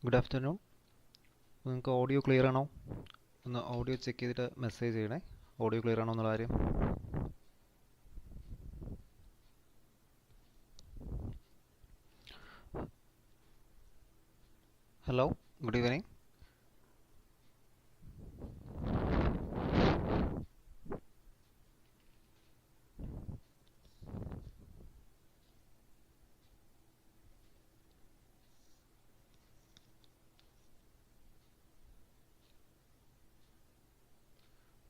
Good afternoon. നിങ്ങൾക്ക് audio clear ആണോ? ഒന്ന് ഓഡിയോ ചെക്ക് ചെയ്തിട്ട് മെസ്സേജ് ചെയ്യണേ. ഓഡിയോ ക്ലിയർ ആണോ എന്നുള്ള കാര്യം. Hello, good evening.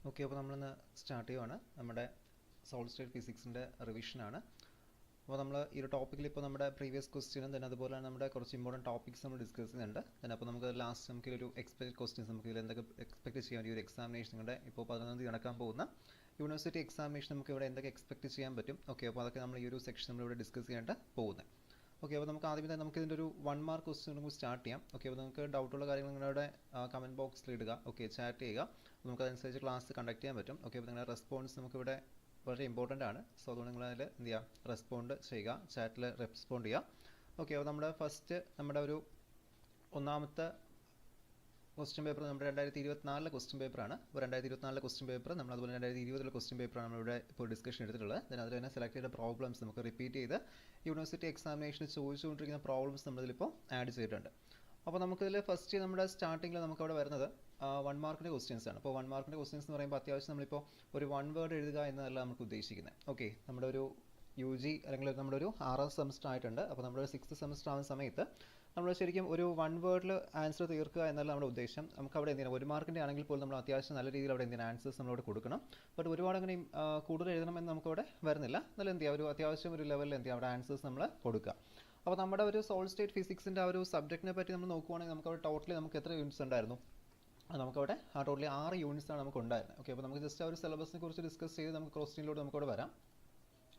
ഓക്കെ, അപ്പോൾ നമ്മളിന്ന് സ്റ്റാർട്ട് ചെയ്യുവാണ്. നമ്മുടെ സോളിഡ് സ്റ്റേറ്റ് ഫിസിക്സിൻ്റെ റിവിഷനാണ്. അപ്പോൾ നമ്മൾ ഈ ഒരു ടോപ്പിക്കിൽ ഇപ്പോൾ നമ്മുടെ പ്രീവിയസ് ക്വസ്റ്റ്യനും തന്നെ അതുപോലെ തന്നെ നമ്മുടെ കുറച്ച് ഇമ്പോർട്ടൻറ്റ് ടോപ്പിക്സ് നമ്മൾ ഡിസ്കസ് ചെയ്യുന്നുണ്ട്. then അപ്പോൾ നമുക്ക് ലാസ്റ്റ് നമുക്ക് ഒരു എക്സ്പെക്ട് ക്വസ്റ്റ്യൻസ് നമുക്ക് ഇതിൽ എന്തൊക്കെ എക്സ്പെക്ട് ചെയ്യാൻ ഈ ഒരു എക്സാമിനേഷൻ നിങ്ങളുടെ ഇപ്പോൾ 11 തീയതി നടക്കാൻ പോകുന്ന യൂണിവേഴ്സിറ്റി എക്സാമിനേഷൻ നമുക്ക് ഇവിടെ എന്തൊക്കെ എക്സ്പെക്ട് ചെയ്യാൻ പറ്റും. ഓക്കെ, അപ്പോൾ അതൊക്കെ നമ്മൾ ഈ ഒരു സെക്ഷൻ നമ്മളിവിടെ ഡിസ്കസ് ചെയ്യാനായിട്ട് പോകുന്നത്. ഓക്കെ, അപ്പോൾ നമുക്ക് ആദ്യമേ തന്നെ നമുക്ക് ഇതിൻ്റെ ഒരു 1 മാർക്ക് ക്വസ്റ്റ്യൻ നമുക്ക് സ്റ്റാർട്ട് ചെയ്യാം. ഓക്കെ, അപ്പോൾ നിങ്ങൾക്ക് ഡൗട്ടുള്ള കാര്യങ്ങൾ നിങ്ങളുടെ കമൻറ്റ് ബോക്സിൽ ഇടുക. ഓക്കെ, ചാറ്റ് ചെയ്യുക. നമുക്ക് അതനുസരിച്ച് ക്ലാസ് കണ്ടക്ട് ചെയ്യാൻ പറ്റും. ഓക്കെ, അപ്പോൾ നിങ്ങളുടെ റെസ്പോൺസ് നമുക്കിവിടെ വളരെ ഇമ്പോർട്ടൻ്റ് ആണ്. സോ അതുകൊണ്ട് നിങ്ങൾ അതിൽ എന്ത് ചെയ്യുക, റെസ്പോണ്ട് ചെയ്യുക, ചാറ്റിൽ റെസ്പോണ്ട് ചെയ്യുക. ഓക്കെ, അപ്പോൾ നമ്മുടെ ഫസ്റ്റ് നമ്മുടെ ഒരു ഒന്നാമത്തെ ക്വസ്റ്റ്യൻ പേപ്പർ നമ്മുടെ 2024 ക്വസ്റ്റ്യൻ പേപ്പറാണ്. അപ്പോൾ 2024 ക്വസ്റ്റ്യൻ പേപ്പർ നമ്മൾ അതുപോലെ 2020 ക്വസ്റ്റ്യൻ പേപ്പറാണ് നമ്മളിവിടെ ഇപ്പോൾ ഡിസ്കഷൻ എടുത്തിട്ടുള്ളത്. then അതിൽ തന്നെ സെലക്ട് ചെയ്ത പ്രോബ്ലംസ് നമുക്ക് റിപ്പീറ്റ് ചെയ്ത് യൂണിവേഴ്സിറ്റി എക്സാമിനേഷന് ചോദിച്ചുകൊണ്ടിരിക്കുന്ന പ്രോബ്ലംസ് നമ്മളിതിലിപ്പോൾ ആഡ് ചെയ്തിട്ടുണ്ട്. അപ്പോൾ നമുക്കിതിൽ ഫസ്റ്റ് നമ്മുടെ സ്റ്റാർട്ടിങ്ങിൽ നമുക്കവിടെ വരുന്നത് 1 മാർക്കിൻ്റെ ക്വസ്റ്റ്യൻസ് ആണ്. അപ്പോൾ 1 മാർക്കിൻ്റെ ക്വസ്റ്റ്യൻസ് എന്ന് പറയുമ്പോൾ അത്യാവശ്യം നമ്മളിപ്പോൾ ഒരു 1 വേർഡ് എഴുതുക എന്നതല്ല നമുക്ക് ഉദ്ദേശിക്കുന്നത്. ഓക്കെ, നമ്മുടെ ഒരു UG അല്ലെങ്കിൽ നമ്മുടെ ഒരു 6ാം സെമസ്റ്റർ ആയിട്ടുണ്ട്. അപ്പോൾ നമ്മുടെ 6th സെമസ്റ്റർ ആവുന്ന സമയത്ത് നമ്മൾ ശരിക്കും ഒരു 1 വേർഡിൽ ആൻസർ തീർക്കുക എന്നല്ല നമ്മുടെ ഉദ്ദേശം. നമുക്ക് അവിടെ എന്തിനാണ് 1 മാർക്കിൻ്റെ ആണെങ്കിൽ പോലും നമ്മൾ അത്യാവശ്യം നല്ല രീതിയിൽ അവിടെ എന്തിനാണ് ആൻസേഴ്സ് നമ്മളവിടെ കൊടുക്കണം. ബട്ട് ഒരുപാട് അങ്ങനെ കൂടുതൽ എഴുതണമെന്ന് നമുക്കവിടെ വരുന്നില്ല. എന്നാലും എന്ത് ചെയ്യുക, ഒരു അത്യാവശ്യം ഒരു ലെവലിൽ എന്ത് ചെയ്യുക അവിടെ ആൻസേഴ്സ് നമ്മൾ കൊടുക്കുക. അപ്പോൾ നമ്മുടെ ഒരു സോളിഡ് സ്റ്റേറ്റ് ഫിസിക്സിൻ്റെ ആ ഒരു സബ്ജക്റ്റിനെ പറ്റി നമ്മൾ നോക്കുവാണെങ്കിൽ നമുക്കവിടെ ടോട്ടലി നമുക്ക് എത്ര യൂണിറ്റ്സ് ഉണ്ടായിരുന്നു? നമുക്കവിടെ ടോട്ടലി 6 യൂണിറ്റ്സാണ് നമുക്ക് ഉണ്ടായിരുന്നത്. ഓക്കെ, അപ്പോൾ നമുക്ക് ജസ്റ്റ് ആ ഒരു സിലബസിനെ കുറിച്ച് ഡിസ്കസ് ചെയ്ത് നമുക്ക് ക്വസ്റ്റ്യനിലൂടെ നമുക്കവിടെ വരാം.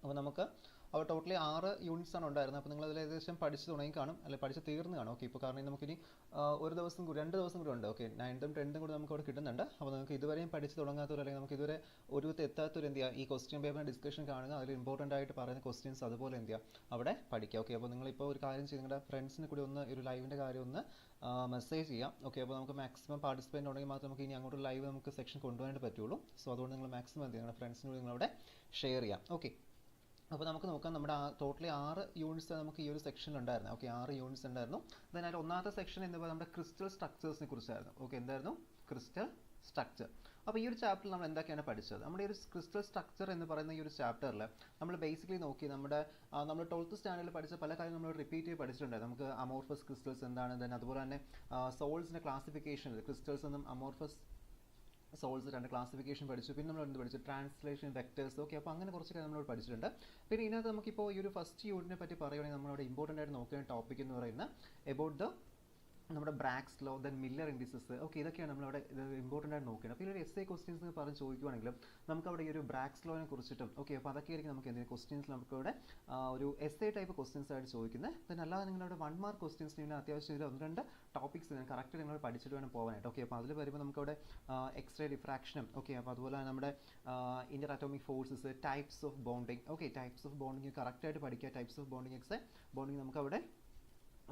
അപ്പോൾ നമുക്ക് അവിടെ ടോട്ടലി 6 യൂണിറ്റ്സ് ആണ് ഉണ്ടായിരുന്നത്. അപ്പോൾ നിങ്ങളതിൽ ഏകദേശം പഠിച്ച് തുടങ്ങി കാണും, അല്ലെങ്കിൽ പഠിച്ച് തീർന്ന് കാണും. ഓക്കെ, ഇപ്പോൾ കാരണം നമുക്കിനി ഒരു ദിവസം കൂടി 2 ദിവസം കൂടി ഉണ്ട്. ഓക്കെ, 9th 10th കൂടി നമുക്ക് അവിടെ കിട്ടുന്നുണ്ട്. അപ്പോൾ നിങ്ങൾക്ക് ഇതുവരെയും പഠിച്ച് തുടങ്ങാത്തവർ അല്ലെങ്കിൽ നമുക്ക് ഇതുവരെ ഒരു എത്താത്തവർ എന്ത് ചെയ്യുക, ഈ ക്വസ്റ്റ്യൻ പേപ്പറിൻ്റെ ഡിസ്കഷൻ കാണുക, അതിൽ ഇമ്പോർട്ടൻ്റ് ആയിട്ട് പറയുന്ന ക്വസ്റ്റ്യൻസ് അതുപോലെ എന്ത് ചെയ്യുക അവിടെ പഠിക്കുക. ഓക്കെ, അപ്പോൾ നിങ്ങളിപ്പോൾ ഒരു കാര്യം ചെയ്ത് നിങ്ങളുടെ ഫ്രണ്ട്സിന് കൂടി ഒന്ന് ഒരു ലൈവിൻ്റെ കാര്യം ഒന്ന് മെസ്സേജ് ചെയ്യാം. ഓക്കെ, അപ്പോൾ നമുക്ക് മാക്സിമം പാർട്ടിസിപ്പേറ്റ് ഉണ്ടെങ്കിൽ മാത്രമേ നമുക്ക് ഇനി അങ്ങോട്ട് ലൈവ് നമുക്ക് സെക്ഷൻ കൊണ്ടുപോകാനായിട്ട് പറ്റുള്ളൂ. സോ അതുകൊണ്ട് നിങ്ങൾ മാക്സിമം എന്ത് ചെയ്യുക, നിങ്ങളുടെ ഫ്രണ്ട്സിന് കൂടി നിങ്ങളവിടെ ഷെയർ ചെയ്യാം. ഓക്കെ, അപ്പോൾ നമുക്ക് നോക്കാം. നമ്മുടെ ടോട്ടലി 6 യൂണിറ്റ്സ് നമുക്ക് ഈ ഒരു സെക്ഷനിൽ ഉണ്ടായിരുന്നു. ഓക്കെ, 6 യൂണിറ്റ്സ് ഉണ്ടായിരുന്നു. അതിൽ ഒന്നാമത്തെ സെക്ഷൻ എന്ന് പറയുന്നത് നമ്മുടെ ക്രിസ്റ്റൽ സ്ട്രക്ചേഴ്സിനെ കുറിച്ചായിരുന്നു. ഓക്കെ, എന്തായിരുന്നു? Crystal structure. അപ്പോൾ ഈ ഒരു ചാപ്റ്ററിൽ നമ്മൾ എന്തൊക്കെയാണ് പഠിച്ചത്? നമ്മുടെ ഈ ഒരു ക്രിസ്റ്റൽ സ്ട്രക്ചർ എന്ന് പറയുന്ന ഈ ഒരു ചാപ്റ്ററിൽ നമ്മൾ ബേസിക്കലി നോക്കി നമ്മൾ 12th സ്റ്റാൻഡേർഡിൽ പഠിച്ച പല കാര്യം നമ്മൾ റിപ്പീറ്റ് ചെയ്ത് പഠിച്ചിട്ടുണ്ട്. നമുക്ക് അമോർഫസ് ക്രിസ്റ്റൽസ് എന്താണ്, then അതുപോലെ തന്നെ സോൾസിൻ്റെ ക്ലാസിഫിക്കേഷൻ, ക്രിസ്റ്റൽസ് എന്നും അമോർഫസ് സോൾസ് 2 ക്ലാസിഫിക്കേഷൻ പഠിച്ചു. പിന്നെ നമ്മൾ എന്ത് പഠിച്ചു? Translation vectors. ഓക്കെ, അപ്പോൾ അങ്ങനെ കുറച്ച് കാര്യം നമ്മൾ പഠിച്ചിട്ടുണ്ട്. പിന്നെ ഇതിനകത്ത് നമുക്കിപ്പോൾ ഈ ഒരു ഫസ്റ്റ് യൂണിറ്റിനെ പറ്റി പറയുകയാണെങ്കിൽ നമ്മളവിടെ ഇമ്പോർട്ടൻ്റ് ആയിട്ട് നോക്കുന്ന ടോപ്പിക് എന്ന് പറയുന്നത് എബൌട്ട് ദ നമ്മുടെ Bragg's law, then Miller indices. Okay, ഇതൊക്കെയാണ് നമ്മളവിടെ ഇമ്പോർട്ടൻ്റ് ആയിട്ട് നോക്കുന്നത്. അപ്പോൾ ഈ ഒരു എസ്എ ക്വസ്റ്റ്യൻസ് എന്ന് പറഞ്ഞ് ചോദിക്കുവാണെങ്കിലും നമുക്കവിടെ ഈ ഒരു ബ്രാഗ്സ് ലോനെ കുറിച്ചിട്ടും ഓക്കെ, അപ്പോൾ അതൊക്കെ ആയിരിക്കും നമുക്ക് എന്തെങ്കിലും ക്വസ്റ്റ്യൻസ് നമുക്കിവിടെ ഒരു എസ്എ ടൈപ്പ് ക്വസ്റ്റ്യൻസ് ആയിട്ട് ചോദിക്കുന്നത്. then അല്ലാതെ നിങ്ങളുടെ 1 മാർക്ക് ക്വസ്റ്റ്യൻസിന് പിന്നെ അത്യാവശ്യം ഇതിൽ 1-2 ടോപ്പിക്സ് കറക്റ്റ് നിങ്ങൾ പഠിച്ചിട്ട് വേണം പോകാനായിട്ട്. ഓക്കെ, അപ്പോൾ അതിൽ വരുമ്പോൾ നമുക്കവിടെ എക്സ്റേ ഡിഫ്രാക്ഷനും ഓക്കെ, അപ്പോൾ അതുപോലെ തന്നെ നമ്മുടെ Inter atomic forces, types of bonding. Okay, types of bonding കറക്റ്റായിട്ട് പഠിക്കുക. ടൈപ്സ് ഓഫ് ബോണ്ടിങ് എക്സെ ബോണ്ടിങ് നമുക്കവിടെ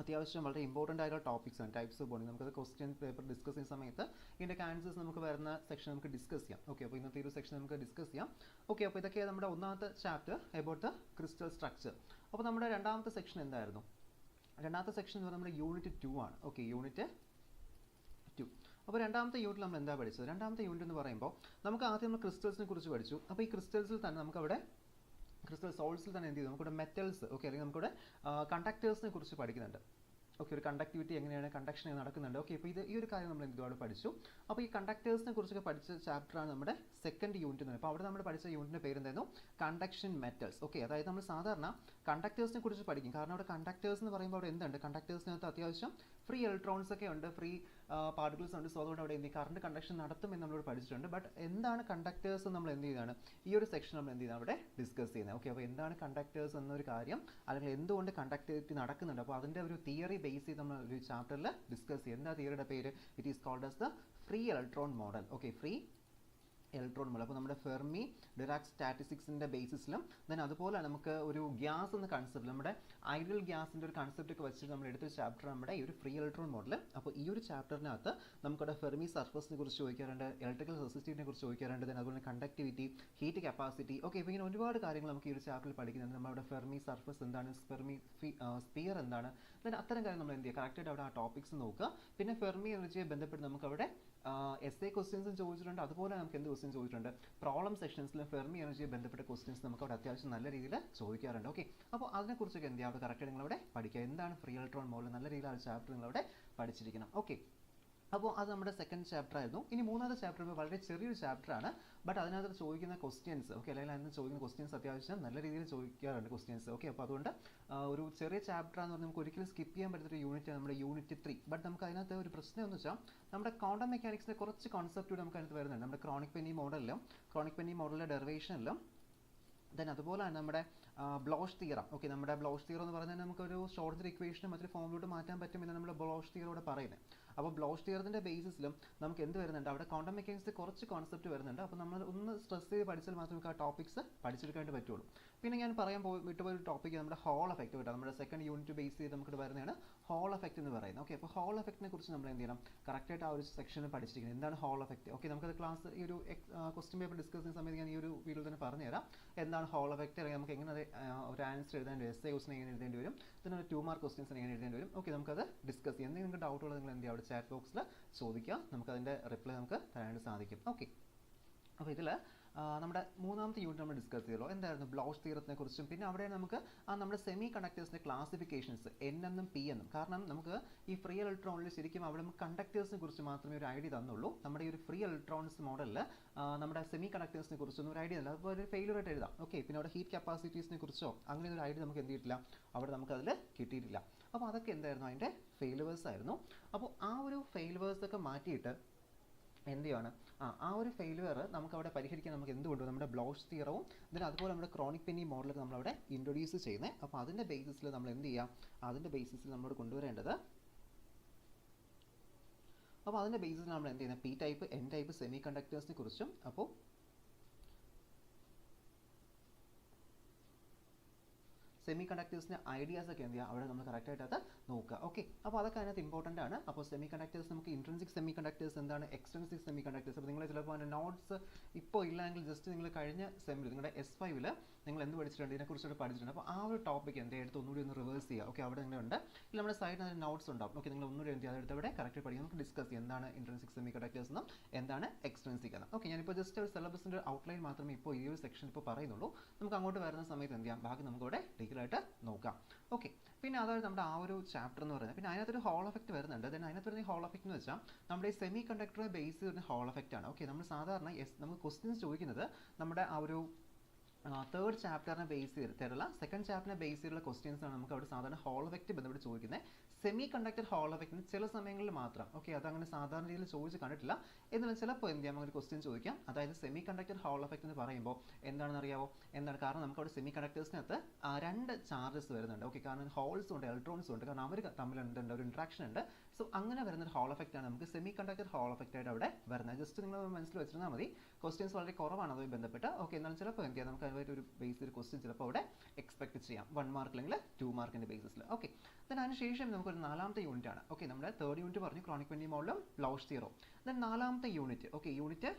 അത്യാവശ്യം വളരെ ഇമ്പോർട്ടൻ്റ് ആയിട്ടുള്ള ടോപ്പിക്സ് ആണ് ടൈപ്സ് ഓഫ് ബോണ്ടിങ്. നമുക്കത് ക്വസ്റ്റ്യൻ പേപ്പർ ഡിസ്കസ് ചെയ്യുന്ന സമയത്ത് ഇതിൻ്റെ ആൻസേഴ്സ് നമുക്ക് വരുന്ന സെക്ഷൻ നമുക്ക് ഡിസ്കസ് ചെയ്യാം. ഓക്കെ, അപ്പോൾ ഇന്നത്തെ ഒരു സെക്ഷൻ നമുക്ക് ഡിസ്കസ് ചെയ്യാം. ഓക്കെ, അപ്പോൾ ഇതൊക്കെ നമ്മുടെ ഒന്നാമത്തെ chapter about the crystal structure. അപ്പോൾ നമ്മുടെ രണ്ടാമത്തെ സെക്ഷൻ എന്തായിരുന്നു? രണ്ടാമത്തെ സെക്ഷൻ എന്ന് പറയുന്നത് നമ്മുടെ യൂണിറ്റ് 2 ആണ്. Okay, unit 2. അപ്പോൾ രണ്ടാമത്തെ യൂണിറ്റിൽ നമ്മൾ എന്താ പഠിച്ചത്? രണ്ടാമത്തെ യൂണിറ്റ് എന്ന് പറയുമ്പോൾ നമുക്ക് ആദ്യം നമ്മൾ ക്രിസ്റ്റൽസിനെ കുറിച്ച് പഠിച്ചു. അപ്പോൾ ഈ ക്രിസ്റ്റൽസിൽ തന്നെ നമുക്കവിടെ ക്രിസ്റ്റൽ സോൾസിൽ തന്നെ എന്ത് ചെയ്തു, നമുക്കിവിടെ മെറ്റൽസ് ഓക്കെ, അല്ലെങ്കിൽ നമുക്കിവിടെ കണ്ടക്ടേഴ്സിനെ കുറിച്ച് പഠിക്കുന്നുണ്ട്. ഓക്കെ, ഒരു കണ്ടക്ടിവിറ്റി എങ്ങനെയാണ്, കണ്ടക്ഷൻ എങ്ങനെ നടക്കുന്നുണ്ട്. ഓക്കെ, ഇപ്പോൾ ഈ ഒരു കാര്യം നമ്മൾ എന്തുകൊണ്ട് പഠിച്ചു. അപ്പോൾ ഈ കണ്ടക്ടേഴ്സിനെ കുറിച്ചൊക്കെ പഠിച്ച ചാപ്റ്ററാണ് നമ്മുടെ സെക്കൻഡ് യൂണിറ്റ് എന്ന്. അപ്പോൾ അവിടെ നമ്മൾ പഠിച്ച യൂണിറ്റിൻ്റെ പേര് എന്തായിരുന്നു? Conduction metals. ഓക്കെ, അതായത് നമ്മൾ സാധാരണ കണ്ടക്ടേഴ്സിനെ കുറിച്ച് പഠിക്കും. കാരണം അവിടെ കണ്ടക്ടേഴ്സ് എന്ന് പറയുമ്പോൾ അവിടെ എന്തുണ്ട്? കണ്ടക്ടേഴ്സിനകത്ത് അത്യാവശ്യം ഫ്രീ ഇലക്ട്രോൺസ് ഒക്കെ ഉണ്ട്, ഫ്രീ പാർട്ടിക്കിൾസ് ഉണ്ട്. സോ അതുകൊണ്ട് അവിടെ എന്ത് കറണ്ട് കണ്ടക്ഷൻ നടത്തും എന്ന് നമ്മളോട് പഠിച്ചിട്ടുണ്ട്. ബട്ട് എന്താണ് കണ്ടക്ടേഴ്സ് നമ്മൾ എന്ത് ചെയ്താണ് ഈ ഒരു സെക്ഷൻ നമ്മൾ എന്ത് ചെയ്യുന്നത് അവിടെ ഡിസ്കസ് ചെയ്യുന്നത്. ഓക്കെ, അപ്പോൾ എന്താണ് കണ്ടക്ടേഴ്സ് എന്നൊരു കാര്യം, അല്ലെങ്കിൽ എന്തുകൊണ്ട് കണ്ടക്ടിവിറ്റി നടക്കുന്നുണ്ട്, അപ്പോൾ അതിൻ്റെ ഒരു തിയറി ബേസ് ചെയ്ത് നമ്മൾ ഒരു ചാപ്റ്ററിൽ ഡിസ്കസ് ചെയ്യും. എന്താ തിയറിയുടെ പേര്? It is called as the free electron model. Okay, free electron mole. അപ്പോൾ നമ്മുടെ ഫെർമി ഡിറാക് സ്റ്റാറ്റിസ്റ്റിക്സിൻ്റെ ബേസിസിലും ദെൻ അതുപോലെ നമുക്ക് ഒരു ഗ്യാസ് എന്ന കൺസെപ്റ്റ്, നമ്മുടെ ഐഡിയൽ ഗ്യാസിൻ്റെ ഒരു കൺസെപ്റ്റ് ഒക്കെ വെച്ചിട്ട് നമ്മൾ എടുത്തൊരു ചാപ്റ്റർ നമ്മുടെ ഈ ഒരു ഫ്രീ ഇലക്ട്രോൺ മോഡൽ. അപ്പോൾ ഈ ഒരു ചാപ്റ്ററിനകത്ത് നമുക്കവിടെ ഫെർമി സർഫസിനെ കുറിച്ച് ചോദിക്കാറുണ്ട്, ഇലക്ട്രിക്കൽ റെസിസ്റ്റിവിറ്റിനെ കുറിച്ച് ചോദിക്കാറുണ്ട്, ദെൻ അതുപോലെ കണ്ടക്ടിവിറ്റി, ഹീറ്റ് കപ്പാസിറ്റി. ഓക്കെ, ഇപ്പോൾ ഇങ്ങനെ ഒരുപാട് കാര്യങ്ങൾ നമുക്ക് ഈ ഒരു ചാപ്റ്ററിൽ പഠിക്കുന്നുണ്ട്. നമ്മുടെ ഫെർമി സർഫസ് എന്താണ്, ഫെർമി സ്പിയർ എന്താണ്, ദെൻ അത്തരം കാര്യം നമ്മൾ എന്ത് ചെയ്യുക, കറക്റ്റായിട്ട് അവിടെ ആ ടോപ്പിക്സ് നോക്കുക. പിന്നെ ഫെർമി എനർജിയെ ബന്ധപ്പെട്ട് നമുക്കവിടെ essay ക്വസ്റ്റ്യൻസും ചോദിച്ചിട്ടുണ്ട്, അതുപോലെ നമുക്ക് എന്ത് ക്വസ്റ്റ്യൻ ചോദിച്ചിട്ടുണ്ട്, പ്രോബ്ലം സെക്ഷൻസിൽ ഫെർമി എനർജിയെ ബന്ധപ്പെട്ട ക്വസ്റ്റ്യൻസ് നമുക്ക് അവിടെ അത്യാവശ്യം നല്ല രീതിയിൽ ചോദിക്കാറുണ്ട്. ഓക്കെ, അപ്പോൾ അതിനെക്കുറിച്ചൊക്കെ എന്ത് ചെയ്യുക, അവിടെ കറക്റ്റ് നിങ്ങളവിടെ പഠിക്കുക. എന്താണ് ഫ്രീ ഇലക്ട്രോൺ മോഡൽ, നല്ല രീതിയിൽ ആ ചാപ്റ്റർ നിങ്ങളവിടെ പഠിച്ചിരിക്കണം. ഓക്കെ, അപ്പോൾ അത് നമ്മുടെ സെക്കൻഡ് ചാപ്റ്റർ ആയിരുന്നു. ഇനി മൂന്നാമത്തെ ചാപ്റ്റർ വളരെ ചെറിയൊരു ചാപ്റ്ററാണ്, ബട്ട് അതിനകത്ത് ചോദിക്കുന്ന ക്വസ്റ്റ്യൻസ്, ഓക്കെ, അല്ലെങ്കിൽ അതിന് ചോദിക്കുന്ന ക്വസ്റ്റ്യൻസ് അത്യാവശ്യം നല്ല രീതിയിൽ ചോദിക്കാറുണ്ട് ക്വസ്റ്റ്യൻസ്. ഓക്കെ, അപ്പോൾ അതുകൊണ്ട് ഒരു ചെറിയ ചാപ്റ്റർ എന്ന് പറഞ്ഞാൽ നമുക്ക് ഒരിക്കലും സ്കിപ്പ് ചെയ്യാൻ പറ്റുന്ന യൂണിറ്റ് നമ്മുടെ യൂണിറ്റ് 3. ബട്ട് നമുക്ക് അതിനകത്ത് ഒരു പ്രശ്നം എന്ന് വെച്ചാൽ നമ്മുടെ ക്വാണ്ടം മെക്കാനിക്സിൻ്റെ കുറച്ച് കോൺസെപ്റ്റ് കൂടി നമുക്ക് അതിനകത്ത് വരുന്നുണ്ട്. നമ്മുടെ ക്രോണിക് പെന്നി മോഡലിലെ ഡെറിവേഷനിലും ദെൻ അതുപോലെ തന്നെ നമ്മുടെ ബ്ലോഷ് തിയറം. ഓക്കെ, നമ്മുടെ ബ്ലോഷ് തിയറം എന്ന് പറയുന്നത് നമുക്കൊരു ഷോർട്ട്ജർ ഇക്വേഷനും മറ്റൊരു ഫോമിലോട്ട് മാറ്റാൻ പറ്റുമെന്ന് നമ്മൾ ബ്ലോഷ് തിയറോടെ പറയുന്നത്. അപ്പോൾ ബ്ലോഷ് തിയറത്തിൻ്റെ ബേസിസിലും നമുക്ക് എന്ത് വരുന്നുണ്ട്, അവിടെ ക്വാണ്ടം മെക്കാനിക്സിൽ കുറച്ച് കോൺസെപ്റ്റ് വരുന്നുണ്ട്. അപ്പോൾ നമ്മൾ ഒന്ന് സ്ട്രെസ് ചെയ്ത് പഠിച്ചാൽ മാത്രമേ നമുക്ക് ആ ടോപ്പിക്സ് പഠിച്ചെടുക്കാനായിട്ട് പറ്റുള്ളൂ. പിന്നെ ഞാൻ പറയാൻ വിട്ടുപോയ ഒരു ടോപ്പിക് നമ്മുടെ ഹോൾ എഫക്റ്റ് കേട്ടോ. നമ്മുടെ സെക്കൻഡ് യൂണിറ്റ് ബേസ് ചെയ്ത് നമുക്ക് വരുന്നതാണ് ഹോൾ എഫക്റ്റ് എന്ന് പറയുന്നത്. ഓക്കെ, അപ്പോൾ ഹോൾ എഫക്റ്റിനെ കുറിച്ച് നമ്മൾ എന്ത് ചെയ്യണം, കറക്റ്റായിട്ട് ആ ഒരു സെക്ഷനിൽ പഠിച്ചിരിക്കുന്നത്. എന്താണ് ഹോൾ എഫക്റ്റ്? ഓക്കെ, നമുക്കത് ക്ലാസ് ഈ ഒരു ക്വസ്റ്റ്യൻ പേപ്പർ ഡിസ്കസ് ചെയ്യുന്ന സമയത്ത് ഞാൻ ഈ ഒരു വീഡിയോയിൽ തന്നെ പറഞ്ഞുതരാം എന്താണ് ഹോൾ എഫക്റ്റ്, അല്ലെങ്കിൽ നമുക്ക് എങ്ങനെ ഒരു ആൻസർ എഴുതാൻ വരും, essay ക്വസ്റ്റ്യൻ എങ്ങനെ എഴുതേണ്ടി വരും, പിന്നെ ഒരു 2 മാർക്ക് ക്വസ്റ്റ്യൻസ് എങ്ങനെ എഴുതേണ്ടി വരും. ഓക്കെ, നമുക്കത് ഡിസ്കസ് ചെയ്യാം. എന്തെങ്കിലും നിങ്ങൾക്ക് ഡൗട്ട് ഉള്ളത് നിങ്ങൾ എന്ത് ചെയ്യുക, അവിടെ ചാറ്റ് ബോക്സിൽ ചോദിക്കുക, നമുക്കതിൻ്റെ റിപ്ലൈ നമുക്ക് തരാനായിട്ട് സാധിക്കും. ഓക്കെ, അപ്പോൾ ഇതിൽ നമ്മുടെ മൂന്നാമത്തെ യൂണിറ്റ് നമ്മൾ ഡിസ്കസ് ചെയ്തല്ലോ, എന്തായിരുന്നു ബ്ലോഷ് തിയറത്തിനെ കുറിച്ചും. പിന്നെ അവിടെ നമുക്ക് നമ്മുടെ സെമി കണ്ടക്ടേഴ്സിൻ്റെ ക്ലാസിഫിക്കേഷൻസ് N എന്നും P എന്നും. കാരണം നമുക്ക് ഈ ഫ്രീ ഇലക്ട്രോണിൽ ശരിക്കും അവിടെ നമുക്ക് കണ്ടക്ടേഴ്സിനെ കുറിച്ച് മാത്രമേ ഒരു ഐഡിയ തന്നുള്ളൂ. നമ്മുടെ ഈ ഒരു ഫ്രീ ഇലക്ട്രോൺസ് മോഡലിൽ നമ്മുടെ സെമി കണ്ടക്ടേഴ്സിനെ കുറിച്ചൊന്നും ഒരു ഐഡിയ ഇല്ല. അപ്പോൾ ഒരു ഫെയിലിയർ ആയിട്ട് എഴുതാം. ഓക്കെ, പിന്നെ അവിടെ ഹീറ്റ് കപ്പാസിറ്റീസിനെ കുറിച്ചോ അങ്ങനെ ഒരു ഐഡിയ നമുക്ക് എന്ത് ചെയ്തിട്ടില്ല, അവിടെ നമുക്കതിൽ കിട്ടിയിട്ടില്ല. അപ്പോൾ അതൊക്കെ എന്തായിരുന്നു, അതിൻ്റെ ഫെയിലുവേഴ്സ് ആയിരുന്നു. അപ്പോൾ ആ ഒരു ഫെയിലുവേഴ്സൊക്കെ മാറ്റിയിട്ട് എന്ത് ചെയ്യാണ്, ആ ഒരു ഫെയിലുവർ നമുക്ക് അവിടെ പരിഹരിക്കാൻ നമുക്ക് എന്തുകൊണ്ട് നമ്മുടെ ബ്ലോഷ് തിയറവും then അതുപോലെ നമ്മുടെ ക്രോണിക് പെന്നി മോഡലൊക്കെ നമ്മളവിടെ ഇൻട്രൊഡ്യൂസ് ചെയ്യുന്നത്. അപ്പോൾ അതിൻ്റെ ബേസിസിൽ നമ്മൾ എന്ത് ചെയ്യാം, അതിൻ്റെ ബേസിസിൽ നമ്മളോട് കൊണ്ടുവരേണ്ടത്, അപ്പോൾ അതിൻ്റെ ബേസിസിൽ നമ്മൾ എന്ത് ചെയ്യുന്നത്, P type N type semi കണ്ടക്ടേഴ്സിനെ കുറിച്ചും അപ്പോൾ സെമി കണ്ടക്ടേഴ്സിൻ്റെ ഐഡിയാസ് ഒക്കെ എന്ത് ചെയ്യുക, അവിടെ നമ്മൾ കറക്റ്റായിട്ട് അത് നോക്കുക. ഓക്കെ, അപ്പോൾ അതൊക്കെ അതിനകത്ത് ഇമ്പോർട്ടൻ്റ് ആണ്. അപ്പോൾ സെമി കണ്ടക്ടേഴ്സ് നമുക്ക് ഇൻട്രൻസിക് സെമി കണ്ടക്ടേഴ്സ് എന്താണ്, എക്സ്ട്രൻസിക് സെമി കണ്ടക്ടേഴ്സ്. അപ്പോൾ നിങ്ങൾ ചിലപ്പോൾ അതിൻ്റെ നോട്ട്സ് ഇപ്പോൾ ഇല്ലെങ്കിൽ ജസ്റ്റ് നിങ്ങൾ കഴിഞ്ഞ സെമ്മിൽ നിങ്ങളുടെ S5 നിങ്ങൾ എന്ത് പഠിച്ചിട്ടുണ്ട്, ഇതിനെക്കുറിച്ചൊക്കെ പഠിച്ചിട്ടുണ്ട്. അപ്പോൾ ആ ഒരു ടോപ്പിക് എന്ത് എടുത്ത് ഒന്നുകൂടി ഒന്ന് റിവേഴ്സ് ചെയ്യുക. ഓക്കെ, അവിടെ നിങ്ങളുണ്ട്, ഇല്ല നമ്മുടെ സൈഡിൽ അതിന് നോട്ട്സ് ഉണ്ടാവും. ഓക്കെ, നിങ്ങൾ ഒന്നുകൂടി എന്ത് ചെയ്യുക, അതെടുത്ത് അവിടെ കറക്റ്റ് പഠിക്കുക, നമുക്ക് ഡിസ്കസ് ചെയ്യാം എന്താണ് ഇൻട്രൻസിക് സെമി കണ്ടക്ടേഴ്സ് എന്നും എന്താണ് എക്സ്ട്രൻസിക് എന്നും. ഓക്കെ, ഞാനിപ്പോൾ ജസ്റ്റ് ഒരു സിലബസിൻ്റെ ഔട്ട്ലൈൻ മാത്രമേ ഇപ്പോൾ ഈ ഒരു സെക്ഷൻ ഇപ്പോൾ പറയുന്നുള്ളൂ. നമുക്ക് അങ്ങോട്ട് വരുന്ന സമയത്ത് എന്ത് ചെയ്യാം, ബാക്കി നമുക്ക് ഇവിടെ ഡീറ്റെയിലായിട്ട് നോക്കാം. ഓക്കെ, പിന്നെ അതായത് നമ്മുടെ ആ ഒരു ചാപ്റ്റർ എന്ന് പറയുന്നത്, പിന്നെ അതിനകത്തൊരു ഹോൾ എഫക്റ്റ് വരുന്നുണ്ട്. ദെൻ അതിനകത്ത് വരുന്ന ഹോൾ എഫക്റ്റ് എന്ന് വെച്ചാൽ നമ്മുടെ ഈ സെമി കണ്ടക്ടറെ ബേസ് ചെയ്യുന്ന ഹോൾ എഫക്റ്റ് ആണ്. ഓക്കെ, നമ്മൾ സാധാരണ നമുക്ക് ക്വസ്റ്റ്യൻസ് ചോദിക്കുന്നത് നമ്മുടെ ആ ഒരു തേർഡ് ചാപ്റ്ററിനെ ബേസ് ചെയ്തിട്ടുള്ള സെക്കൻഡ് ചാപ്റ്ററിനെ ബേസ് ചെയ്തിട്ടുള്ള ക്വസ്റ്റ്യൻസ് ആണ് നമുക്ക് അവിടെ സാധാരണ ഹോൾ എഫക്റ്റ് ബന്ധപ്പെട്ട് ചോദിക്കുന്നത്. സെമി കണ്ടക്ടർ ഹോൾ എഫക്റ്റിന് ചില സമയങ്ങളിൽ മാത്രം, ഓക്കെ, അതങ്ങനെ സാധാരണ രീതിയിൽ ചോദിച്ച് കണ്ടിട്ടില്ല. എന്നാൽ ചിലപ്പോൾ എന്ത് ചെയ്യാം, ഒരു ക്വസ്റ്റ്യൻ ചോദിക്കാം. അതായത് സെമി കണ്ടക്ടർ ഹോൾ എഫക്റ്റ് എന്ന് പറയുമ്പോൾ എന്താണെന്ന് അറിയാമോ, എന്താണ് കാരണം, നമുക്ക് അവിടെ സെമി കണ്ടക്ടേഴ്സിനകത്ത് 2 ചാർജസ് വരുന്നുണ്ട്. ഓക്കെ, കാരണം ഹോൾസും ഉണ്ട് ഇലക്ട്രോൺസും ഉണ്ട്, കാരണം അവർ തമ്മിൽ എന്തുണ്ട്, ഒരു ഇൻട്രാക്ഷൻ ഉണ്ട്. സോ അങ്ങനെ വരുന്നൊരു ഹോൾ എഫക്റ്റ് ആണ് നമുക്ക് സെമി കണ്ടക്ടർ ഹോൾ എഫക്റ്റ് ആയിട്ട് അവിടെ വരുന്നത്. ജസ്റ്റ് നിങ്ങൾ മനസ്സിൽ വെച്ചിരുന്നാൽ മതി. ക്വസ്റ്റ്യൻസ് വളരെ കുറവാണ് അതുമായി ബന്ധപ്പെട്ട്. ഓക്കെ, എന്നാലും ചിലപ്പോൾ എന്ത് ചെയ്യാം, നമുക്ക് അതുമായിട്ട് ഒരു ബേസ് ഒരു ക്വസ്റ്റ്യൻ ചിലപ്പോൾ അവിടെ എക്സ്പെക്ട് ചെയ്യാം, 1 മാർക്ക് അല്ലെങ്കിൽ 2 മാർക്കിൻ്റെ ബേസിസിൽ. ഓക്കെ, ദെൻ അതിനുശേഷം നമുക്കൊരു 4ാമത്തെ യൂണിറ്റ് ആണ്. ഓക്കെ, നമ്മുടെ തേർഡ് യൂണിറ്റ് പറഞ്ഞു ക്രോണിക് പെന്നി മോഡലും ബ്ലോഷ് തിയറവും. ദെൻ 4ാമത്തെ unit, okay, unit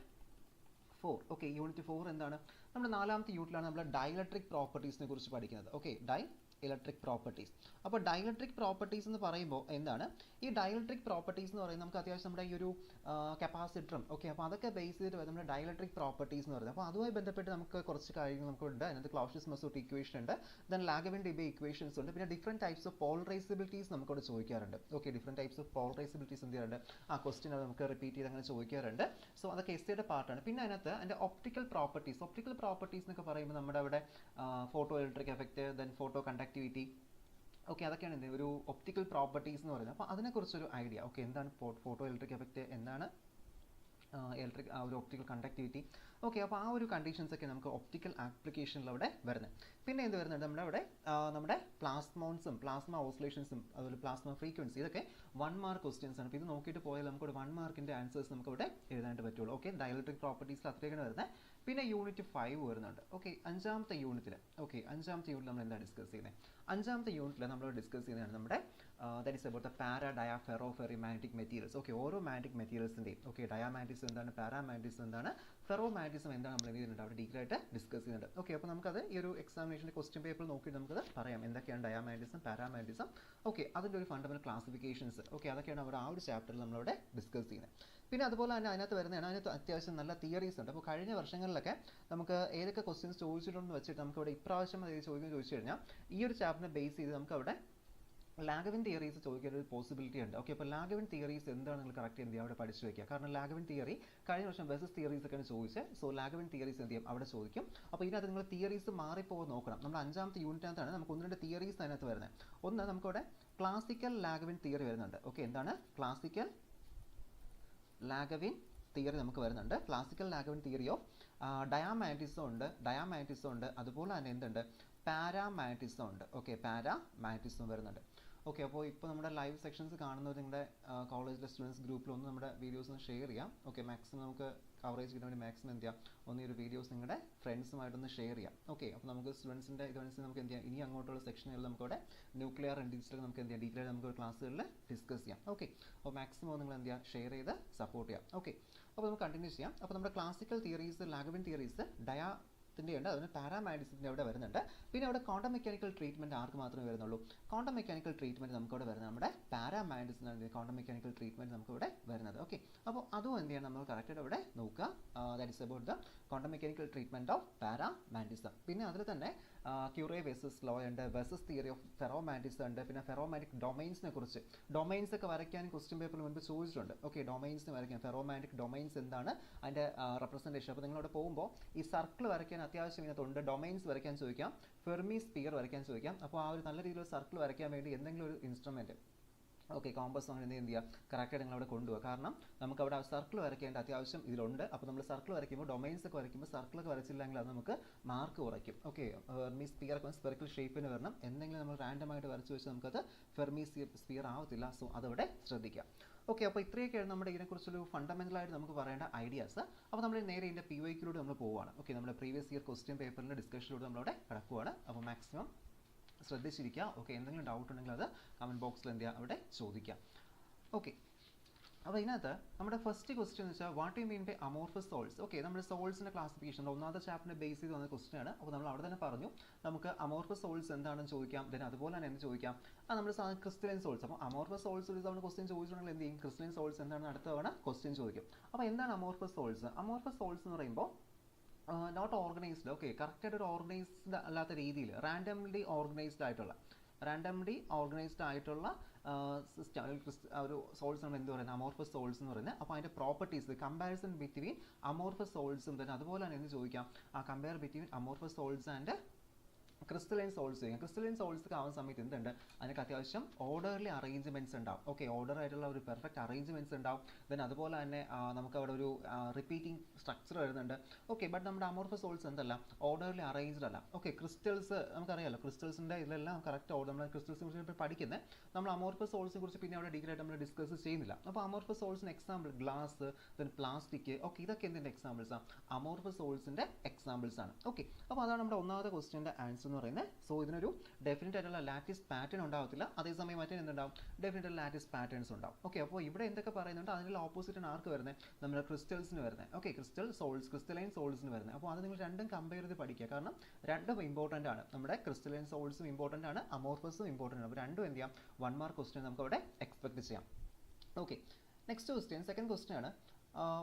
4. Okay, unit 4 എന്താണ്, നമ്മുടെ 4ാമത്തെ യൂണിറ്റിലാണ് നമ്മൾ ഡൈഇലക്ട്രിക് പ്രോപ്പർട്ടീസിനെ കുറിച്ച് പഠിക്കുന്നത്. Okay, electric properties. അപ്പോൾ ഡൈഇലക്ട്രിക് പ്രോപ്പർട്ടീസ് എന്ന് പറയുമ്പോൾ എന്താണ്, ഈ ഡൈഇലക്ട്രിക് പ്രോപ്പർട്ടീസ് എന്ന് പറയുന്നത് നമുക്ക് അത്യാവശ്യം നമ്മുടെ ഈ ഒരു കപ്പാസിറ്ററും, ഓക്കെ, അപ്പോൾ അതൊക്കെ ബേസ് ചെയ്തിട്ട് നമ്മുടെ ഡൈഇലക്ട്രിക് പ്രോപ്പർട്ടീസ് എന്ന് പറയുന്നത്. അപ്പോൾ അതുമായി ബന്ധപ്പെട്ട് നമുക്ക് കുറച്ച് കാര്യങ്ങൾ നമുക്കുണ്ട്. അതിനകത്ത് ക്ലോഷ്യസ്-മസൂട്ട് ഇക്വേഷൻ ഉണ്ട്, ദെൻ ലാഗവിൻ-ഡിബേ ഇക്വേഷൻസ് ഉണ്ട്, പിന്നെ ഡിഫറെൻറ്റ് ടൈപ്സ് ഓഫ് പോളറൈസബിലിറ്റീസ് നമുക്കവിടെ ചോദിക്കാറുണ്ട്. ഓക്കെ, ഡിഫറെൻറ്റ് ടൈപ്സ് ഓഫ് പോളറൈസബിലിറ്റീസ് എന്ത് ചെയ്യാറുണ്ട്, ആ ക്വസ്റ്റ്യൻ അത് നമുക്ക് റിപ്പീറ്റ് ചെയ്ത് അങ്ങനെ ചോദിക്കാറുണ്ട്. സോ അതൊക്കെ എസ്സേയുടെ പാർട്ടാണ്. പിന്നെ അതിനകത്ത് അതിൻ്റെ ഒപ്റ്റിക്കൽ പ്രോപ്പർട്ടീസ് എന്നൊക്കെ പറയുമ്പോൾ നമ്മുടെ അവിടെ photo electric effect, then photo conductivity, okay, അതൊക്കെയാണ് എന്ത് ഒരു ഒപ്റ്റിക്കൽ പ്രോപ്പർട്ടീസ് എന്ന് പറയുന്നത്. അപ്പോൾ അതിനെക്കുറിച്ചൊരു ഐഡിയ, ഓക്കെ, എന്താണ് ഫോട്ടോ ഇലക്ട്രിക് എഫക്റ്റ്, എന്താണ് ഇലക്ട്രിക് ഒരു ഒപ്റ്റിക്കൽ കണ്ടക്ടിവിറ്റി, ഓക്കെ, അപ്പോൾ ആ ഒരു കണ്ടീഷൻസ് ഒക്കെ നമുക്ക് ഒപ്റ്റിക്കൽ ആപ്ലിക്കേഷനിലൂടെ വരുന്നത്. പിന്നെ എന്ത് വരുന്നുണ്ട് നമ്മുടെ അവിടെ നമ്മുടെ പ്ലാസ്മോൺസും പ്ലാസ്മ ഓസിലേഷൻസും അതുപോലെ പ്ലാസ്മ ഫ്രീക്വൻസി ഇതൊക്കെ 1 മാർക്ക് ക്വസ്റ്റ്യൻസ് ആണ്. അപ്പോൾ ഇത് നോക്കിയിട്ട് പോയാൽ നമുക്കൊരു 1 മാർക്കിൻ്റെ ആൻസേഴ്സ് നമുക്ക് ഇവിടെ എഴുതാനായിട്ട് പറ്റുള്ളൂ. ഓക്കെ, ഡയലക്ട്രിക് പ്രോപ്പർട്ടീസിൽ അത്രയൊക്കെയാണ് വരുന്നത്. പിന്നെ യൂണിറ്റ് 5 വരുന്നുണ്ട്. ഓക്കെ, അഞ്ചാമത്തെ യൂണിറ്റിൽ നമ്മൾ എന്താ ഡിസ്കസ് ചെയ്യുന്നത്? അഞ്ചാമത്തെ യൂണിറ്റിൽ നമ്മൾ ഡിസ്കസ് ചെയ്യുന്നതാണ് നമ്മുടെ that is about the para dia ferro ferry magnetic materials. Okay, ഓരോ മാഗ്നറ്റിക് മെറ്റീരിയൽസിൻ്റെയും ഡയാമാഗ്നറ്റിസം എന്താണ്, പാരാമാഗ്നറ്റിസം എന്താണ്, ഫെറോ മാഗ്നറ്റിസം എന്താണ് നമ്മൾ എന്ത് ചെയ്യുന്നുണ്ട് അവിടെ ഡീറ്റെയിൽ ആയിട്ട് ഡിസ്കസ് ചെയ്യുന്നുണ്ട്. ഓക്കെ, അപ്പോൾ നമുക്കത് ഈ ഒരു എക്സാമിനേഷൻ്റെ ക്വസ്റ്റ്യൻ പേപ്പറിൽ നോക്കി നമുക്കത് പറയാം എന്തൊക്കെയാണ് ഡയാമാഗ്നറ്റിസം, പാരാമാഗ്നറ്റിസം. ഓക്കെ, അതിൻ്റെ ഒരു ഫണ്ടമെൻ്റൽ ക്ലാസിഫിക്കേഷൻസ് അതൊക്കെയാണ് അവിടെ ആ ഒരു ചാപ്റ്ററിൽ നമ്മളവിടെ ഡിസ്കസ് ചെയ്യുന്നത്. പിന്നെ അതുപോലെ തന്നെ അതിനകത്ത് വരുന്നതാണ്, അതിനകത്ത് അത്യാവശ്യം നല്ല തിയറീസ് ഉണ്ട്. അപ്പോൾ കഴിഞ്ഞ വർഷങ്ങളിലൊക്കെ നമുക്ക് ഏതൊക്കെ ക്വസ്റ്റ്യൻസ് ചോദിച്ചിട്ടുണ്ടെന്ന് വെച്ചിട്ട് നമുക്ക് ഇവിടെ ഇപ്രാവശ്യം ചോദിച്ചു കഴിഞ്ഞാൽ ഈ ഒരു ചാപ്റ്ററിനെ ബേസ് ചെയ്ത് നമുക്ക് അവിടെ ലാഗവിൻ തിയറീസ് ചോദിക്കാൻ ഒരു പോസിബിലിറ്റി ഉണ്ട്. ഓക്കെ, അപ്പോൾ ലാഗവിൻ തിയറീസ് എന്താണ് നിങ്ങൾ കറക്റ്റ് എന്ത് ചെയ്യുക അവിടെ പഠിച്ചു വയ്ക്കുക. കാരണം ലാഗവിൻ തിയറി കഴിഞ്ഞ വർഷം ബേസിസ് തിയറീസ് ഒക്കെയാണ് ചോദിച്ചത്. സോ ലാഗവിൻ തിയറീസ് എന്ത് ചെയ്യും അവിടെ ചോദിക്കും. അപ്പോൾ ഇതിനകത്ത് നിങ്ങൾ തിയറീസ് മാറിപ്പോകാൻ നോക്കണം. നമ്മൾ അഞ്ചാമത്തെ യൂണിറ്റിനകത്താണ് നമുക്ക് 1-2 തിയറീസ് അതിനകത്ത് വരുന്നത്. ഒന്ന് നമുക്കിവിടെ ക്ലാസിക്കൽ ലാഗവിൻ തിയറി വരുന്നുണ്ട്. ഓക്കെ, എന്താണ് ക്ലാസിക്കൽ ലാഗവിൻ തിയറി നമുക്ക് വരുന്നുണ്ട്. ക്ലാസിക്കൽ ലാഗവിൻ തിയറി ഓഫ് ഡയാമാഗ്നറ്റിസം ഉണ്ട്, അതുപോലെ തന്നെ എന്തുണ്ട് പാരാമാഗ്നറ്റിസം ഉണ്ട്. ഓക്കെ, പാരാമാഗ്നറ്റിസം വരുന്നുണ്ട്. ഓക്കെ, അപ്പോൾ ഇപ്പോൾ നമ്മുടെ ലൈവ് സെക്ഷൻസ് കാണുന്നവർ നിങ്ങളുടെ കോളേജിലെ സ്റ്റുഡൻസ് ഗ്രൂപ്പിലൊന്ന് നമ്മുടെ വീഡിയോസ് ഒന്ന് ഷെയർ ചെയ്യാം. ഓക്കെ, മാക്സിമം നമുക്ക് കവറേജ് കിട്ടാൻ വേണ്ടി മാക്സിമം എന്ത് ചെയ്യാം ഒന്ന് ഈ ഒരു വീഡിയോസ് നിങ്ങളുടെ ഫ്രണ്ട്സുമായിട്ടൊന്ന് ഷെയർ ചെയ്യാം. ഓക്കെ, അപ്പോൾ നമുക്ക് സ്റ്റുഡൻസിൻ്റെ ഇതനുസരിച്ച് നമുക്ക് എന്ത് ചെയ്യാം ഇനി അങ്ങോട്ടുള്ള സെക്ഷനുകളിൽ നമുക്കവിടെ ന്യൂക്ലിയർ ആൻഡ് ഡിജിറ്റൽ നമുക്ക് എന്ത് ചെയ്യാം ഡീറ്റെയിൽ നമുക്ക് ക്ലാസ്സുകളിൽ ഡിസ്കസ് ചെയ്യാം. ഓക്കെ, അപ്പോൾ മാക്സിമം നിങ്ങൾ എന്ത് ചെയ്യുക ഷെയർ ചെയ്ത് സപ്പോർട്ട് ചെയ്യാം. ഓക്കെ, അപ്പോൾ നമുക്ക് കണ്ടിന്യൂ ചെയ്യാം. അപ്പോൾ നമ്മുടെ ക്ലാസിക്കൽ തിയറീസ് ലാഗവിൻ തിയറീസ് ഉണ്ട്, അതിന് പാരാമാഗ്നറ്റിസത്തിൻ്റെ അവിടെ വരുന്നുണ്ട്. പിന്നെ അവിടെ ക്വാണ്ടം മെക്കാനിക്കൽ ട്രീറ്റ്മെൻറ്റ് ആർക്ക് മാത്രമേ വരുന്നുള്ളൂ? ക്വാണ്ടം മെക്കാനിക്കൽ ട്രീറ്റ്മെൻറ്റ് നമുക്കവിടെ വരുന്നത് നമ്മുടെ പാരാമാഗ്നറ്റിസത്തിൻ്റെ ക്വാണ്ടം മെക്കാനിക്കൽ ട്രീറ്റ്മെൻറ്റ് നമുക്കിവിടെ വരുന്നത്. ഓക്കെ, അപ്പോൾ അതും എന്ത് ചെയ്യണം നമ്മൾ കറക്റ്റായിട്ട് അവിടെ നോക്കുക. That is about the quantum mechanical treatment of paramagnetism. പിന്നെ അതിൽ തന്നെ ക്യൂറേ വെസസ് ലോ ഉണ്ട്, വെസസ് തിയറി ഓഫ് ഫെറോമാഗ്നറ്റിസം ഉണ്ട്. പിന്നെ ഫെറോമാഗ്നറ്റിക് ഡൊമൈൻസിനെ കുറിച്ച് ഡൊമൈൻസ് ഒക്കെ വരയ്ക്കാൻ ക്വസ്റ്റ്യൻ പേപ്പറിൽ മുൻപ് ചോദിച്ചിട്ടുണ്ട്. ഓക്കെ, ഡൊമൈൻസ് വരയ്ക്കാൻ ഫെറോമാഗ്നറ്റിക് ഡൊമൈൻസ് എന്താണ് അതിൻ്റെ റെപ്രസെൻറ്റേഷൻ. അപ്പോൾ നിങ്ങളവിടെ പോകുമ്പോൾ ഈ സർക്കിൾ വരയ്ക്കാൻ അത്യാവശ്യം ഇതിനകത്തുണ്ട്. ഡൊമൈൻസ് വരയ്ക്കാൻ ചോദിക്കാം, ഫെർമി സ്പിയർ വരയ്ക്കാൻ ചോദിക്കാം. അപ്പോൾ ആ ഒരു നല്ല രീതിയിൽ സർക്കിൾ വരയ്ക്കാൻ വേണ്ടി എന്തെങ്കിലും ഒരു ഇൻസ്ട്രുമെൻറ്റ് ഓക്കെ കോമ്പസ് അങ്ങനെ എന്ത് ചെയ്യുക കറക്റ്റായിട്ട് നിങ്ങൾ അവിടെ കൊണ്ടുപോകുക. കാരണം നമുക്ക് അവിടെ സർക്കിൾ വരയ്ക്കേണ്ട അത്യാവശ്യം ഇതിലുണ്ട്. അപ്പോൾ നമ്മൾ സർക്കിൾ വരയ്ക്കുമ്പോൾ ഡൊമൈൻസ് ഒക്കെ വരയ്ക്കുമ്പോൾ സർക്കിളൊക്കെ വരച്ചില്ലെങ്കിൽ അത് നമുക്ക് മാർക്ക് കുറയ്ക്കും. ഓക്കെ, ഫെർമി സ്പിയർ സ്പെറിക്കൽ ഷേപ്പിന് വരണം. എന്തെങ്കിലും നമ്മൾ റാൻഡമായിട്ട് വരച്ച് വെച്ച് നമുക്കത് ഫെർമി സ്പിയർ ആവത്തില്ല. സോ അതവിടെ ശ്രദ്ധിക്കുക. ഓക്കെ, അപ്പോൾ ഇത്രയൊക്കെയാണ് നമ്മുടെ ഇതിനെക്കുറിച്ചൊരു ഫണ്ടമെൻ്റലായിട്ട് നമുക്ക് പറയേണ്ട ഐഡിയാസ്. അപ്പോൾ നമ്മൾ നേരെ ഇതിൻ്റെ PYQയിലൂടെ നമ്മൾ പോവുകയാണ്. ഓക്കെ, നമ്മുടെ പ്രീവിയസ് ഇയർ ക്വസ്റ്റ്യൻ പേപ്പറിൻ്റെ ഡിസ്കഷനിലൂടെ നമ്മളവിടെ കിടക്കുകയാണ്. അപ്പോൾ മാക്സിമം ശ്രദ്ധിച്ചിരിക്കുക. ഓക്കെ, എന്തെങ്കിലും ഡൗട്ട് ഉണ്ടെങ്കിൽ അത് കമൻറ്റ് ബോക്സിൽ എന്ത് ചെയ്യുക അവിടെ ചോദിക്കാം. ഓക്കെ, അപ്പോൾ ഇതിനകത്ത് നമ്മുടെ ഫസ്റ്റ് ക്വസ്റ്റ്യൻ എന്ന് വെച്ചാൽ what you mean by amorphous solids. Okay, നമ്മുടെ സോൾസിൻ്റെ ക്ലാസിഫിക്കേഷൻ ഒന്നാമത്തെ ചാപ്റ്ററിനെ ബേസ് ചെയ്ത് വന്ന ക്വസ്റ്റ്യൻ ആണ്. അപ്പോൾ നമ്മൾ അവിടെ തന്നെ പറഞ്ഞു നമുക്ക് അമോർഫസ് സോൾസ് എന്താണെന്ന് ചോദിക്കാം. ദെൻ അതുപോലെ തന്നെ എന്ത് ചോദിക്കാം നമ്മൾ സാധാരണ ക്രിസ്റ്റലൈൻ സോൾസ്. അപ്പോൾ അമോർഫസ് സോൾസ് ഒരു തവണ ക്വസ്റ്റ്യൻ ചോദിച്ചിട്ടുണ്ടെങ്കിൽ എന്ത് ചെയ്യും ക്രിസ്റ്റലൈൻ സോൾസ് എന്താണെന്ന് അടുത്ത തവണ ക്വസ്റ്റ്യൻ ചോദിക്കും. അപ്പോൾ എന്താണ് അമോർഫസ് സോൾസ്? അമോർഫസ് സോൾസ് എന്ന് പറയുമ്പോൾ നോട്ട് ഓർഗനൈസ്ഡ്. ഓക്കെ, കറക്റ്റായിട്ട് ഒരു ഓർഗനൈസ്ഡ് അല്ലാത്ത രീതിയിൽ റാൻഡംലി ഓർഗനൈസ്ഡ് ആയിട്ടുള്ള ഒരു സോൾസ് നമ്മൾ എന്ത് പറയുന്നത് അമോർഫസ് സോൾസ് എന്ന് പറയുന്നത്. അപ്പോൾ അതിൻ്റെ പ്രോപ്പർട്ടീസ് കമ്പാരിസൺ ബിറ്റ്വീൻ അമോർഫസ് സോൾസും തന്നെ അതുപോലെ തന്നെ എന്ത് ചോദിക്കാം compare between amorphous solids and crystalline solids ചെയ്യാം. ക്രിസ്റ്റലൈൻ സോൾസ് ആവുന്ന സമയത്ത് എന്തുണ്ട് അതിനൊക്കെ അത്യാവശ്യം ഓർഡർലി അറേഞ്ച്മെൻറ്റ്സ് ഉണ്ടാവും. ഓക്കെ, ഓർഡർ ആയിട്ടുള്ള ഒരു പെർഫെക്റ്റ് അറേഞ്ച്മെൻറ്റ്സ് ഉണ്ടാവും. ദെൻ അതുപോലെ തന്നെ നമുക്ക് അവിടെ ഒരു റിപ്പീറ്റിംഗ് സ്ട്രക്ചർ വരുന്നുണ്ട്. ഓക്കെ, ബട്ട് നമ്മുടെ അമോർഫസ് സോൾസ് എന്തല്ല ഓർഡർലി അറേഞ്ച്ഡ് അല്ല. ഓക്കെ, ക്രിസ്റ്റൽസ് നമുക്കറിയാമല്ലോ ക്രിസ്റ്റൽസിൻ്റെ ഇതിലെല്ലാം കറക്റ്റ് ഓർഡർ നമ്മൾ ക്രിസ്റ്റൽസിനെ കുറിച്ച് പഠിക്കുന്നത്. നമ്മൾ അമോർഫസ് സോൾസിനെ കുറിച്ച് പിന്നെ അവിടെ ഡീറ്റെയിൽ ആയിട്ട് നമ്മൾ ഡിസ്കസ് ചെയ്യുന്നില്ല. അപ്പോൾ അമോർഫസ് സോൾസിന് example glass, then plastic. Okay, ഇതൊക്കെ എന്തിൻ്റെ എക്സാമ്പിൾസാണ് അമോർഫസ് സോൾസിൻ്റെ എക്സാമ്പിൾസ് ആണ്. ഓക്കെ, അപ്പോൾ അതാണ് നമ്മുടെ ഒന്നാമത്തെ ക്വസ്റ്റ്യൻ്റെ ആൻസർ എന്ന് പറയുന്നത്. സോ ഇതിനൊരു ഡെഫിനറ്റ് ആയിട്ടുള്ള ലാറ്റിസ് പാറ്റേൺ ഉണ്ടാവത്തില്ല. അതേസമയം മറ്റേ എന്തുണ്ടാവും ഡെഫിനറ്റ് ലാറ്റിസ് പാറ്റേൺസ് ഉണ്ടാവും. ഓക്കെ, അപ്പോൾ ഇവിടെ എന്തൊക്കെ പറയുന്നുണ്ട് അതിനുള്ള ഓപ്പോസിറ്റ് ആണ് ആർക്ക് വരുന്നത് നമ്മുടെ ക്രിസ്റ്റൽസിന് വരുന്നത്. ഓക്കെ, ക്രിസ്റ്റലൈൻ സോൾസിന് വരുന്നത്. അപ്പോൾ അത് നിങ്ങൾ രണ്ടും കമ്പയർ ചെയ്ത് പഠിക്കുക. കാരണം രണ്ടും ഇമ്പോർട്ടൻ്റ് ആണ്. നമ്മുടെ ക്രിസ്റ്റലൈൻ സോൾസും ഇമ്പോർട്ടൻ്റ് ആണ്, അമോർഫസും ഇമ്പോർട്ടൻ്റ് ആണ്. അപ്പോൾ രണ്ടും എന്ത് ചെയ്യാം 1 മാർക്ക് ക്വസ്റ്റ്യൻ നമുക്ക് അവിടെ എക്സ്പെക്ട് ചെയ്യാം. Okay, next question second question ആണ്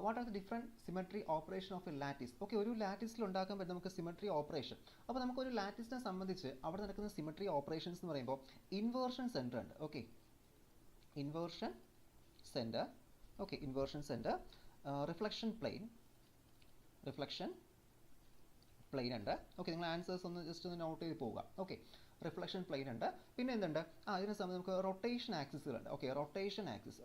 what are the different symmetry operation of a lattice. Okay, ഒരു ലാറ്റിസിൽ ഉണ്ടാക്കാൻ പറ്റും നമുക്ക് സിമെട്രി ഓപ്പറേഷൻ. അപ്പോൾ നമുക്കൊരു ലാറ്റിസിനെ സംബന്ധിച്ച് അവിടെ നടക്കുന്ന സിമെട്രി ഓപ്പറേഷൻസ് എന്ന് പറയുമ്പോൾ ഇൻവേർഷൻ സെൻറ്റർ ഉണ്ട്. Okay, inversion centre reflection plane ഉണ്ട്. ഓക്കെ, നിങ്ങൾ ആൻസേഴ്സ് ഒന്ന് ജസ്റ്റ് ഒന്ന് നോട്ട് ചെയ്ത് പോവുക. ഓക്കെ, റിഫ്ലക്ഷൻ പ്ലെയിൻ ഉണ്ട്, പിന്നെ എന്തുണ്ട് ഇതിനെ സംബന്ധിച്ച് നമുക്ക് റൊട്ടേഷൻ ആക്സിസുകളുണ്ട്. ഓക്കെ, റൊട്ടേഷൻ ആക്സിസ്,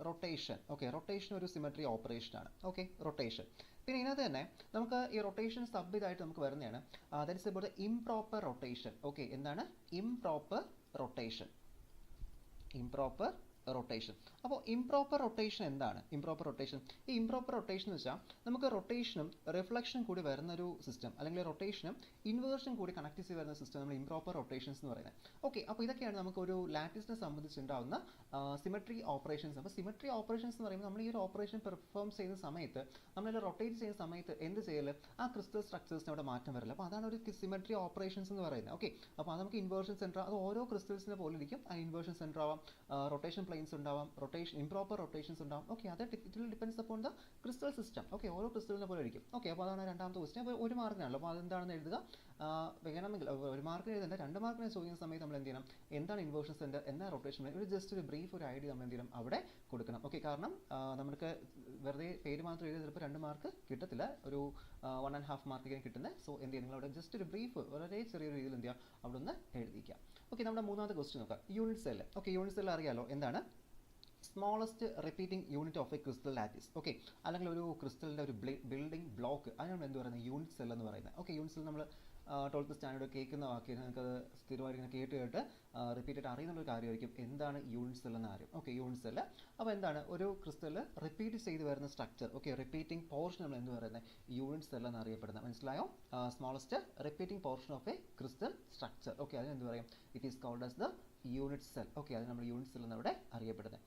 റൊട്ടേഷൻ ഒരു സിമെട്രി ഓപ്പറേഷൻ ആണ്. Okay, rotation. പിന്നെ ഇതിനകത്ത് തന്നെ നമുക്ക് ഈ റൊട്ടേഷൻ സബ് ഇതായിട്ട് നമുക്ക് വരുന്നതാണ് that is about improper rotation. Okay, എന്താണ് ഇംപ്രോപ്പർ റൊട്ടേഷൻ? അപ്പോൾ ഇംപ്രോപ്പർ റൊട്ടേഷൻ എന്താണ്? ഇംപ്രോപ്പർ റൊട്ടേഷൻ എന്ന് വെച്ചാൽ നമുക്ക് റൊട്ടേഷനും റിഫ്ലക്ഷനും കൂടി വരുന്ന ഒരു സിസ്റ്റം, അല്ലെങ്കിൽ റൊട്ടേഷനും ഇൻവേർഷനും കൂടി കണക്ട് ചെയ്ത് വരുന്ന സിസ്റ്റം നമ്മൾ ഇംപ്രോപ്പർ റൊട്ടേഷൻസ് എന്ന് പറയുന്നത്. ഓക്കെ, അപ്പോൾ ഇതൊക്കെയാണ് നമുക്ക് ഒരു ലാറ്റിസിനെ സംബന്ധിച്ചുണ്ടാകുന്ന സിമെട്രി ഓപ്പറേഷൻസ്. അപ്പോൾ സിമെട്രി ഓപ്പറേഷൻസ് എന്ന് പറയുമ്പോൾ നമ്മൾ ഈ ഒരു ഓപ്പറേഷൻ പെർഫോം ചെയ്യുന്ന സമയത്ത്, നമ്മൾ റൊട്ടേറ്റ് ചെയ്യുന്ന സമയത്ത് എന്ത് ചെയ്യല്, ആ ക്രിസ്റ്റൽ സ്ട്രക്ചേഴ്സിന് അവിടെ മാറ്റം വരില്ല. അപ്പോൾ അതാണ് ഒരു സിമെട്രി ഓപ്പറേഷൻസ് എന്ന് പറയുന്നത്. ഓക്കെ, അപ്പോൾ അത് നമുക്ക് ഇൻവേർഷൻ സെൻറ്റർ, അത് ഓരോ ക്രിസ്റ്റൽസിനെ പോലെ ഇരിക്കും. ആ ഇൻവേർഷൻ സെൻറ്റർ ആവാം, റൊട്ടേഷൻ പ്ലെയിൻസ് ഉണ്ടാവാം, ഇംപ്രോപ്പർ റൊട്ടേഷൻസ് ഉണ്ടാവും. ഓക്കെ, അത് it will depends upon the crystal system. Okay, ഓരോ ക്രിസ്റ്റലിനെ പോലെ ഇരിക്കും. ഓക്കെ, അപ്പോൾ അതാണ് രണ്ടാമത്തെ ക്വസ്റ്റ്യൻ. അപ്പോൾ ഒരു മാർക്കിനാണല്ലോ, അപ്പോൾ അതെന്താണെന്ന് എഴുതുക. വേണമെങ്കിൽ ഒരു മാർക്കിന് എഴുതേണ്ട, 2 മാർക്കിനെ ചോദിക്കുന്ന സമയത്ത് നമ്മൾ എന്ത് ചെയ്യണം, എന്താണ് ഇൻവേർഷൻ സെൻറ്റർ, എന്താണ് റൊട്ടേഷൻ, ഒരു ജസ്റ്റ് ഒരു ബ്രീഫ് ഒരു ഐഡിയ നമ്മൾ എന്ത് ചെയ്യണം അവിടെ കൊടുക്കണം. ഓക്കെ, കാരണം നമുക്ക് വെറുതെ പേര് മാത്രം എഴുതി ചിലപ്പോൾ 2 മാർക്ക് കിട്ടത്തില്ല, ഒരു 1.5 മാർക്കൊക്കെ കിട്ടുന്നത്. സോ എന്ത് ചെയ്യുക, നിങ്ങൾ അവിടെ ജസ്റ്റ് ഒരു ബ്രീഫ് വളരെ ചെറിയൊരു രീതിയിൽ എന്ത് ചെയ്യുക അവിടെ ഒന്ന് എഴുതിക്കുക. ഓക്കെ, നമ്മുടെ മൂന്നാമത്തെ ക്വസ്റ്റ്യൻ നോക്കാം. Unit cell. Okay, unit cell അറിയാലോ എന്താണ്? Smallest repeating unit of a crystal lattice. Okay, അല്ലെങ്കിൽ ഒരു ക്രിസ്റ്റലിൻ്റെ ഒരു ബിൽഡിംഗ് ബ്ലോക്ക്, അതിനാണ് എന്ത് പറയുന്നത്, യൂണിറ്റ് സെൽ എന്ന് പറയുന്നത്. ഓക്കെ, യൂണിറ്റ് സെൽ നമ്മൾ 12th സ്റ്റാൻഡേർഡ് കേൾക്കുന്ന വാക്ക്, നിങ്ങൾക്കത് സ്ഥിരമായിട്ട് ഇങ്ങനെ കേട്ട് റിപ്പീറ്റഡ് അറിയുന്നൊരു കാര്യമായിരിക്കും എന്താണ് യൂണിറ്റ് സെൽ എന്ന കാര്യം. Okay, unit cell. അപ്പോൾ എന്താണ് ഒരു ക്രിസ്റ്റലിൽ റിപ്പീറ്റ് ചെയ്ത് വരുന്ന സ്ട്രക്ചർ. ഓക്കെ, റിപ്പീറ്റിംഗ് പോർഷൻ നമ്മൾ എന്ത് പറയുന്നത്, യൂണിറ്റ് സെൽ എന്നറിയപ്പെടുന്നത്. മനസ്സിലായോ? Smallest repeating portion of a crystal structure. Okay, അതിന് എന്ത് പറയും, it is called as the unit cell. Okay, അത് നമ്മൾ യൂണിറ്റ് സെൽ എന്നവിടെ അറിയപ്പെടുന്നത്.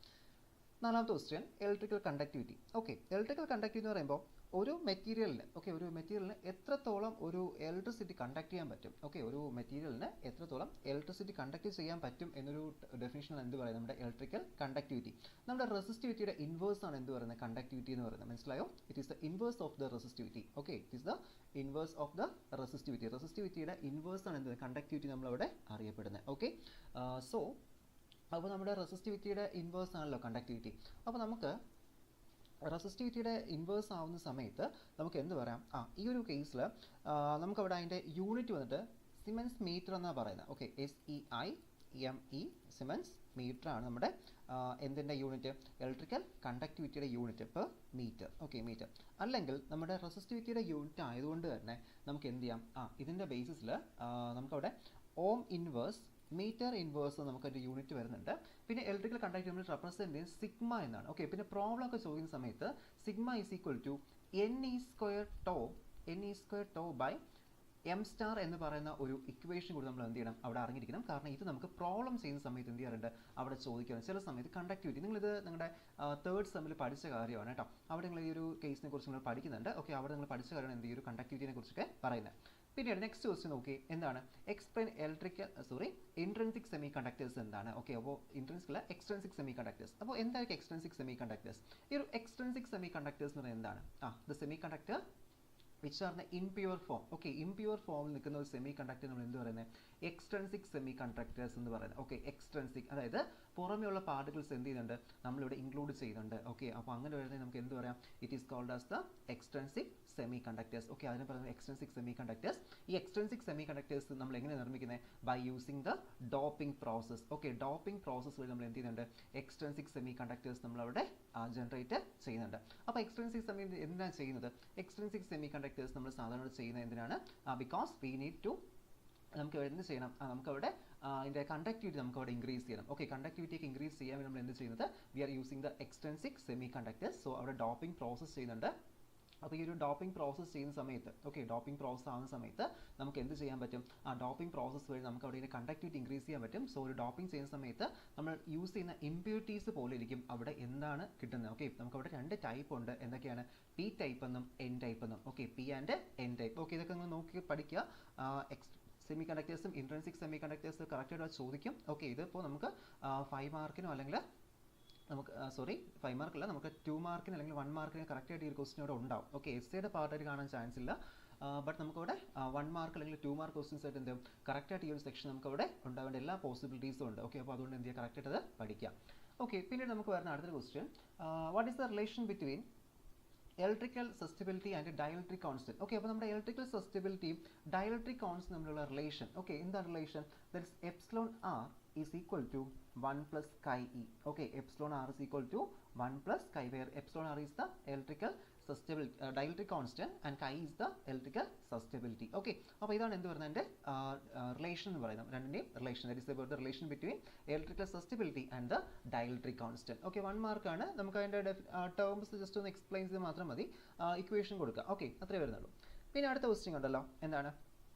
നാലാമത്തെ question, electrical conductivity. Okay, electrical conductivity എന്ന് പറയുമ്പോൾ ഒരു മെറ്റീരിയലിന് എത്രത്തോളം ഒരു ഇലക്ട്രിസിറ്റി കണ്ടക്ട് ചെയ്യാൻ പറ്റും. ഓക്കെ, ഒരു മെറ്റീരിയലിന് എത്രത്തോളം ഇലക്ട്രിസിറ്റി കണ്ടക്ട് ചെയ്യാൻ പറ്റും എന്നൊരു ഡെഫിനിഷൻ എന്ത് പറയുന്നത്, നമ്മുടെ ഇലക്ട്രിക്കൽ കണ്ടക്ടിവിറ്റി. നമ്മുടെ റെസിസ്റ്റിവിറ്റിയുടെ ഇൻവേഴ്സ് ആണ് എന്ത് പറയുന്നത്, കണ്ടക്ടിവിറ്റി എന്ന് പറയുന്നത്. മനസ്സിലായോ? It is the inverse of the resistivity. Okay, it is the inverse of the resistivity. റെസിസ്റ്റിവിറ്റിയുടെ ഇൻവേഴ്സ് ആണ് എന്ത് കണ്ടക്ടിവിറ്റി നമ്മളവിടെ അറിയപ്പെടുന്നത്. ഓക്കെ, സോ അപ്പോൾ നമ്മുടെ റെസിസ്റ്റിവിറ്റിയുടെ ഇൻവേഴ്സ് ആണല്ലോ കണ്ടക്ടിവിറ്റി. അപ്പോൾ നമുക്ക് റെസിസ്റ്റിവിറ്റിയുടെ ഇൻവേഴ്സ് ആവുന്ന സമയത്ത് നമുക്ക് എന്ത് പറയാം, ഈ ഒരു കേസിൽ നമുക്കവിടെ അതിൻ്റെ യൂണിറ്റ് വന്നിട്ട് സിമൻസ് മീറ്റർ എന്നാണ് പറയുന്നത്. ഓക്കെ, SEIME സിമൻസ് മീറ്റർ ആണ് നമ്മുടെ എന്തിൻ്റെ യൂണിറ്റ്, ഇലക്ട്രിക്കൽ കണ്ടക്ടിവിറ്റിയുടെ unit per metre. Okay, metre. അല്ലെങ്കിൽ നമ്മുടെ റെസിസ്റ്റിവിറ്റിയുടെ യൂണിറ്റ് ആയതുകൊണ്ട് തന്നെ നമുക്ക് എന്ത് ചെയ്യാം, ഇതിൻ്റെ ബേസിസിൽ നമുക്കവിടെ ഓം ഇൻവേഴ്സ്, മീറ്റർ ഇൻവേഴ്സ് നമുക്കൊരു യൂണിറ്റ് വരുന്നുണ്ട്. പിന്നെ ഇലക്ട്രിക്കൽ കണ്ടക്ടിവിറ്റി റെപ്രസെൻറ്റ് ചെയ്യുന്നത് സിഗ്മ എന്നാണ്. ഓക്കെ, പിന്നെ പ്രോബ്ലം ഒക്കെ ചോദിക്കുന്ന സമയത്ത് sigma is equal to NE² tau by M star എന്ന് പറയുന്ന ഒരു ഇക്വേഷൻ കൂടി നമ്മൾ എന്ത് ചെയ്യണം അവിടെ അറിഞ്ഞിരിക്കണം. കാരണം ഇത് നമുക്ക് പ്രോബ്ലം ചെയ്യുന്ന സമയത്ത് എന്ത് ചെയ്യാറുണ്ട് അവിടെ ചോദിക്കാറുണ്ട്. ചില സമയത്ത് കണ്ടക്ടിവിറ്റി നിങ്ങളിത് നിങ്ങളുടെ 3rd സെമ്മിൽ പഠിച്ച കാര്യമാണ് കേട്ടോ. അവിടെ നിങ്ങൾ ഈ ഒരു കേസിനെ കുറിച്ച് നിങ്ങൾ പഠിക്കുന്നുണ്ട്. ഓക്കെ, അവിടെ നിങ്ങൾ പഠിച്ച കാര്യമാണ് എന്ത് ഈ ഒരു കണ്ടക്ടിവിറ്റിനെ കുറിച്ചൊക്കെ പറയുന്നത്. പിന്നീട് നെക്സ്റ്റ് ക്വസ്റ്റ്യൻ നോക്കി, എന്താണ് എക്സ്പ്ലെയിൻ ഇൻട്രിൻസിക് സെമി കണ്ടക്ടേഴ്സ് എന്താണ്. ഓക്കെ, അപ്പോൾ ഇൻട്രിൻസിക് എക്സ്ട്രിൻസിക് സെമി കണ്ടക്ടേഴ്സ്. അപ്പോൾ എന്തായിരിക്കും എക്സ്ട്രിൻസിക് സെമി കണ്ടക്ടേഴ്സ്? ഈ ഒരു എക്സ്ട്രിൻസിക് സെമി കണ്ടക്ടേഴ്സ് എന്ന് പറയുന്നത് എന്താണ്? The semi conductor which are the impure form. Okay, impure form നിൽക്കുന്ന ഒരു സെമി കണ്ടക്ടർ നമ്മൾ എന്ത് പറയുന്നത്, എക്സ്ട്രിൻസിക് സെമി കണ്ടക്ടേഴ്സ് എന്ന് പറയുന്നത്. ഓക്കെ, എക്സ്ട്രിൻസിക് അതായത് പുറമെയുള്ള പാർട്ടിക്കിൾസ് എന്ത് ചെയ്യുന്നുണ്ട്, നമ്മളിവിടെ ഇൻക്ലൂഡ് ചെയ്യുന്നുണ്ട്. ഓക്കെ, അപ്പോൾ അങ്ങനെ വരുന്നത് നമുക്ക് എന്ത് പറയാം, it is called as the extrinsic semiconductors. Okay, അതിനെ പറയുന്നത് എക്സ്ട്രിൻസിക് സെമി കണ്ടക്ടേഴ്സ്. ഈ എക്സ്ട്രിൻസിക് സെമി കണ്ടക്ടേഴ്സ് നമ്മൾ എങ്ങനെ നിർമ്മിക്കുന്നത്, by using the doping process. Okay, doping process വഴി നമ്മൾ എന്ത് ചെയ്യുന്നുണ്ട്, എക്സ്ട്രിൻസിക് സെമി കണ്ടക്ടേഴ്സ് നമ്മളവിടെ ജനറേറ്റ് ചെയ്യുന്നുണ്ട്. അപ്പോൾ എക്സ്ട്രിൻസിക് സെമി എന്തിനാണ് ചെയ്യുന്നത്, എക്സ്ട്രിൻസിക് സെമി കണ്ടക്ടേഴ്സ് നമ്മൾ സാധാരണ ചെയ്യുന്നത് എന്തിനാണ്, ബിക്കോസ് വി നീഡ് ടു നമുക്ക് എന്ത് ചെയ്യണം, നമുക്കവിടെ അതിൻ്റെ കണ്ടക്ടിവിറ്റി നമുക്കവിടെ ഇൻക്രീസ് ചെയ്യണം. ഓക്കെ, കണ്ടക്ടിവിറ്റിയൊക്കെ ഇൻക്രീസ് ചെയ്യാൻ വേണ്ടി നമ്മൾ എന്ത് ചെയ്യുന്നത്, we are using the extrinsic semiconductors. So അവിടെ ഡോപ്പിംഗ് പ്രോസസ് ചെയ്യുന്നുണ്ട്. അപ്പോൾ ഈ ഒരു ഡോപ്പിംഗ് പ്രോസസ് ചെയ്യുന്ന സമയത്ത്, ഓക്കെ, ഡോപ്പിംഗ് പ്രോസസ് ആവുന്ന സമയത്ത് നമുക്ക് എന്ത് ചെയ്യാൻ പറ്റും, ആ ഡോപ്പിംഗ് പ്രോസസ് വഴി നമുക്ക് അവിടെ കണ്ടക്ടിവിറ്റി ഇൻക്രീസ് ചെയ്യാൻ പറ്റും. സോ ഒരു ഡോപ്പിംഗ് ചെയ്യുന്ന സമയത്ത് നമ്മൾ യൂസ് ചെയ്യുന്ന ഇമ്പ്യൂരിറ്റീസ് പോലെ ഇരിക്കും അവിടെ എന്താണ് കിട്ടുന്നത്. ഓക്കെ, നമുക്കവിടെ 2 ടൈപ്പ് ഉണ്ട്. എന്തൊക്കെയാണ്, P ടൈപ്പ് എന്നും N ടൈപ്പ് എന്നും. Okay, P and N type. Okay, ഇതൊക്കെ നിങ്ങൾ നോക്കി പഠിക്കുക. സെമി കണ്ടക്ടേഴ്സും ഇൻട്രിൻസിക് സെമി കണ്ടക്ടേഴ്സ് കറക്റ്റായിട്ട് ചോദിക്കും. ഓക്കെ, ഇതിപ്പോൾ നമുക്ക് 5 മാർക്കിനോ അല്ലെങ്കിൽ നമുക്ക് 5 മാർക്കല്ല, നമുക്ക് 2 മാർക്കിന് അല്ലെങ്കിൽ 1 മാർക്കിന് കറക്റ്റായിട്ട് ഈ ഒരു ക്വസ്റ്റ്യൻ അവിടെ ഉണ്ടാവും. ഓക്കെ, എസ്സേയുടെ പാർട്ടായിട്ട് കാണാൻ ചാൻസ് ഇല്ല. ബട്ട് നമുക്കവിടെ 1 മാർക്ക് അല്ലെങ്കിൽ 2 മാർക്ക് ക്വസ്റ്റ്യൻസ് ആയിട്ട് എന്ത് ചെയ്യും, കറക്റ്റായിട്ട് ഈ ഒരു സെക്ഷൻ നമുക്കവിടെ ഉണ്ടാവേണ്ട എല്ലാ പോസിബിലിറ്റീസും ഉണ്ട്. ഓക്കെ, അപ്പോൾ അതുകൊണ്ട് എന്ത് ചെയ്യുക, കറക്റ്റായിട്ട് അത് പഠിക്കാം. ഓക്കെ, പിന്നീട് നമുക്ക് വരുന്ന അടുത്തൊരു question, what is the relation between electrical susceptibility and dielectric constant. Okay, അപ്പോൾ നമ്മുടെ ഇലക്ട്രിക്കൽ സസ്റ്റബിലിറ്റിയും ഡയലക്ട്രിക് കോൺസ്റ്റന്റ് തമ്മിലുള്ള റിലേഷൻ. ഓക്കെ, എന്താ relation? That is epsilon R is equal to 1 plus chi e. Okay, epsilon r is equal to 1 plus chi, where epsilon r is the electrical susceptibility, dielectric constant, and chi is the electrical susceptibility. Okay, അപ്പോൾ ഇതാണ് എന്ത് പറയുന്നത് എൻ്റെ relation എന്ന് പറയുന്നത്, രണ്ടിൻ്റെയും relation. That is about the relation between electrical susceptibility and the dielectric constant. Okay, 1 മാർക്കാണ്. നമുക്ക് അതിൻ്റെ ടേംസ് ജസ്റ്റ് ഒന്ന് എക്സ്പ്ലെയിൻ ചെയ്ത് മാത്രം മതി, ഇക്വേഷൻ കൊടുക്കുക. ഓക്കെ, അത്രേ വരുന്നുള്ളൂ. പിന്നെ അടുത്ത ക്വസ്റ്റ്യൻ ഉണ്ടല്ലോ, എന്താണ്?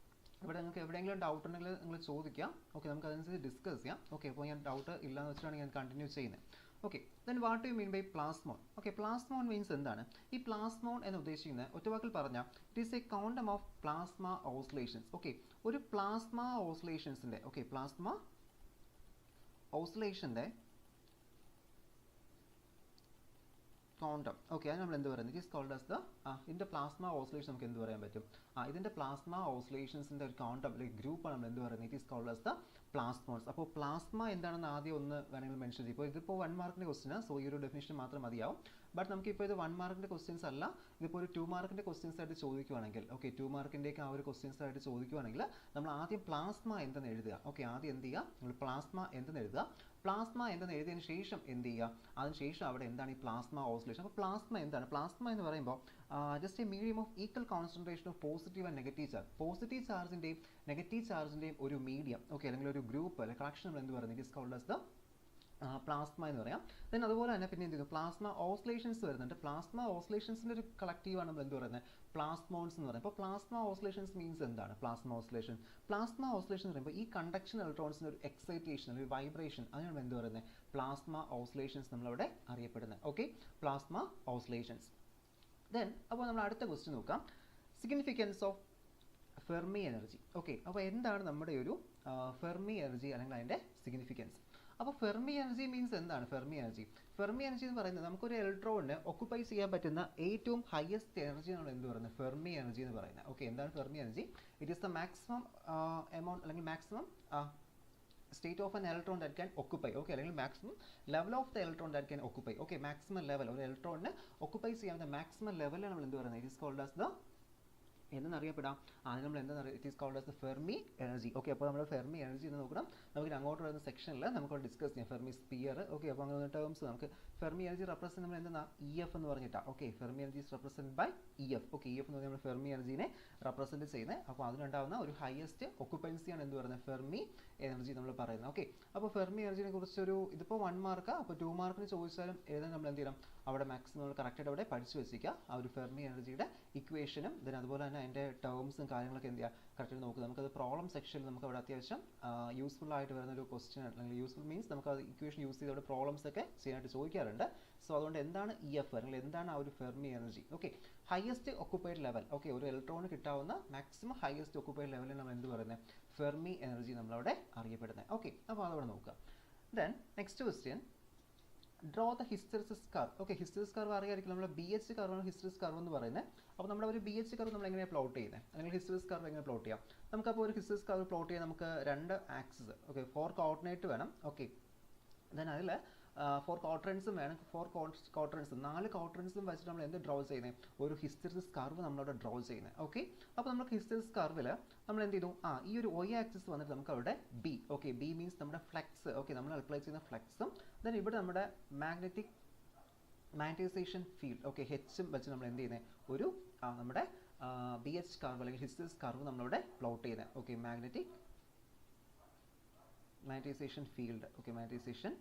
ഇവിടെ നിങ്ങൾക്ക് എവിടെയെങ്കിലും ഡൗട്ട് ഉണ്ടെങ്കിൽ നിങ്ങൾ ചോദിക്കാം. ഓക്കെ, നമുക്ക് അതനുസരിച്ച് ഡിസ്കസ് ചെയ്യാം. ഓക്കെ, അപ്പോൾ ഞാൻ ഡൗട്ട് ഇല്ലയെന്ന് വെച്ചിട്ടാണ് ഞാൻ കണ്ടിന്യൂ ചെയ്യുന്നത്. Okay, then what you mean by plasmon? Okay, plasmon means എന്താണ്? ഈ പ്ലാസ്മോൺ എന്ന് ഉദ്ദേശിക്കുന്നത് ഒറ്റവാക്കിൽ പറഞ്ഞാൽ it is a quantum of plasma oscillations. Okay, ഒരു പ്ലാസ്മ ഓസിലേഷൻസിൻ്റെ, ഓക്കെ, പ്ലാസ്മ ഓസിലേഷൻ്റെ ക്വാണ്ടം. ഓക്കെ, അത് നമ്മൾ എന്ത് പറയുന്നത്? It is called as the ഇതിൻ്റെ പ്ലാസ്മ ഓസിലേഷൻ നമുക്ക് എന്ത് പറയാൻ പറ്റും? ഇതിൻ്റെ പ്ലാസ്മ ഓസിലേഷൻസിൻ്റെ ഒരു ക്വാണ്ടം അല്ലെങ്കിൽ ഗ്രൂപ്പാണ് നമ്മൾ എന്ത് പറയുന്നത്? It is called as the plasmons. അപ്പോൾ പ്ലാസ്മ എന്താണെന്ന് ആദ്യം ഒന്ന് വേണമെങ്കിൽ മെൻഷൻ ചെയ്യും. ഇപ്പോൾ ഇതിപ്പോൾ 1 മാർക്കിൻ്റെ ക്വസ്റ്റ്യനാണ്, സോ ഈ ഒരു ഡെഫിനിഷൻ മാത്രം മതിയാവും. ബട്ട് നമുക്കിപ്പോൾ ഇത് 1 മാർക്കിൻ്റെ ക്വസ്റ്റ്യൻസ് അല്ല, ഇതിപ്പോൾ ഒരു 2 മാർക്കിൻ്റെ ക്വസ്റ്റ്യൻസ് ആയിട്ട് ചോദിക്കുകയാണെങ്കിൽ, ഓക്കെ, 2 മാർക്കിൻ്റെയൊക്കെ ആ ഒരു ക്വസ്റ്റ്യൻസ് ആയിട്ട് ചോദിക്കുകയാണെങ്കിൽ നമ്മൾ ആദ്യം പ്ലാസ്മ എന്തെന്ന് എഴുതുക. ഓക്കെ, ആദ്യം എന്ത് ചെയ്യുക? നമ്മൾ പ്ലാസ്മ എന്തെന്ന് എഴുതുക. പ്ലാസ്മ എന്തെന്ന് എഴുതിയതിന് ശേഷം എന്ത് ചെയ്യുക? അതിനുശേഷം അവിടെ എന്താണ് ഈ പ്ലാസ്മ ഓസിലേഷൻ. അപ്പോൾ പ്ലാസ്മ എന്താണ്? പ്ലാസ്മ എന്ന് പറയുമ്പോൾ just a medium of equal concentration of positive and negative charge. Positive ചാർജിൻ്റെയും നെഗറ്റീവ് ചാർജിൻ്റെയും ഒരു മീഡിയം, ഓക്കെ, അല്ലെങ്കിൽ ഒരു ഗ്രൂപ്പ് അല്ലെങ്കിൽ കളക്ഷൻ നമ്മൾ എന്ത് പറയുന്നത്? It is called as the plasma എന്ന് പറയാം. ദെൻ അതുപോലെ തന്നെ പിന്നെ എന്ത് ചെയ്യുന്നു? പ്ലാസ്മ ഓസിലേഷൻസ് വരുന്നുണ്ട്. പ്ലാസ്മ ഓസിലേഷൻസിൻ്റെ ഒരു കളക്റ്റീവാണ് നമ്മൾ എന്ത് പറയുന്നത്? പ്ലാസ്മോൺസ് എന്ന് പറയുന്നത്. അപ്പോൾ പ്ലാസ്മ ഓസിലേഷൻസ് മീൻസ് എന്താണ്? പ്ലാസ്മ ഓസിലേഷൻ എന്ന് പറയുമ്പോൾ ഈ കണ്ടക്ഷൻ ഇലക്ട്രോൺസിൻ്റെ ഒരു എക്സൈറ്റേഷൻ, ഒരു വൈബ്രേഷൻ, അതിനാണ് നമ്മൾ എന്ത് പറയുന്നത്? പ്ലാസ്മ ഓസിലേഷൻസ് നമ്മളവിടെ അറിയപ്പെടുന്നത്. Okay, plasma oscillations. ദെൻ അപ്പോൾ നമ്മൾ അടുത്ത ക്വസ്റ്റ്യൻ നോക്കാം, significance of Fermi energy. Okay, അപ്പോൾ എന്താണ് നമ്മുടെ ഒരു ഫെർമി എനർജി അല്ലെങ്കിൽ അതിൻ്റെ സിഗ്നിഫിക്കൻസ്? അപ്പോൾ ഫെർമി എനർജി മീൻസ് എന്താണ്? ഫെർമി എനർജി എന്ന് പറയുന്നത് നമുക്കൊരു ഇലക്ട്രോണിനെ ഒക്കുപ്പൈ ചെയ്യാൻ പറ്റുന്ന ഏറ്റവും ഹയസ്റ്റ് എനർജിയാണ് എന്ത് പറയുന്നത്? ഫെർമി എനർജി എന്ന് പറയുന്നത്. ഓക്കെ, എന്താണ് Fermi energy? It is the maximum amount അല്ലെങ്കിൽ maximum state of an electron that can occupy. Okay, അല്ലെങ്കിൽ maximum level of the electron that can occupy. Okay, maximum level ഒരു ഇലക്ട്രോണിനെ occupy ചെയ്യാവുന്ന maximum level ആണ് നമ്മൾ എന്ത് പറയുന്നത്? It is called as the എന്നറിയപ്പെടാം. അതിന് നമ്മൾ എന്താ പറയുക? It is called as the Fermi energy. Okay, അപ്പോൾ നമ്മൾ ഫെർമി എനർജി എന്ന് നോക്കണം. നമുക്ക് അങ്ങോട്ട് വരുന്ന സെക്ഷനിൽ നമുക്ക് ഡിസ്കസ് ചെയ്യാം ഫെർമി സ്പിയർ. ഓക്കെ, അപ്പോൾ അങ്ങനെ ടേംസ് നമുക്ക് ഫെർമി എനർജി റെപ്രസെന്റ് നമ്മൾ എന്താ EF എന്ന് പറഞ്ഞിട്ടാണ്. Okay, Fermi energy is represent by EF. Okay, EF എന്ന് പറഞ്ഞാൽ നമ്മൾ ഫെർമി എനർജിനെ റെപ്രസെന്റ് ചെയ്യുന്നത്. അപ്പോൾ അതിനുണ്ടാകുന്ന ഒരു ഹയസ്റ്റ് ഒക്കുപ്പൻസിയാണ് എന്ത് പറയുന്നത്? ഫെർമി എനർജി നമ്മൾ പറയുന്നത്. ഓക്കെ, അപ്പോൾ ഫെർമി എനർജിനെ കുറിച്ചൊരു ഇതിപ്പോൾ 1 മാർക്ക്, അപ്പോൾ 2 മാർക്കിന് ചോദിച്ചാലും എഴുതാൻ നമ്മൾ എന്ത് ചെയ്യണം? അവിടെ മാക്സിമം നമ്മൾ കറക്റ്റായിട്ട് അവിടെ പഠിച്ചു വെച്ചിരിക്കുക. ആ ഒരു ഫെർമി എനർജിയുടെ ഇക്വേഷനും then അതുപോലെ തന്നെ അതിൻ്റെ ടേംസും കാര്യങ്ങളൊക്കെ എന്ത് ചെയ്യുക? കറക്റ്റായിട്ട് നോക്കുക. നമുക്കത് പ്രോബ്ലം സെക്ഷനിൽ നമുക്ക് അവിടെ അത്യാവശ്യം യൂസ്ഫുൾ ആയിട്ട് വരുന്ന ഒരു ക്വസ്റ്റ്യൻ, അല്ലെങ്കിൽ യൂസ്ഫുൾ മീൻസ് നമുക്ക് അത് ഇക്വേഷൻ യൂസ് ചെയ്ത് അവിടെ പ്രോബ്ലംസ് ഒക്കെ ചെയ്യാനായിട്ട് ചോദിക്കാറുണ്ട്. സോ അതുകൊണ്ട് എന്താണ് EF അല്ലെങ്കിൽ എന്താണ് ആ ഒരു Fermi energy? Okay, highest occupied level. Okay, ഒരു ഇലക്ട്രോണിന് കിട്ടാവുന്ന മാക്സിമം ഹയസ്റ്റ് ഒക്കുപ്പൈഡ് ലെവലിൽ നമ്മൾ എന്ത് പറയുന്നത്? ഫെർമി എനർജി നമ്മളവിടെ അറിയപ്പെടുന്നത്. ഓക്കെ, അപ്പോൾ അതവിടെ നോക്കുക. Then next question, draw the hysteresis curve. Okay, hysteresis curve അറിയാമായിരിക്കും. നമ്മൾ BH കർവാണ് ഹിസ്റ്ററിസിസ് കർവ് എന്ന് പറയുന്നത്. അപ്പോൾ നമ്മുടെ ഒരു BH കർവ് നമ്മൾ എങ്ങനെയാണ് പ്ലോട്ട് ചെയ്യുന്നത്? അല്ലെങ്കിൽ ഹിസ്റ്ററിസിസ് കർവ് എങ്ങനെ പ്ലോട്ട് ചെയ്യാം? നമുക്കപ്പോൾ ഒരു ഹിസ്റ്ററിസിസ് കർവ് പ്ലോട്ട് ചെയ്യാൻ നമുക്ക് 2 ആക്സിസ്, ഓക്കെ, 4 കോർഡിനേറ്റ് വേണം. ഓക്കെ, ദെൻ അതിൽ 4 ക്വാഡ്രൻസും വേണം. 4 ക്വാഡ്രൻസും 4 ക്വാഡ്രൻസും വെച്ചിട്ട് നമ്മൾ എന്ത് ഡ്രോ ചെയ്യുന്നത്? ഒരു ഹിസ്റ്ററിസിസ് കർവ് നമ്മളവിടെ ഡ്രോ ചെയ്യുന്നത്. ഓക്കെ, അപ്പോൾ നമുക്ക് ഹിസ്റ്ററിസിസ് കർവിൽ നമ്മൾ എന്ത് ചെയ്തു? ഈ ഒരു Y ആക്സിസ് വന്നിട്ട് നമുക്ക് അവിടെ B. ഓക്കെ, B മീൻസ് നമ്മുടെ ഫ്ലക്സ്. ഓക്കെ, നമ്മൾ അപ്ലൈ ചെയ്യുന്ന ഫ്ലക്സും ദെൻ ഇവിടെ നമ്മുടെ മാഗ്നറ്റൈസേഷൻ ഫീൽഡ്, ഓക്കെ, H വെച്ച് നമ്മൾ എന്ത് ചെയ്യുന്നത്? ഒരു നമ്മുടെ BH കർവ് അല്ലെങ്കിൽ ഹിസ്റ്ററിസിസ് കർവ് നമ്മളവിടെ പ്ലോട്ട് ചെയ്യുന്നത്. Okay, magnetisation field. Okay, magnetisation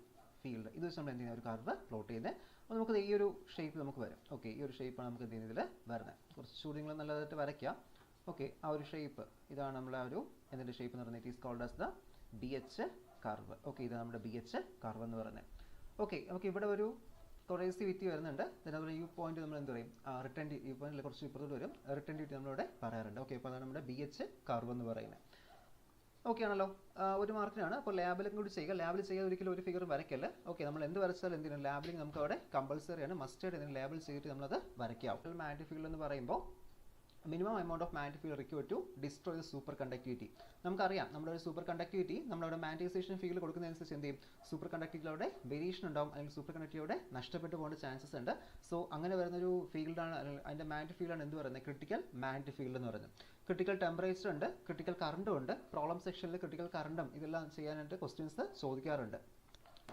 field ഇത് വെച്ച് നമ്മൾ എന്ത് ചെയ്യുന്നത്? ഒരു കർവ് പ്ലോട്ട് ചെയ്യുന്നത്. അപ്പോൾ നമുക്ക് ഈ ഒരു ഷേപ്പ് നമുക്ക് വരും. ഓക്കെ, ഈ ഒരു ഷേപ്പാണ് നമുക്ക് എന്ത് ചെയ്യുന്നത്? ഇതിൽ വരുന്നത്. കുറച്ചുകൂടി നിങ്ങൾ നല്ലതായിട്ട് വരയ്ക്കാം. ഓക്കെ, ആ ഒരു ഷേപ്പ് ഇതാണ് നമ്മളെ ഒരു എന്തിൻ്റെ ഷേപ്പ് എന്ന് പറയുന്നത്? It is called as the BH curve. Okay, ഇതാണ് നമ്മുടെ BH കർവ് എന്ന് പറയുന്നത്. ഓക്കെ, നമുക്ക് ഇവിടെ ഒരു കൊറേസിവിറ്റി വരുന്നുണ്ട്. അതുപോലെ ഈ പോയിന്റ് നമ്മൾ എന്ത് പറയും? റിട്ടൻഡിവിറ്റി. ഈ പോയിന്റിൽ കുറച്ച് ഇപ്പുറത്തോട്ട് വരും. റിട്ടൻഡിവിറ്റി നമ്മളിവിടെ പറയാറുണ്ട്. ഓക്കെ, അപ്പോൾ അതാണ് നമ്മുടെ BH കർവ് എന്ന് പറയുന്നത്. ഓക്കെ ആണല്ലോ, 1 മാർക്കിനാണ്. അപ്പോൾ ലാബിലും കൂടി ചെയ്യുക. ലാബിൽ ചെയ്യാൻ ഒരിക്കലും ഒരു ഫിഗർ വരയ്ക്കല്ല. ഓക്കെ, നമ്മൾ എന്ത് വരച്ചാലും എന്തിനാണ് ലാബിലിംഗ് നമുക്ക് അവിടെ കമ്പൾസറി ആണ്, മസ്റ്റായിട്ട് ഇതിന് ലേബിൾ ചെയ്തിട്ട് നമ്മളത് വരയ്ക്കാം. മാഗ്നറ്റിക് ഫീൽഡ് എന്ന് പറയുമ്പോൾ minimum amount of magnetic field required to destroy the superconductivity. നമുക്കറിയാം നമ്മുടെ ഒരു സൂപ്പർ കണ്ടക്ടിവിറ്റി നമ്മളവിടെ മാഗ്നറ്റൈസേഷൻ ഫീൽഡ് കൊടുക്കുന്നതനുസരിച്ച് എന്ത് ചെയ്യും, സൂപ്പർ കണ്ടക്ടിവിറ്റിയുടെ വേരിയേഷൻ ഉണ്ടാവും, അല്ലെങ്കിൽ സൂപ്പർ കണ്ടക്ടിവിറ്റിയുടെ നഷ്ടപ്പെട്ടു പോകേണ്ട ചാൻസസ് ഉണ്ട്. സോ അങ്ങനെ വരുന്നൊരു ഫീൽഡാണ്, അതിൻ്റെ മാഗ്നറ്റിക് ഫീൽഡാണ് എന്ത് പറയുന്നത്, ക്രിട്ടിക്കൽ മാഗ്നറ്റിക് ഫീൽഡ് എന്ന് പറയുന്നത്. ക്രിട്ടിക്കൽ ടെമ്പറേച്ചർ ഉണ്ട്, ക്രിട്ടിക്കൽ കറണ്ടും ഉണ്ട്. പ്രോബ്ലം സെക്ഷനിൽ ക്രിട്ടിക്കൽ കറണ്ടും ഇതെല്ലാം ചെയ്യാനായിട്ട് ക്വസ്റ്റ്യൻസ് ചോദിക്കാറുണ്ട്.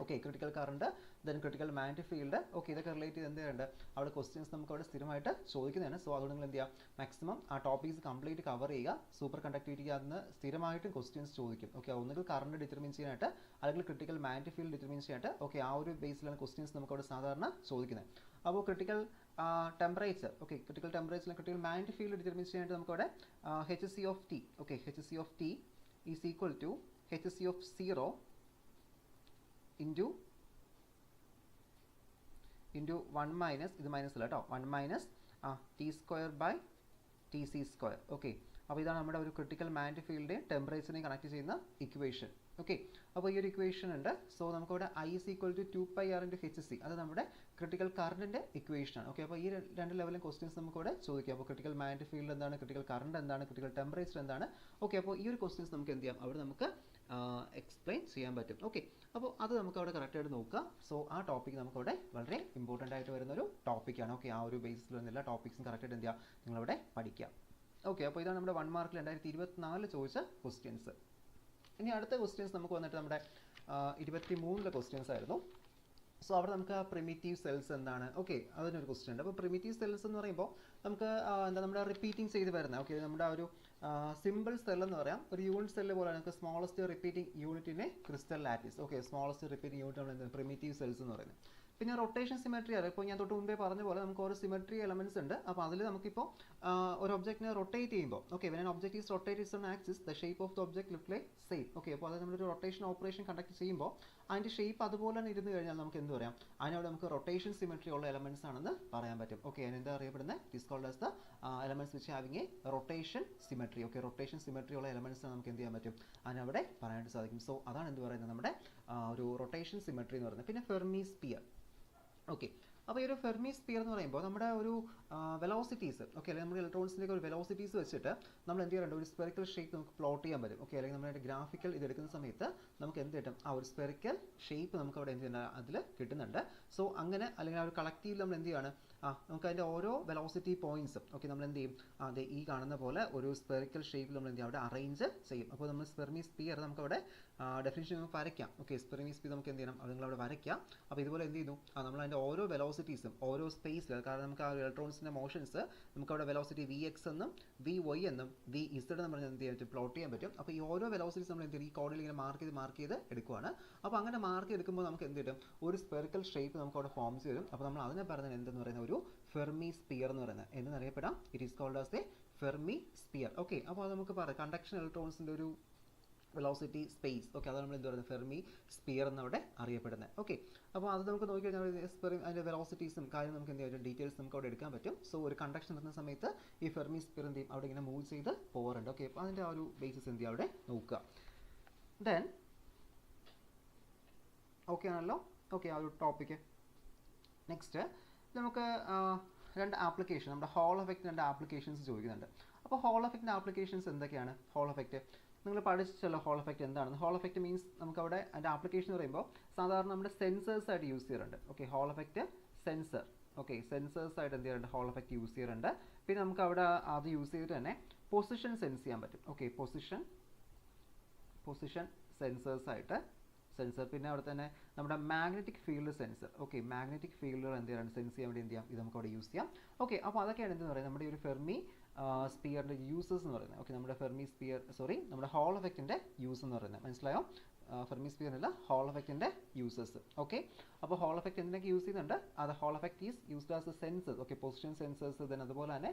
Okay, critical current, then critical magnetic field, okay, ഇതൊക്കെ റിലേറ്റ് ചെയ്ത് എന്ത് ചെയ്യുന്നുണ്ട്, അവിടെ ക്വസ്റ്റ്യൻസ് നമുക്ക് അവിടെ സ്ഥിരമായിട്ട് ചോദിക്കുന്നതാണ്. സോ അതുകൊണ്ട് നിങ്ങൾ എന്ത് ചെയ്യുക, മാക്സിമം ആ ടോപ്പിക്സ് കംപ്ലീറ്റ് കവർ ചെയ്യുക. സൂപ്പർ കണ്ടക്ടിവിറ്റിക്ക് അതിന് സ്ഥിരമായിട്ടും ക്വസ്റ്റ്യൻസ് ചോദിക്കും. ഓക്കെ, ഒന്നുകിൽ കറണ്ട് ഡിറ്റർമിൻ ചെയ്യാനായിട്ട്, അല്ലെങ്കിൽ ക്രിട്ടിക്കൽ മാഗ്നറ്റിക് ഫീൽഡ് ഡിറ്റർമിൻ ചെയ്യാനായിട്ട്. ഓക്കെ, ആ ഒരു ബേസിലാണ് ക്വസ്റ്റ്യൻസ് നമുക്ക് അവിടെ സാധാരണ ചോദിക്കുന്നത്. അപ്പോൾ ക്രിട്ടിക്കൽ ടെമ്പറേച്ചർ, ഓക്കെ, ക്രിട്ടിക്കൽ ടെമ്പറേച്ചറിൽ ക്രിട്ടിക്കൽ മാഗ്നറ്റിക് ഫീൽഡ് ഡിറ്റർമിൻ ചെയ്യാനായിട്ട് നമുക്കവിടെ HC of T, okay, HC of T is equal to HC of 0 into 1 minus, ഇത് മൈനസ് അല്ല കേട്ടോ, 1 minus T square by TC square. Okay, അപ്പോൾ ഇതാണ് നമ്മുടെ ഒരു ക്രിട്ടിക്കൽ മാഗ്നറ്റിക് ഫീൽഡിനെ ടെമ്പറേച്ചറിനെ കണക്ട് ചെയ്യുന്ന ഇക്വേഷൻ. ഓക്കെ, അപ്പോൾ ഈ ഒരു ഇക്വേഷൻ ഉണ്ട്. സോ നമുക്കവിടെ I is equal to 2πr into HC, അത് നമ്മുടെ ക്രിട്ടിക്കൽ കറണ്ടിൻ്റെ ഇക്വേഷനാണ്. ഓക്കെ, അപ്പോൾ ഈ രണ്ട് ലെവലിലും ക്വസ്റ്റ്യൻസ് നമുക്കിവിടെ ചോദിക്കാം. അപ്പോൾ ക്രിട്ടിക്കൽ മാഗ്നറ്റിക് ഫീൽഡ് എന്താണ്, ക്രിട്ടിക്കൽ കറണ്ട് എന്താണ്, ക്രിട്ടിക്കൽ ടെമ്പറേച്ചർ എന്താണ്. ഓക്കെ, അപ്പോൾ ഈ ഒരു ക്വസ്റ്റ്യൻസ് നമുക്ക് എന്ത് ചെയ്യാം, അവിടെ നമുക്ക് എക്സ്പ്ലെയിൻ ചെയ്യാൻ പറ്റും. ഓക്കെ, അപ്പോൾ അത് നമുക്ക് അവിടെ കറക്റ്റായിട്ട് നോക്കുക. സോ ആ ടോപ്പിക് നമുക്കവിടെ വളരെ ഇമ്പോർട്ടൻ്റ് ആയിട്ട് വരുന്നൊരു ടോപ്പിക്കാണ്. ഓക്കെ, ആ ഒരു ബേസിൽ വരുന്ന എല്ലാ ടോപ്പിക്സും കറക്റ്റായിട്ട് എന്ത് ചെയ്യുക, നിങ്ങളവിടെ പഠിക്കുക. ഓക്കെ, അപ്പോൾ ഇതാണ് നമ്മുടെ 1 മാർക്കിൽ 2024 ചോദിച്ച ക്വസ്റ്റ്യൻസ്. ഇനി അടുത്ത ക്വസ്റ്റ്യൻസ് നമുക്ക് വന്നിട്ട് നമ്മുടെ 23 ക്വസ്റ്റ്യൻസ് ആയിരുന്നു. സോ അവിടെ നമുക്ക് പ്രിമിറ്റീവ് സെൽസ് എന്താണ്, ഓക്കെ, അതിനൊരു ക്വസ്റ്റ്യൻ ഉണ്ട്. അപ്പോൾ പ്രിമിറ്റീവ് സെൽസ് എന്ന് പറയുമ്പോൾ നമുക്ക് എന്താ നമ്മുടെ റിപ്പീറ്റിംഗ് ചെയ്ത് വരുന്നത്. ഓക്കെ, നമ്മുടെ ഒരു സിമ്പിൾ സെൽ എന്ന് പറയാം, ഒരു യൂണിറ്റ് സെല്ല് പോലെ നമുക്ക് സ്മോളസ്റ്റ് റിപ്പീറ്റിംഗ് യൂണിറ്റിനെ crystal lattice. Okay, smallest repeating unit ആണ് എന്ത് പ്രിമിറ്റീവ് സെൽസ് എന്ന് പറയുന്നത്. പിന്നെ റൊട്ടേഷൻ സിമെട്രി ആണ്. ഇപ്പോൾ ഞാൻ തൊട്ട് മുമ്പേ പറഞ്ഞ പോലെ നമുക്ക് ഓരോ സിമെട്രി എലമെന്റ്സ് ഉണ്ട്. അപ്പോൾ അതിൽ നമുക്കിപ്പോൾ ഒരു ഒബ്ജക്റ്റിനെ റൊട്ടേറ്റ് ചെയ്യുമ്പോൾ, okay, when an object is rotated on axis the shape of the object look like same. Okay, അപ്പോൾ അത് നമ്മളൊരു റൊട്ടേഷൻ ഓപ്പറേഷൻ കണ്ടക്ട് ചെയ്യുമ്പോൾ അതിൻ്റെ ഷേപ്പ് അതുപോലെ തന്നെ ഇരുന്ന് കഴിഞ്ഞാൽ നമുക്ക് എന്ത് പറയാം, അതിനോട് നമുക്ക് റൊട്ടേഷൻ സിമെട്രി ഉള്ള എലമെന്റ്സ് ആണെന്ന് പറയാൻ പറ്റും. ഓക്കെ, അതിനെന്താ അറിയപ്പെടുന്നത്, it is called as the elements which having a rotation symmetry. Okay, rotation symmetry ഉള്ള എലമെന്റ്സ് നമുക്ക് എന്ത് ചെയ്യാൻ പറ്റും, അതിനവിടെ പറയാനായിട്ട് സാധിക്കും. സോ അതാണ് എന്ത് പറയുന്നത്, നമ്മുടെ ഒരു റൊട്ടേഷൻ സിമെട്രി എന്ന് പറയുന്നത്. പിന്നെ ഫെർമി സ്പിയർ. ഓക്കെ, അപ്പോൾ ഈ ഒരു ഫെർമി സ്പിയർ എന്ന് പറയുമ്പോൾ നമ്മുടെ ഒരു വെലോസിറ്റീസ്, ഓക്കെ, അല്ലെങ്കിൽ നമ്മുടെ ഇലക്ട്രോൺസിൻ്റെ ഒരു വെലോസിറ്റീസ് വെച്ചിട്ട് നമ്മൾ എന്ത് ചെയ്യാറുണ്ട്, ഒരു സ്പെറിക്കൽ ഷേപ്പ് നമുക്ക് പ്ലോട്ട് ചെയ്യാൻ പറ്റും. ഓക്കെ, അല്ലെങ്കിൽ നമ്മുടെ ഗ്രാഫിക്കൽ ഇത് എടുക്കുന്ന സമയത്ത് നമുക്ക് എന്ത് കിട്ടും, ആ ഒരു സ്പെറിക്കൽ ഷേപ്പ് നമുക്ക് അവിടെ എന്ത് ചെയ്യുന്നത്, അതിൽ കിട്ടുന്നുണ്ട്. സോ അങ്ങനെ, അല്ലെങ്കിൽ ആ ഒരു കളക്റ്റീവിൽ നമ്മൾ എന്ത് ചെയ്യാണ്, നമുക്ക് അതിൻ്റെ ഓരോ വെലോസിറ്റി പോയിന്റ്സും, ഓക്കെ, നമ്മൾ എന്ത് ചെയ്യും, അതെ ഈ കാണുന്ന പോലെ ഒരു സ്പെറിക്കൽ ഷേപ്പിൽ നമ്മൾ എന്ത് ചെയ്യും, അവിടെ അറേഞ്ച് ചെയ്യും. അപ്പോൾ നമ്മൾ ഫെർമി സ്പിയർ നമുക്കവിടെ ഡെഫിനിഷൻ നമുക്ക് വരയ്ക്കാം. ഓക്കെ, ഫെർമി സ്പിയർ നമുക്ക് എന്ത് ചെയ്യണം, അത് നിങ്ങളവിടെ വരയ്ക്കാം. അപ്പോൾ ഇതുപോലെ എന്ത് ചെയ്യുന്നു, നമ്മൾ അതിൻ്റെ ഓരോ വെലോസിറ്റീസും ഓരോ സ്പേസിൽ, കാരണം നമുക്ക് ആ ഇലക്ട്രോൺസിൻ്റെ മോഷൻസ് നമുക്കവിടെ വെലോസിറ്റി VX എന്നും VY എന്നും VZ എന്ന് പറഞ്ഞാൽ എന്ത് ചെയ്യാൻ പറ്റും, പ്ലോട്ട് ചെയ്യാൻ പറ്റും. അപ്പോൾ ഈ ഓരോ വെലോസിറ്റീസ് നമ്മൾ എന്ത് ചെയ്യും, ഈ കോഡിൽ ഇങ്ങനെ മാർക്ക് ചെയ്ത് എടുക്കുവാണ്. അപ്പോൾ അങ്ങനെ മാർക്ക് എടുക്കുമ്പോൾ നമുക്ക് എന്ത് കിട്ടും, ഒരു സ്പെറിക്കൽ ഷേപ്പ് നമുക്ക് അവിടെ ഫോം ചെയ്ത് വരും. അപ്പോൾ നമ്മൾ അതിനെ പറയുന്നത് എന്തെന്ന് പറയുന്ന ഒരു ഫെർമി സ്പിയർ എന്ന് പറയുന്നത് എന്നറിയപ്പെടാം. It is called as a Fermi sphere. Okay, അപ്പോൾ അത് നമുക്ക് പറയാം കണ്ടക്ഷൻ ഇലക്ട്രോൺസിൻ്റെ ഒരു വെലോസിറ്റി സ്പേസ്. ഓക്കെ, അതാണ് നമ്മൾ എന്ത് പറയുന്നത്, ഫെർമി സ്പിയർ എന്നവിടെ അറിയപ്പെടുന്നത്. ഓക്കെ, അപ്പോൾ അത് നമുക്ക് നോക്കിക്കഴിഞ്ഞാൽ അതിൻ്റെ വെലോസിറ്റീസും കാര്യം നമുക്ക് എന്ത് ചെയ്യാം, ഡീറ്റെയിൽസ് നമുക്ക് അവിടെ എടുക്കാൻ പറ്റും. സോ ഒരു കണ്ടക്ഷൻ നടത്തുന്ന സമയത്ത് ഈ ഫെർമി സ്പിയർ എന്ത് ചെയ്യും, അവിടെ ഇങ്ങനെ മൂവ് ചെയ്ത് പോകാറുണ്ട്. ഓക്കെ, അപ്പോൾ അതിൻ്റെ ആ ഒരു ബേസിസ് എന്ത് ചെയ്യുക, അവിടെ നോക്കുക. ദെൻ ഓക്കെ ആണല്ലോ. ഓക്കെ, ആ ഒരു ടോപ്പിക്ക്. നെക്സ്റ്റ് നമുക്ക് രണ്ട് ആപ്ലിക്കേഷൻ, നമ്മുടെ ഹോൾ എഫക്റ്റ് രണ്ട് ആപ്ലിക്കേഷൻസ് ചോദിക്കുന്നുണ്ട്. അപ്പോൾ ഹോൾ എഫക്റ്റിൻ്റെ ആപ്ലിക്കേഷൻസ് എന്തൊക്കെയാണ്? ഹോൾ എഫക്റ്റ് നിങ്ങൾ പഠിച്ചല്ലോ. ഹോൾ എഫക്റ്റ് എന്താണെന്ന്. ഹോൾ എഫക്റ്റ് മീൻസ് നമുക്കവിടെ അതിൻ്റെ ആപ്ലിക്കേഷൻ എന്ന് പറയുമ്പോൾ സാധാരണ നമ്മുടെ സെൻസേഴ്സ് ആയിട്ട് യൂസ് ചെയ്യാറുണ്ട്. Okay, Hall effect sensor. Okay, sensors ആയിട്ട് എന്ത് ചെയ്യാറുണ്ട്, ഹോൾ എഫക്റ്റ് യൂസ് ചെയ്യാറുണ്ട്. പിന്നെ നമുക്ക് അവിടെ അത് യൂസ് ചെയ്തിട്ട് തന്നെ പൊസിഷൻ സെൻസ് ചെയ്യാൻ പറ്റും. ഓക്കെ, പൊസിഷൻ സെൻസേഴ്സ് ആയിട്ട് സെൻസർ. പിന്നെ അവിടെ തന്നെ നമ്മുടെ magnetic field sensor. Okay, magnetic ഫീൽഡുകൾ എന്ത് ചെയ്യാൻ സെൻസ് ചെയ്യാൻ വേണ്ടി എന്ത് ചെയ്യാം, ഇത് നമുക്ക് അവിടെ യൂസ് ചെയ്യാം. ഓക്കെ, അപ്പോൾ അതൊക്കെയാണ് എന്തെന്ന് പറയുന്നത് നമ്മുടെ ഈ ഒരു ഫെർമി സ്പിയറിൻ്റെ യൂസസ് എന്ന് പറയുന്നത്. ഓക്കെ, നമ്മുടെ ഫെർമി സ്പിയർ നമ്മുടെ ഹോൾ എഫക്റ്റിൻ്റെ യൂസ് എന്ന് പറയുന്നത് മനസ്സിലായോ? ഫെർമി സ്പിയറിനുള്ള ഹോൾ എഫക്റ്റിൻ്റെ യൂസസ്. ഓക്കെ, അപ്പോൾ ഹോൾ എഫക്റ്റ് എന്തിനൊക്കെ യൂസ് ചെയ്യുന്നുണ്ട്, അത് Hall effect is used as a sensors. Okay, position sensors. Then അതുപോലെ തന്നെ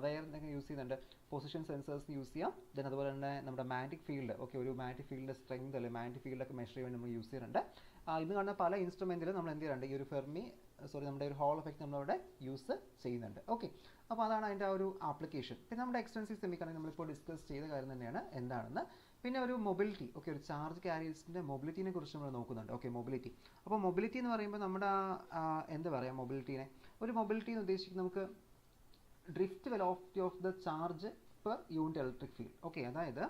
വേറെ എന്തൊക്കെ യൂസ് ചെയ്യുന്നുണ്ട്, പൊസിഷൻ സെൻസേഴ്സ് യൂസ് ചെയ്യാം. ദെൻ അതുപോലെ തന്നെ നമ്മുടെ മാഗ്നറ്റിക് ഫീൽഡ്. ഓക്കെ, ഒരു മാഗ്നറ്റിക് ഫീൽഡിൻ്റെ സ്ട്രെങ്ത് അല്ലെങ്കിൽ മാഗ്നറ്റിക് ഫീൽഡൊക്കെ മെഷർ ചെയ്യാൻ നമ്മൾ യൂസ് ചെയ്യുന്നുണ്ട്. ഇന്ന് കാണുന്ന പല ഇൻസ്ട്രുമെൻറ്റിലും നമ്മൾ എന്ത് ചെയ്യുന്നുണ്ട്, ഈ ഒരു നമ്മുടെ ഒരു ഹോൾ എഫക്റ്റ് നമ്മളവിടെ യൂസ് ചെയ്യുന്നുണ്ട്. ഓക്കെ, അപ്പോൾ അതാണ് അതിൻ്റെ ആ ഒരു ആപ്ലിക്കേഷൻ. പിന്നെ നമ്മുടെ എക്സ്റ്റൻസീവ് സെമിക്കണ്ടക്ടർ നമ്മളിപ്പോൾ ഡിസ്കസ് ചെയ്ത കാര്യം തന്നെയാണ് എന്താണെന്ന്. പിന്നെ ഒരു മൊബിലിറ്റി. ഓക്കെ, ഒരു ചാർജ് ക്യാരിയേഴ്സിൻ്റെ മൊബിലിറ്റിനെ കുറിച്ച് നമ്മൾ നോക്കുന്നുണ്ട്. Okay, mobility. അപ്പോൾ മൊബിലിറ്റി എന്ന് പറയുമ്പോൾ നമ്മുടെ എന്താ പറയുക, മൊബിലിറ്റി എന്ന് ഉദ്ദേശിക്കുന്നത് നമുക്ക് drift velocity of the charge per unit electric field. Okay, അതായത്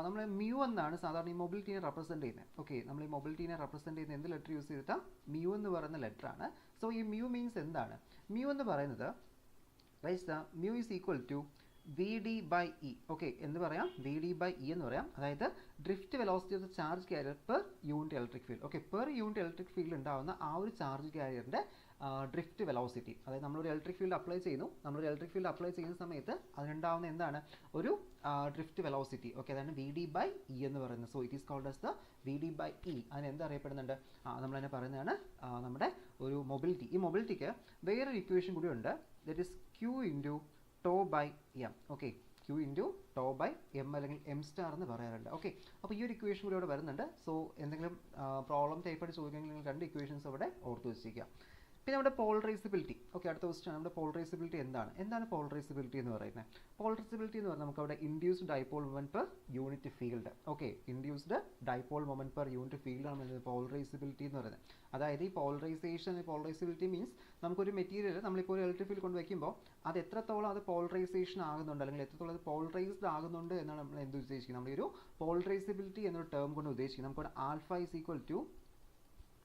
നമ്മൾ മ്യൂ എന്നാണ് സാധാരണ ഈ മൊബിലിറ്റീനെ റെപ്രസെൻറ്റ് ചെയ്യുന്നത്. ഓക്കെ, നമ്മൾ ഈ മൊബിലിറ്റീനെ റെപ്രസെൻറ്റ് ചെയ്യുന്ന എന്ത് ലെറ്റർ യൂസ് ചെയ്തിട്ടാണ്? മ്യൂ എന്ന് പറയുന്ന ലെറ്റർ ആണ്. സോ ഈ മ്യൂ മീൻസ് എന്താണ്? മ്യൂ എന്ന് പറയുന്നത് mu is equal to V D by E. Okay, എന്ന് പറയാം, വി ഡി ബൈ ഇ എന്ന് പറയാം. അതായത് drift velocity of the charge carrier per unit electric field. Okay, per unit electric field ഉണ്ടാകുന്ന ആ ഒരു ചാർജ് കാരിയറിൻ്റെ ഡ്രിഫ്റ്റ് വെലോസിറ്റി. അതായത് നമ്മളൊരു ഇലക്ട്രിക് ഫീൽഡ് അപ്ലൈ ചെയ്യുന്ന സമയത്ത് അതിനുണ്ടാവുന്ന എന്താണ്? ഒരു ഡ്രിഫ്റ്റ് വെലോസിറ്റി. ഓക്കെ, അതാണ് വി ഡി ബൈ ഇ എന്ന് പറയുന്നത്. So it is called as the V D by E. അതിന് എന്ത് അറിയപ്പെടുന്നുണ്ട്? നമ്മളതിനെ പറയുന്നതാണ് നമ്മുടെ ഒരു മൊബിലിറ്റി. ഈ മൊബിലിറ്റിക്ക് വേറൊരു ഇക്വേഷൻ കൂടി ഉണ്ട്. That is Q into tau by M. Okay, Q into tau by M അല്ലെങ്കിൽ എം സ്റ്റാർ എന്ന് പറയാറുണ്ട്. ഓക്കെ, അപ്പോൾ ഈ ഒരു ഇക്വേഷൻ കൂടി ഇവിടെ വരുന്നുണ്ട്. സോ എന്തെങ്കിലും പ്രോബ്ലം ടൈപ്പായിട്ട് ചോദിക്കുകയാണെങ്കിൽ നിങ്ങൾ 2 ഇക്വേഷൻസ് അവിടെ ഓർത്ത് വെച്ചിരിക്കുക. പിന്നെ നമ്മുടെ പോളറൈസബിലിറ്റി. ഓക്കെ, അടുത്ത ക്വസ്റ്റ്യൻ നമ്മുടെ പോളറൈസബിലിറ്റി എന്താണ് പോളറൈസബിലിറ്റി എന്ന് പറയുന്നത്? പോളറൈസബിലിറ്റി എന്ന് പറഞ്ഞാൽ നമുക്ക് അവിടെ induced dipole moment per unit field. Okay, induced dipole moment per unit field ആണ് പോളറൈസബിലിറ്റി എന്ന് പറയുന്നത്. അതായത് ഈ പോളറൈസബിലിറ്റി മീൻസ് നമുക്കൊരു മെറ്റീരിയൽ നമ്മളിപ്പോൾ ഒരു ഇലക്ട്രിക് ഫീൽഡ് കൊണ്ട് വയ്ക്കുമ്പോൾ അത് എത്രത്തോളം അത് പോളറൈസേഷൻ ആകുന്നുണ്ട് അല്ലെങ്കിൽ എത്രത്തോളം അത് പോളറൈസ്ഡ് ആകുന്നുണ്ട് എന്നാണ് നമ്മൾ എന്ത് ഉദ്ദേശിക്കുന്നത്? നമ്മൾ ഈ ഒരു പോളറൈസബിലിറ്റി എന്നൊരു ടേം കൊണ്ട് ഉദ്ദേശിക്കുന്നത് നമുക്കവിടെ alpha is equal to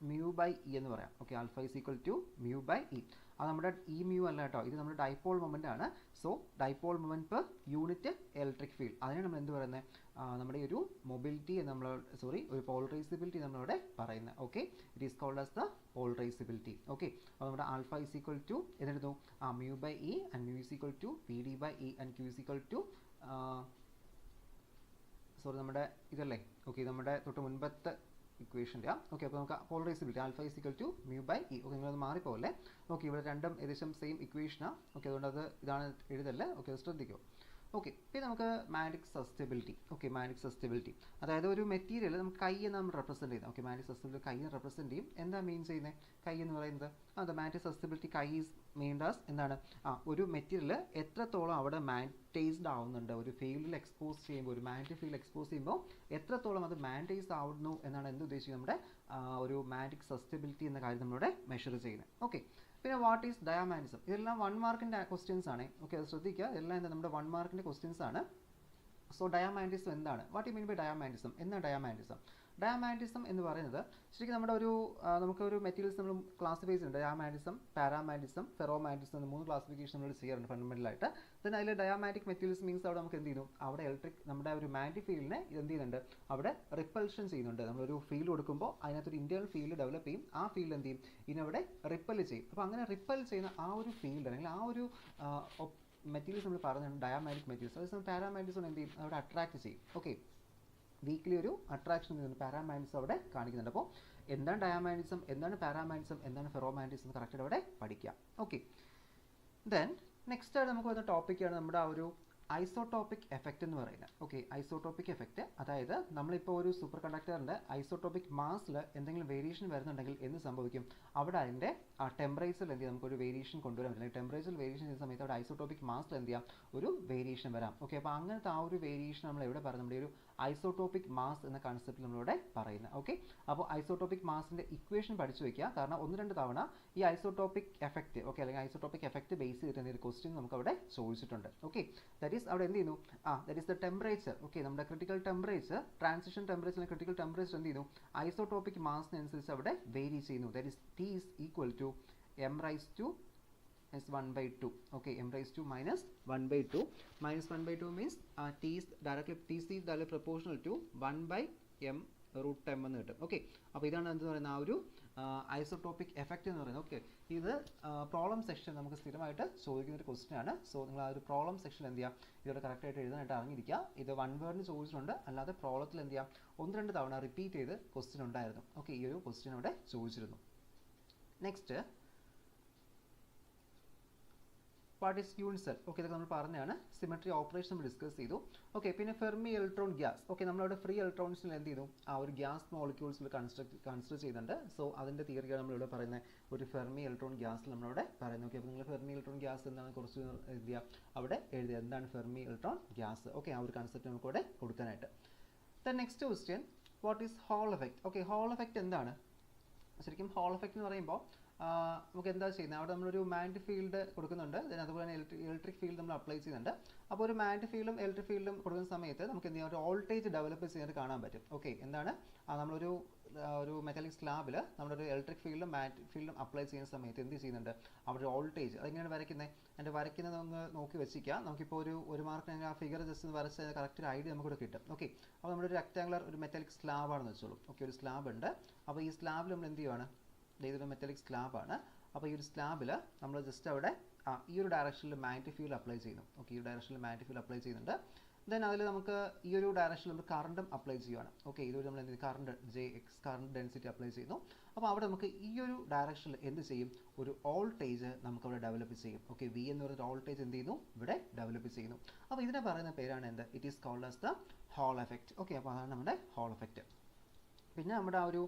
mu by E എന്ന് പറയാം. Okay, alpha is equal to mu by E. അത് നമ്മുടെ ഈ മ്യൂ അല്ല കേട്ടോ, ഇത് നമ്മുടെ ഡൈപോൾ മൊമെൻ്റ് ആണ്. So dipole moment per unit electric field, അതിനാണ് നമ്മൾ എന്ത് പറയുന്നത്? നമ്മുടെ ഒരു മൊബിലിറ്റി ഒരു പോളറൈസബിലിറ്റി നമ്മളവിടെ പറയുന്നത്. Okay, it is called as the polarizability. Okay, അപ്പോൾ നമ്മുടെ ആൽഫ ഈസ് ഈക്വൽ ടു എന്തെടുത്തു? Mu by E and mu is equal to P D by E and Q is equal to നമ്മുടെ ഇതല്ലേ? Okay, നമ്മുടെ തൊട്ട് മുൻപത്തെ ഇക്വേഷൻ്റെ. ഓക്കെ, അപ്പോൾ നമുക്ക് polarizability alpha is equal to mu by E. Okay, നിങ്ങളത് മാറിപ്പോകല്ലേ. ഓക്കെ, ഇവിടെ രണ്ടും ഏകദേശം സെയിം ഇക്വേഷനാണ്. ഓക്കെ, അതുകൊണ്ട് ഇതാണ് എഴുതല്ലേ. ഓക്കെ, അത് ശ്രദ്ധിക്കുക. ഓക്കെ, പിന്നെ നമുക്ക് മാഗ്നറ്റിക് സസ്റ്റബിലിറ്റി. ഓക്കെ, മാഗ്നറ്റിക് സസ്റ്റബിലിറ്റി അതായത് ഒരു മെറ്റീരിയൽ നമുക്ക് കൈ എന്ന് നമ്മൾ റെപ്രസെൻറ്റ് ചെയ്യുന്നത്. ഓക്കെ, മാഗ്നറ്റിക് സസ്റ്റബിലിറ്റി കൈ റെപ്രസെൻറ്റ് ചെയ്യും. എന്താ മീൻ ചെയ്യുന്നത്? കൈ എന്ന് പറയുന്നത് മാഗ്നറ്റിക് സസ്റ്റബിലിറ്റി കൈ ഈസ് മീൻഡ് ആസ് എന്താണ്? ഒരു മെറ്റീരിയൽ എത്രത്തോളം അവിടെ മാഗ്നറ്റൈസ്ഡ് ആവുന്നുണ്ട്, ഒരു ഫീൽഡിൽ എക്സ്പോസ് ചെയ്യുമ്പോൾ, ഒരു മാഗ്നറ്റിക് ഫീൽഡ് എക്സ്പോസ് ചെയ്യുമ്പോൾ എത്രത്തോളം അത് മാഗ്നറ്റൈസ് ആവുന്നു എന്നാണ് എന്ത് ഉദ്ദേശിക്കുന്നത്? നമ്മുടെ ഒരു മാഗ്നറ്റിക് സസ്റ്റബിലിറ്റി എന്ന കാര്യം നമ്മളിവിടെ മെഷർ ചെയ്യുന്നത്. ഓക്കെ, പിന്നെ വാട്ട് ഈസ് ഡയാമാഗ്നറ്റിസം? ഇതെല്ലാം 1 മാർക്കിൻ്റെ ക്വസ്റ്റ്യൻസ് ആണ്. ഓക്കെ, അത് ശ്രദ്ധിക്കുക. ഇതെല്ലാം എന്താ നമ്മുടെ 1 മാർക്കിൻ്റെ ക്വസ്റ്റ്യൻസ് ആണ്. സോ ഡയാമാഗ്നറ്റിസം എന്താണ്? What you mean by diamagnetism? എന്താണ് ഡയാമാഗ്നറ്റിസം? ഡയാമാഗ്നറ്റിസം എന്ന് പറയുന്നത് ശരിക്കും നമ്മുടെ നമുക്കൊരു മെറ്റീരിയൽസ് നമ്മൾ ക്ലാസിഫൈ ചെയ്യുന്നുണ്ട്. ഡയാമാഗ്നറ്റിസം, പാരാമാഗ്നറ്റിസം, ഫെറോമാഗ്നറ്റിസം എന്ന് 3 ക്ലാസിഫിക്കേഷൻ നമ്മൾ ചെയ്യാറുണ്ട് ഫണ്ടമെൻ്റലായിട്ട്. ദെൻ അതിൽ ഡയാമാഗ്നറ്റിക് മെറ്റീരിയൽസ് മീൻസ് അവിടെ നമുക്ക് എന്ത് ചെയ്യുന്നു? അവിടെ നമ്മുടെ ഒരു മാഗ്നറ്റിക് ഫീൽഡിനെ എന്ത് ചെയ്യുന്നുണ്ട്? അവിടെ റിപ്പൽഷൻ ചെയ്യുന്നുണ്ട്. നമ്മളൊരു ഫീൽഡ് കൊടുക്കുമ്പോൾ അതിനകത്തൊരു ഇന്റേണൽ ഫീൽഡ് ഡെവലപ്പ് ചെയ്യും. ആ ഫീൽഡ് എന്ത് ചെയ്യും? ഇതിനവിടെ റിപ്പൽ ചെയ്യും. അപ്പോൾ അങ്ങനെ റിപ്പൽ ചെയ്യുന്ന ആ ഒരു ഫീൽഡ് അല്ലെങ്കിൽ ആ ഒരു മെറ്റീരിയൽസ് നമ്മൾ പറഞ്ഞാണ് ഡയാമാഗ്നറ്റിക് മെറ്റീരിയൽസ്. അതേസമയം പാരാമാഗ്നറ്റിസം എന്ത് ചെയ്യും? അവിടെ അട്രാക്ട് ചെയ്യും. ഓക്കെ, വീക്കിലി ഒരു അട്രാക്ഷൻ പാരാമാഗ്നറ്റിസം അവിടെ കാണിക്കുന്നുണ്ട്. അപ്പോൾ എന്താണ് ഡയാമാഗ്നറ്റിസം, എന്താണ് പാരാമാഗ്നറ്റിസം, എന്താണ് ഫെറോമാഗ്നറ്റിസം എന്ന് കറക്റ്റായിട്ട് അവിടെ പഠിക്കാം. ഓക്കെ, ദെൻ നെക്സ്റ്റ് ആയിട്ട് നമുക്ക് വരുന്ന ടോപ്പിക്കാണ് നമ്മുടെ ആ ഒരു ഐസോടോപ്പിക് എഫക്റ്റ് എന്ന് പറയുന്നത്. ഓക്കെ, ഐസോടോപ്പിക് എഫക്റ്റ് അതായത് നമ്മളിപ്പോൾ ഒരു സൂപ്പർ കണ്ടക്ടറിൻ്റെ ഐസോടോപ്പിക് മാസിൽ എന്തെങ്കിലും വേരിയേഷൻ വരുന്നുണ്ടെങ്കിൽ എന്ത് സംഭവിക്കും? അവിടെ അതിൻ്റെ ടെമ്പറേച്ചറിൽ എന്ത് ചെയ്യാം? നമുക്കൊരു വേരിയേഷൻ കൊണ്ടുവരാൻ പറ്റില്ല. ടെമ്പറേച്ചർ വേരിയേഷൻ ചെയ്യുന്ന സമയത്ത് അവിടെ ഐസോടോപ്പിക് മാസിൽ എന്ത് ചെയ്യാം? ഒരു വേരിയേഷൻ വരാം. ഓക്കെ, അപ്പോൾ അങ്ങനത്തെ ആ ഒരു വേരിയേഷൻ നമ്മൾ എവിടെ പറയുന്നത്? നമ്മുടെ ഒരു ഐസോടോപ്പിക് മാസ് എന്ന കൺസെപ്റ്റ് നമ്മളിവിടെ പറയുന്നത്. ഓക്കെ, അപ്പോൾ ഐസോടോപ്പിക് മാസിൻ്റെ ഇക്വേഷൻ പഠിച്ചു വയ്ക്കുക. കാരണം 1-2 തവണ ഈ ഐസോടോപ്പിക് എഫക്റ്റ് അല്ലെങ്കിൽ ഐസോടോപ്പിക് എഫക്റ്റ് ബേസ് ചെയ്തിട്ട് എന്തെങ്കിലും ക്വസ്റ്റ്യൻ നമുക്ക് അവിടെ ചോദിച്ചിട്ടുണ്ട്. ഓക്കെ, ദാറ്റ് ഈസ് അവിടെ എന്ത് ചെയ്യുന്നു? That is the temperature. Okay, നമ്മുടെ critical temperature, transition temperature, critical temperature എന്ത് ചെയ്യുന്നു? ഐസോടോപ്പിക് മാസിനനുസരിച്ച് അവിടെ വേരി ചെയ്യുന്നു. That is T is equal to m raised to -1/2. Okay, m raised to -1/2. -1/2 means T is directly proportional to 1/m√m എന്ന് കിട്ടും. Okay, അപ്പോൾ ഇതാണ് എന്ത് പറയുന്നത്? ആ ഒരു ഐസോടോപ്പിക് എഫക്റ്റ് എന്ന് പറയുന്നത്. ഓക്കെ, ഇത് പ്രോബ്ലം സെക്ഷൻ നമുക്ക് സ്ഥിരമായിട്ട് ചോദിക്കുന്ന ഒരു ക്വസ്റ്റ്യൻ ആണ്. സോ നിങ്ങൾ ആ ഒരു പ്രോബ്ലം സെക്ഷൻ എന്ത് ചെയ്യുക? ഇതോടെ കറക്റ്റായിട്ട് എഴുതാനായിട്ട് അറിഞ്ഞിരിക്കുക. ഇത് 1 വേർഡിന് ചോദിച്ചിട്ടുണ്ട്, അല്ലാതെ പ്രോബ്ലത്തിൽ എന്ത് ചെയ്യാം? 1-2 തവണ റിപ്പീറ്റ് ചെയ്ത് ക്വസ്റ്റ്യൻ ഉണ്ടായിരുന്നു. ഓക്കെ, ഈ ഒരു ക്വസ്റ്റ്യൻ അവിടെ ചോദിച്ചിരുന്നു. Next, what is unit cell? Okay, ഇതൊക്കെ നമ്മൾ പറഞ്ഞാണ്. സിമെട്രി ഓപ്പറേഷൻ നമ്മൾ ഡിസ്കസ് ചെയ്തു. ഓക്കെ, പിന്നെ ഫെർമി ഇലക്ട്രോൺ ഗ്യാസ്. ഓക്കെ, നമ്മളവിടെ ഫ്രീ ഇലക്ട്രോൺസിൽ എന്ത് ചെയ്തു? ആ ഒരു ഗ്യാസ് മോളിക്യൂൾസിൽ കൺസിഡർ ചെയ്യുന്നുണ്ട്. സോ അതിൻ്റെ തിയറിയാണ് നമ്മളിവിടെ പറയുന്നത്. ഒരു ഫെർമി ഇലക്ട്രോൺ ഗ്യാസിൽ നമ്മളിവിടെ പറയുന്നത്. ഓക്കെ, അപ്പോൾ നിങ്ങൾ ഫെർമി ഇലക്ട്രോൺ ഗ്യാസ് എന്താണ് കുറച്ച് എന്ത് ചെയ്യുക? അവിടെ എഴുതുക എന്താണ് ഫെർമി ഇലക്ട്രോൺ ഗ്യാസ്. ഓക്കെ, ആ ഒരു കൺസെപ്റ്റ് നമുക്ക് ഇവിടെ കൊടുക്കാനായിട്ട്. Then next question, what is Hall effect? Okay, Hall effect എന്താണ്? ശരിക്കും ഹോൾ എഫക്റ്റ് എന്ന് പറയുമ്പോൾ നമുക്ക് എന്താ ചെയ്യുന്നത്, അവിടെ നമ്മളൊരു മാഗ്നറ്റിക് ഫീൽഡ് കൊടുക്കുന്നുണ്ട്, അതുപോലെ തന്നെ ഇലക്ട്രിക് ഫീൽഡ് നമ്മൾ അപ്ലൈ ചെയ്യുന്നുണ്ട്. അപ്പോൾ ഒരു മാഗ്നറ്റിക് ഫീൽഡും ഇലക്ട്രിക് ഫീൽഡും കൊടുക്കുന്ന സമയത്ത് നമുക്ക് എന്ത് ചെയ്യാം, ഒരു വോൾട്ടേജ് ഡെവലപ്പ് ചെയ്യാനായിട്ട് കാണാൻ പറ്റും. ഓക്കെ, എന്താണ് നമ്മളൊരു മെറ്റാലിക് സ്ലാബിൽ നമ്മളൊരു ഇലക്ട്രിക് ഫീൽഡും മാഗ്നറ്റിക് ഫീൽഡും അപ്ലൈ ചെയ്യുന്ന സമയത്ത് എന്ത് ചെയ്യുന്നുണ്ട്, അവിടെ വോൾട്ടേജ് അതെങ്ങനെയാണ് വരയ്ക്കുന്നത്, അതിൻ്റെ വരയ്ക്കുന്നത് നമുക്ക് നോക്കി വെച്ചിരിക്കുക. നമുക്കിപ്പോൾ ഒരു മാർക്കിന് ആ ഫിഗർ ജസ്റ്റ് ഒന്ന് വരച്ച് കറക്റ്റ് ഒരു ഐഡിയ നമുക്കിവിടെ കിട്ടും. ഓക്കെ, അപ്പോൾ നമ്മുടെ ഒരു റെക്ടാങ്കുലർ ഒരു മെറ്റാലിക് സ്ലാബാണെന്ന് വെച്ചോളൂ. ഓക്കെ, ഒരു സ്ലാബ് ഉണ്ട്. അപ്പോൾ ഈ സ്ലാബിൽ നമ്മൾ എന്ത് ചെയ്യുവാണ്, ഇതൊരു മെറ്റാലിക് സ്ലാബാണ്. അപ്പോൾ ഈ ഒരു സ്ലാബിൽ നമ്മൾ ജസ്റ്റ് അവിടെ ഈ ഒരു ഡയറക്ഷനിൽ മാഗ്നറ്റിക് ഫീൽഡ് അപ്ലൈ ചെയ്യുന്നു. ഓക്കെ, ഈ ഒരു ഡയറക്ഷനിൽ മാഗ്നറ്റിക് ഫീൽഡ് അപ്ലൈ ചെയ്യുന്നുണ്ട്. ദെൻ അതിൽ നമുക്ക് ഈ ഒരു ഡയറക്ഷനിൽ നമ്മൾ കറണ്ടും അപ്ലൈ ചെയ്യുകയാണ്. ഓക്കെ, ഇതൊരു നമ്മൾ എന്ത് current JX current density apply ചെയ്യുന്നു. അപ്പോൾ അവിടെ നമുക്ക് ഈ ഒരു ഡയറക്ഷനിൽ എന്ത് ചെയ്യും, ഒരു വോൾട്ടേജ് നമുക്ക് അവിടെ ഡെവലപ്പ് ചെയ്യും. ഓക്കെ, V എന്ന് പറയുന്ന വോൾട്ടേജ് എന്ത് ചെയ്യുന്നു, ഇവിടെ ഡെവലപ്പ് ചെയ്യുന്നു. അപ്പോൾ ഇതിനെ പറയുന്ന പേരാണ് എന്ത്, it is called as the Hall effect. Okay, അപ്പോൾ അതാണ് നമ്മുടെ ഹോൾ എഫക്റ്റ്. പിന്നെ നമ്മുടെ ആ ഒരു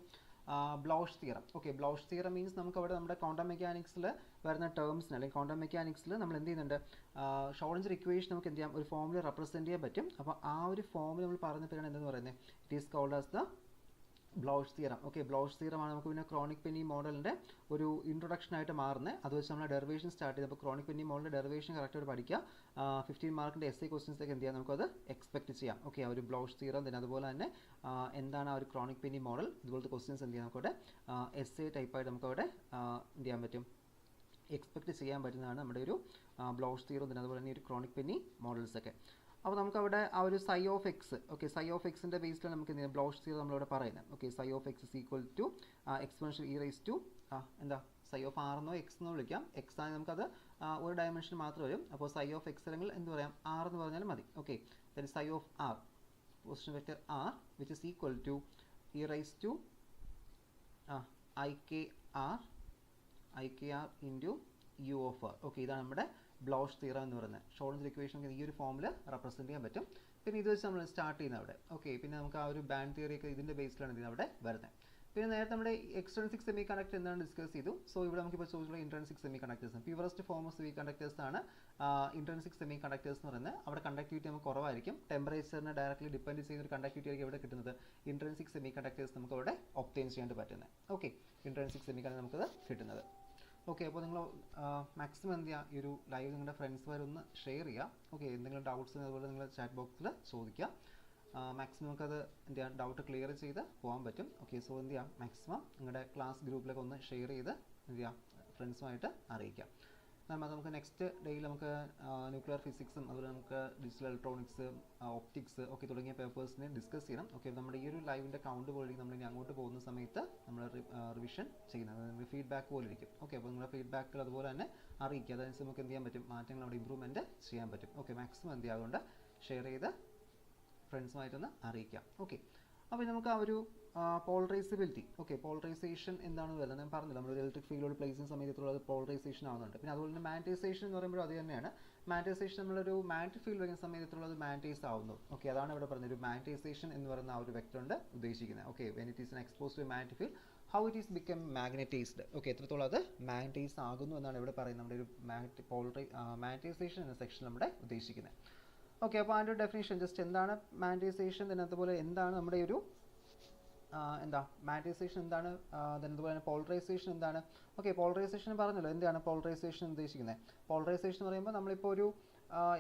Bloch theorem. Okay, Bloch theorem means നമുക്ക് അവിടെ നമ്മുടെ ക്വാണ്ടം മെക്കാനിക്സിൽ വരുന്ന ടേംസിന് അല്ലെങ്കിൽ ക്വാണ്ടം മെക്കാനിക്സിൽ നമ്മൾ എന്ത് ചെയ്യുന്നുണ്ട്, ഷ്രോഡിഞ്ചർ ഇക്വേഷൻ നമുക്ക് എന്ത് ചെയ്യാം, ഒരു ഫോമിൽ റെപ്രസെൻറ്റ് ചെയ്യാൻ പറ്റും. അപ്പോൾ ആ ഒരു ഫോമിൽ നമ്മൾ പറഞ്ഞ പേരാണ് എന്തെന്ന് പറയുന്നത്, it is called as the Bloch theorem. Okay, Bloch തിയറമാണ് നമുക്ക് പിന്നെ ക്രോണിക് പെന്നി മോഡലിൻ്റെ ഒരു ഇൻട്രൊഡക്ഷൻ ആയിട്ട് മാറുന്നത്. അത് വെച്ച് നമ്മൾ ഡെറിവേഷൻ സ്റ്റാർട്ട് ചെയ്ത് അപ്പോൾ ക്രോണിക് പെന്നി മോഡലിൻ്റെ ഡെറിവേഷൻ കറക്റ്റായിട്ട് പഠിക്കുക. 15 മാർക്കിൻ്റെ SI ക്വസ്റ്റ്യൻസൊക്കെ എന്ത് ചെയ്യാം, നമുക്കത് എക്സ്പെക്ട് ചെയ്യാം. ഓക്കെ, ആ ഒരു ബ്ലൗഷ് തിയറം തന്നെ അതുപോലെ തന്നെ എന്താണ് ആ ഒരു ക്രോണിക് പെന്നി മോഡൽ, ഇതുപോലത്തെ ക്വസ്റ്റ്യൻസ് എന്ത് ചെയ്യാം, നമുക്കവിടെ SI ടൈപ്പായിട്ട് നമുക്കവിടെ എന്ത് ചെയ്യാൻ പറ്റും, എക്സ്പെക്ട് ചെയ്യാൻ പറ്റുന്നതാണ് നമ്മുടെ ഒരു ബ്ലൗഷ് തിയറം തന്നെ അതുപോലെ തന്നെ ഒരു ക്രോണിക് പെന്നി മോഡൽസൊക്കെ. അപ്പോൾ നമുക്കവിടെ ആ ഒരു psi of x, okay, psi of എക്സിൻ്റെ ബേസിലാണ് നമുക്ക് എന്ത് ചെയ്യാം, ബ്ലൗഷ് തിയറം നമ്മളിവിടെ പറയുന്നത്. Okay, psi of x is equal to exponential e raise to എന്താ സൈ ഓഫ് ആർ എന്നോ എക്സ് എന്നോ വിളിക്കാം. എക്സ് ആണെങ്കിൽ നമുക്കത് ഒരു ഡയമെൻഷൻ മാത്രം വരും. അപ്പോൾ സൈ ഓഫ് എക്സ് അല്ലെങ്കിൽ എന്ത് പറയാം, ആർ എന്ന് പറഞ്ഞാലും മതി. Okay, then psi of r position vector r which is equal to e raise to i k r into u of r. Okay, ഇതാണ് നമ്മുടെ ബ്ലൗഷ് തിയറം എന്ന് പറയുന്നത്. ഷ്രോഡിഞ്ചർ ഇക്വേഷൻ ഈ ഒരു ഫോമിൽ റെപ്രസെൻറ്റ് ചെയ്യാൻ പറ്റും. പിന്നെ ഇത് വെച്ച് നമ്മൾ സ്റ്റാർട്ട് ചെയ്യുന്നത് അവിടെ. ഓക്കെ, പിന്നെ നമുക്ക് ആ ഒരു ബാൻഡ് തിയറി ഒക്കെ ഇതിൻ്റെ ബേസിലാണ് ഇതിന് അവിടെ വരുന്നത്. പിന്നെ നേരത്തെ നമ്മുടെ എക്സ്ട്രിൻസിക് സെമി കണ്ടക്ടർ എന്താണ് ഡിസ്കസ് ചെയ്തു. സോ ഇവിടെ നമുക്കിപ്പോൾ ചോദിച്ചുള്ള intrinsic semiconductors, purest form of semiconductors ആണ് ഇൻട്രിൻസിക് സെമി കണ്ടക്ടേഴ്സ് എന്ന് പറയുന്നത്. അവിടെ കണ്ടക്ടിവിറ്റി നമുക്ക് കുറവായിരിക്കും, ടെമ്പറേച്ചറിനെ ഡയറക്റ്റ്ലി ഡിപ്പെൻഡ് ചെയ്യുന്ന ഒരു കണ്ടക്ടിവിറ്റി ആയിരിക്കും ഇവിടെ കിട്ടുന്നത്. ഇൻട്രിൻസിക് സെമി കണ്ടക്ടേഴ്സ് നമുക്ക് അവിടെ ഒബ്റ്റെയിൻ ചെയ്യാൻ പറ്റുന്നത്. ഓക്കെ, ഇൻട്രിൻസിക് സെമി കണ്ടക്ടർ നമുക്കത് കിട്ടുന്നത്. ഓക്കെ, അപ്പോൾ നിങ്ങൾ മാക്സിമം എന്ത് ചെയ്യുക, ഈ ഒരു ലൈവ് നിങ്ങളുടെ ഫ്രണ്ട്സ് വരെ ഒന്ന് ഷെയർ ചെയ്യുക. ഓക്കെ, എന്തെങ്കിലും ഡൗട്ട്സ് അതുപോലെ നിങ്ങൾ ചാറ്റ് ബോക്സിൽ ചോദിക്കുക. മാക്സിമം നമുക്കത് എന്ത് ചെയ്യാം, ഡൗട്ട് ക്ലിയർ ചെയ്ത് പോകാൻ പറ്റും. ഓക്കെ, സോ എന്ത് ചെയ്യാം, മാക്സിമം നിങ്ങളുടെ ക്ലാസ് ഗ്രൂപ്പിലൊക്കെ ഒന്ന് ഷെയർ ചെയ്ത് എന്ത് ചെയ്യാം, ഫ്രണ്ട്സുമായിട്ട് അറിയിക്കാം. എന്നാൽ നമുക്ക് നെക്സ്റ്റ് ഡേയിൽ നമുക്ക് ന്യൂക്ലിയർ ഫിസിക്സും അതുപോലെ നമുക്ക് ഡിജിറ്റൽ ഇലക്ട്രോണിക്സ്, ഒപ്റ്റിക്സ് ഒക്കെ തുടങ്ങിയ പേപ്പേഴ്സിനെ ഡിസ്കസ് ചെയ്യണം. ഓക്കെ, നമ്മുടെ ഈ ഒരു ലൈവിൻ്റെ കൗണ്ട് പോലെ നമ്മൾ ഇനി അങ്ങോട്ട് പോകുന്ന സമയത്ത് നമ്മൾ റിവിഷൻ ചെയ്യുന്നത് ഫീഡ്ബാക്ക് പോലെ ഇരിക്കും. ഓക്കെ, അപ്പോൾ നിങ്ങളുടെ ഫീഡ്ബാക്കുകൾ അതുപോലെ തന്നെ അറിയിക്കുക. അതനുസരിച്ച് നമുക്ക് എന്ത് ചെയ്യാൻ പറ്റും, മാറ്റങ്ങൾ അവിടെ ഇമ്പ്രൂവ്മെൻറ്റ് ചെയ്യാൻ പറ്റും. ഓക്കെ, മാക്സിമം എന്ത് ചെയ്യുക, അതുകൊണ്ട് ഷെയർ ചെയ്ത് ഫ്രണ്ട്സുമായിട്ടൊന്ന് അറിയിക്കാം. ഓക്കെ, അപ്പോൾ നമുക്ക് ആ ഒരു പോളറൈസബിലിറ്റി, ഓക്കെ, പോളറൈസേഷൻ എന്താണെന്ന് വരുന്നത് ഞാൻ പറഞ്ഞില്ല, നമ്മളൊരു ഇലക്ട്രിക് ഫീൽഡോട് പ്ലേസ് ചെയ്യുന്ന സമയത്തുള്ളത് പോളറൈസേഷൻ ആവുന്നുണ്ട്. പിന്നെ അതുപോലെ തന്നെ മാഗ്നറ്റൈസേഷൻ എന്ന് പറയുമ്പോൾ അത് തന്നെയാണ്. മാഗ്നറ്റൈസേഷൻ നമ്മളൊരു മാഗ്നറ്റിക് ഫീൽഡ് വയ്ക്കുന്ന സമയത്തുള്ളത് മാഗ്നറ്റൈസ് ആവുന്നു. ഓക്കെ, അതാണ് ഇവിടെ പറഞ്ഞത് ഒരു മാഗ്നറ്റൈസേഷൻ എന്ന് പറയുന്ന ആ ഒരു വെക്ടർ കൊണ്ട് ഉദ്ദേശിക്കുന്നത്. Okay, when it is expose to magnetic field how it is become magnetized. Okay, എത്രത്തോളം അത് മാഗ്നറ്റൈസ് ആകുന്നു എന്നാണ് ഇവിടെ പറയുന്നത്, നമ്മുടെ ഒരു മാഗ്നറ്റൈസേഷൻ എന്ന സെക്ഷൻ നമ്മുടെ ഉദ്ദേശിക്കുന്നത്. ഓക്കെ, അപ്പോൾ അതിൻ്റെ ഡെഫിനേഷൻ ജസ്റ്റ് എന്താണ് മാഗ്നറ്റൈസേഷൻ, then അതുപോലെ എന്താണ് നമ്മുടെ ഒരു എന്താ മാഗ്നറ്റൈസേഷൻ എന്താണ്, then അതുപോലെ തന്നെ പോളറൈസേഷൻ എന്താണ്. ഓക്കെ, പോളറൈസേഷൻ പറഞ്ഞല്ലോ, എന്താണ് പോളറൈസേഷൻ ഉദ്ദേശിക്കുന്നത്. പോളറൈസേഷൻ എന്ന് പറയുമ്പോൾ നമ്മളിപ്പോൾ ഒരു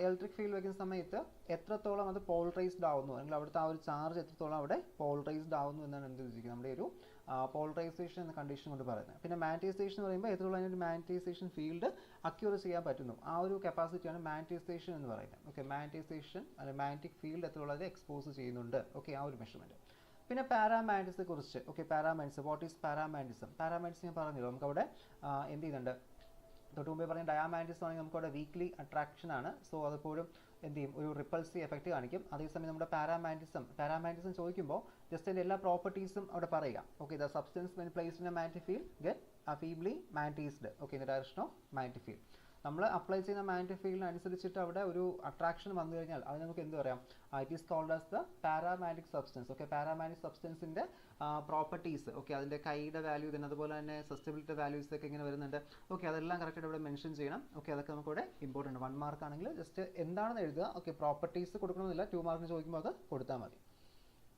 ഇലക്ട്രിക് ഫീൽഡ് വയ്ക്കുന്ന സമയത്ത് എത്രത്തോളം അത് പോളറൈസ്ഡ് ആവുന്നു, അല്ലെങ്കിൽ അവിടുത്തെ ആ ഒരു ചാർജ് എത്രത്തോളം അവിടെ പോളറൈസ്ഡ് ആവുന്നു എന്നാണ് എന്ത് ഉദ്ദേശിക്കുന്നത്, നമ്മുടെ ഒരു പോളറൈസേഷൻ എന്ന കണ്ടീഷൻ കൊണ്ട് പറയുന്നത്. പിന്നെ മാഗ്നറ്റൈസേഷൻ എന്ന് പറയുമ്പോൾ എത്രത്തോളം അതിനൊരു മാഗ്നറ്റൈസേഷൻ ഫീൽഡ് അക്യൂർ ചെയ്യാൻ പറ്റുന്നു, ആ ഒരു കപ്പാസിറ്റിയാണ് മാഗ്നറ്റൈസേഷൻ എന്ന് പറയുന്നത്. ഓക്കെ, മാഗ്നറ്റൈസേഷൻ അല്ലെങ്കിൽ മാഗ്നറ്റിക് ഫീൽഡ് എത്രത്തോളം അത് എക്സ്പോസ് ചെയ്യുന്നുണ്ട്. ഓക്കെ, ആ ഒരു മെഷർമെൻറ്റ്. പിന്നെ പാരാമാഗ്നറ്റിസത്തെ കുറിച്ച്, okay, paramagnetism, what is paramagnetism. Paramagnetism ഞാൻ പറഞ്ഞല്ലോ, നമുക്കവിടെ എന്ത് ചെയ്യുന്നുണ്ട്, തൊട്ട് മുമ്പേ പറഞ്ഞ ഡയാമാഗ്നറ്റിസം ആണെങ്കിൽ നമുക്കവിടെ വീക്ക്ലി അട്രാക്ഷൻ ആണ്. സോ അതെപ്പോഴും എന്ത് ചെയ്യും, ഒരു റിപ്പൾസീവ് എഫക്റ്റ് കാണിക്കും. അതേസമയം നമ്മുടെ പാരാമാഗ്നറ്റിസം ചോദിക്കുമ്പോൾ ജസ്റ്റ് അതിൻ്റെ എല്ലാ പ്രോപ്പർട്ടീസും അവിടെ പറയുക. Okay, the substance when placed in A magnetic field get feebly magnetised. Okay, in the direction of magnetic field. നമ്മൾ അപ്ലൈ ചെയ്യുന്ന മാഗ്നറ്റിക് ഫീൽഡിന് അനുസരിച്ചിട്ട് അവിടെ ഒരു അട്രാക്ഷൻ വന്നു കഴിഞ്ഞാൽ അത് നമുക്ക് എന്ത് പറയാം, it is called as the paramagnetic substance. Okay, paramagnetic സബ്സ്റ്റൻസിൻ്റെ പ്രോപ്പർട്ടീസ്, ഓക്കെ, അതിൻ്റെ കൈയുടെ വാല്യൂ തന്നെ അതുപോലെ തന്നെ സസ്റ്റബിലിറ്റി വാല്യൂസ് ഒക്കെ ഇങ്ങനെ വരുന്നുണ്ട്. ഓക്കെ, അതെല്ലാം കറക്റ്റായിട്ട് ഇവിടെ മെൻഷൻ ചെയ്യണം. ഓക്കെ, അതൊക്കെ നമുക്കിവിടെ ഇമ്പോർട്ടൻറ്റ്. 1 മാർക്ക് ആണെങ്കിൽ ജസ്റ്റ് എന്താണെന്ന് എഴുതുക. ഓക്കെ, പ്രോപ്പർട്ടീസ് കൊടുക്കണമെന്നില്ല, 2 മാർക്കിന് ചോദിക്കുമ്പോൾ അത് കൊടുത്താൽ മതി.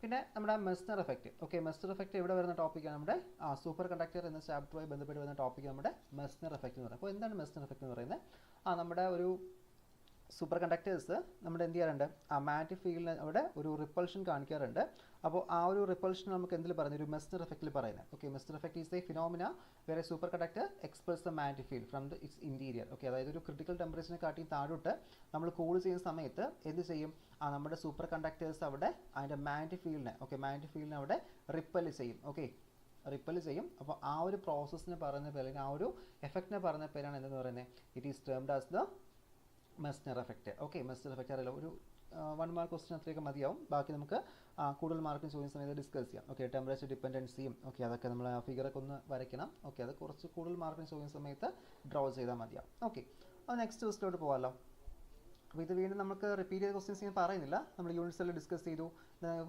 പിന്നെ നമ്മുടെ മെസ്നർ എഫക്റ്റ്. ഓക്കെ, മെസ്നർ എഫക്റ്റ് എവിടെ വരുന്ന ടോപ്പിക്കാണ് നമ്മുടെ സൂപ്പർ കണ്ടക്ടർ എന്ന ചാപ്റ്ററുമായി ബന്ധപ്പെട്ട് വരുന്ന ടോപ്പിക്ക് നമ്മുടെ മെസ്നർ എഫക്റ്റ് എന്ന് പറയുന്നത്. അപ്പോൾ എന്താണ് മെസ്നർ എഫക്റ്റ് എന്ന് പറയുന്നത്? നമ്മുടെ ഒരു സൂപ്പർ കണ്ടക്ടേഴ്സ് നമ്മുടെ എന്ത് ചെയ്യാറുണ്ട്, മാഗ്നറ്റിക് ഫീൽഡിന് അവിടെ ഒരു റിപ്പൾഷൻ കാണിക്കാറുണ്ട്. അപ്പോൾ ആ ഒരു റിപ്പൾഷൻ നമുക്ക് എന്തിൽ പറയുന്നത്, ഒരു മെസ്നർ എഫക്റ്റിൽ പറയുന്നത്. Okay, Meissner effect is a phenomena where superconductor expels the magnetic field from the its interior. Okay, അതായത് ഒരു ക്രിട്ടിക്കൽ ടെമ്പറേച്ചറിനെ കാട്ടി താഴോട്ട് നമ്മൾ കൂൾ ചെയ്യുന്ന സമയത്ത് എന്ത് ചെയ്യും, നമ്മുടെ സൂപ്പർ കണ്ടക്ടേഴ്സ് അവിടെ അതിൻ്റെ മാഗ്നറ്റിക് ഫീൽഡിനെ അവിടെ റിപ്പൽ ചെയ്യും. ഓക്കെ, റിപ്പൽ ചെയ്യും. അപ്പോൾ ആ ഒരു പ്രോസസ്സിനെ പറയുന്ന പേര്, അല്ലെങ്കിൽ ആ ഒരു എഫക്റ്റിനെ പറയുന്ന പേരാണ് എന്തെന്ന് പറയുന്നത്, it is termed as the Meissner effect. Okay, Meissner effect അറിയില്ല, ഒരു 1 മാർക്ക് ക്വസ്റ്റ്യൻ അത്രയൊക്കെ മതിയാവും. ബാക്കി നമുക്ക് കൂടുതൽ മാർക്കിന് ചോദിക്കുന്ന സമയത്ത് ഡിസ്കസ് ചെയ്യാം. ഓക്കെ, ടെമ്പറേച്ചർ ഡിപ്പെൻഡൻസിയും ഒക്കെ അതൊക്കെ നമ്മൾ ആ ഫിഗറൊക്കെ ഒന്ന് വരയ്ക്കണം. ഓക്കെ, അത് കുറച്ച് കൂടുതൽ മാർക്കിന് ചോദിക്കുന്ന സമയത്ത് ഡ്രോ ചെയ്താൽ മതിയാവും. ഓക്കെ, അപ്പോൾ നെക്സ്റ്റ് ക്വസ്റ്റിലോട്ട് പോകാമല്ലോ. അപ്പോൾ ഇത് വീണ്ടും നമുക്ക് റിപ്പീറ്റ് ചെയ്ത ക്വസ്റ്റ്യൻസ് ഞാൻ പറയുന്നില്ല. നമ്മൾ യൂണിറ്റ്സിൽ ഡിസ്കസ് ചെയ്തു,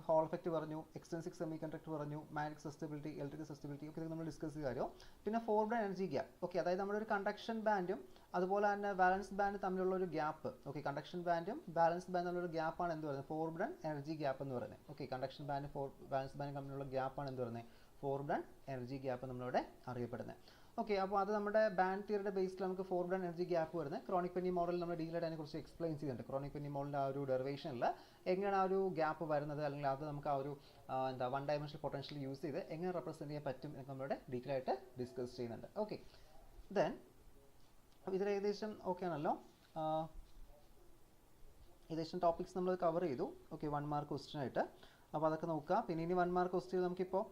ഹോൾ എഫക്റ്റ് പറഞ്ഞു, എക്സ്റ്റൻസിക് സെമി കണ്ടക്ടർ പറഞ്ഞു, മാഗ്നറ്റിക് സസ്റ്റബിലിറ്റി, ഇലക്ട്രിക്കൽ സസ്റ്റബിലിറ്റി ഒക്കെ നമ്മൾ ഡിസ്കസ് ചെയ്ത കാര്യം. പിന്നെ ഫോർവേഡ് എനർജി ഗ്യാപ്പ്. ഓക്കെ, അതായത് നമ്മുടെ ഒരു കണ്ടക്ഷൻ ബാൻഡും അതുപോലെ തന്നെ ബാലൻസ് ബാൻഡ് തമ്മിലുള്ള ഒരു ഗ്യാപ്പ്. ഓക്കെ, കണ്ടക്ഷൻ ബാൻഡും ബാലൻസ് ബാൻഡ് തമ്മിലുള്ള ഗ്യാപ്പാണ് എന്ത് പറയുന്നത്, ഫോർവേഡ് എനർജി ഗ്യാപ്പ് എന്ന് പറയുന്നത്. Okay, conduction band valence band തമ്മിലുള്ള ഗ്യാപ്പാണ് എന്ത് പറയുന്നത്, ഫോർവേഡ് എനർജി ഗ്യാപ്പ് നമ്മളിവിടെ അറിയപ്പെടുന്നത്. ഓക്കെ, അപ്പോൾ അത് നമ്മുടെ ബാൻഡ് തിയറിയുടെ ബേസിൽ നമുക്ക് ഫോർവേഡ് എനർജി ഗ്യാപ്പ് വരുന്നത്. ക്രോണിക് പെന്നി മോഡൽ നമ്മൾ ഡീലായിട്ട് അതിനെക്കുറിച്ച് എക്സ്പ്ലെയിൻ ചെയ്തിട്ടുണ്ട്. ക്രോണിക് പെന്നി മോഡലിൻ്റെ ആ ഒരു ഡെറിവേഷനിൽ എങ്ങനെയാണ് ആ ഒരു ഗ്യാപ്പ് വരുന്നത്, അല്ലെങ്കിൽ അത് നമുക്ക് ആ ഒരു വൺ ഡയമെൻഷണൽ പൊട്ടൻഷ്യൽ യൂസ് ചെയ്ത് എങ്ങനെ റെപ്രസെൻറ്റ് ചെയ്യാൻ പറ്റും എന്ന് നമ്മളിവിടെ ഡീറ്റെയിൽ ആയിട്ട് ഡിസ്കസ് ചെയ്യുന്നുണ്ട്. ഓക്കെ, ദെൻ ഇതിൽ ഏകദേശം ഓക്കെ ആണല്ലോ, ഏകദേശം ടോപ്പിക്സ് നമ്മൾ കവർ ചെയ്തു. ഓക്കെ, 1 മാർക്ക് ക്വസ്റ്റ്യൻ ആയിട്ട്. അപ്പോൾ അതൊക്കെ നോക്കുക. പിന്നെ ഇനി 1 മാർക്ക് ക്വസ്റ്റ്യൻ നമുക്കിപ്പോൾ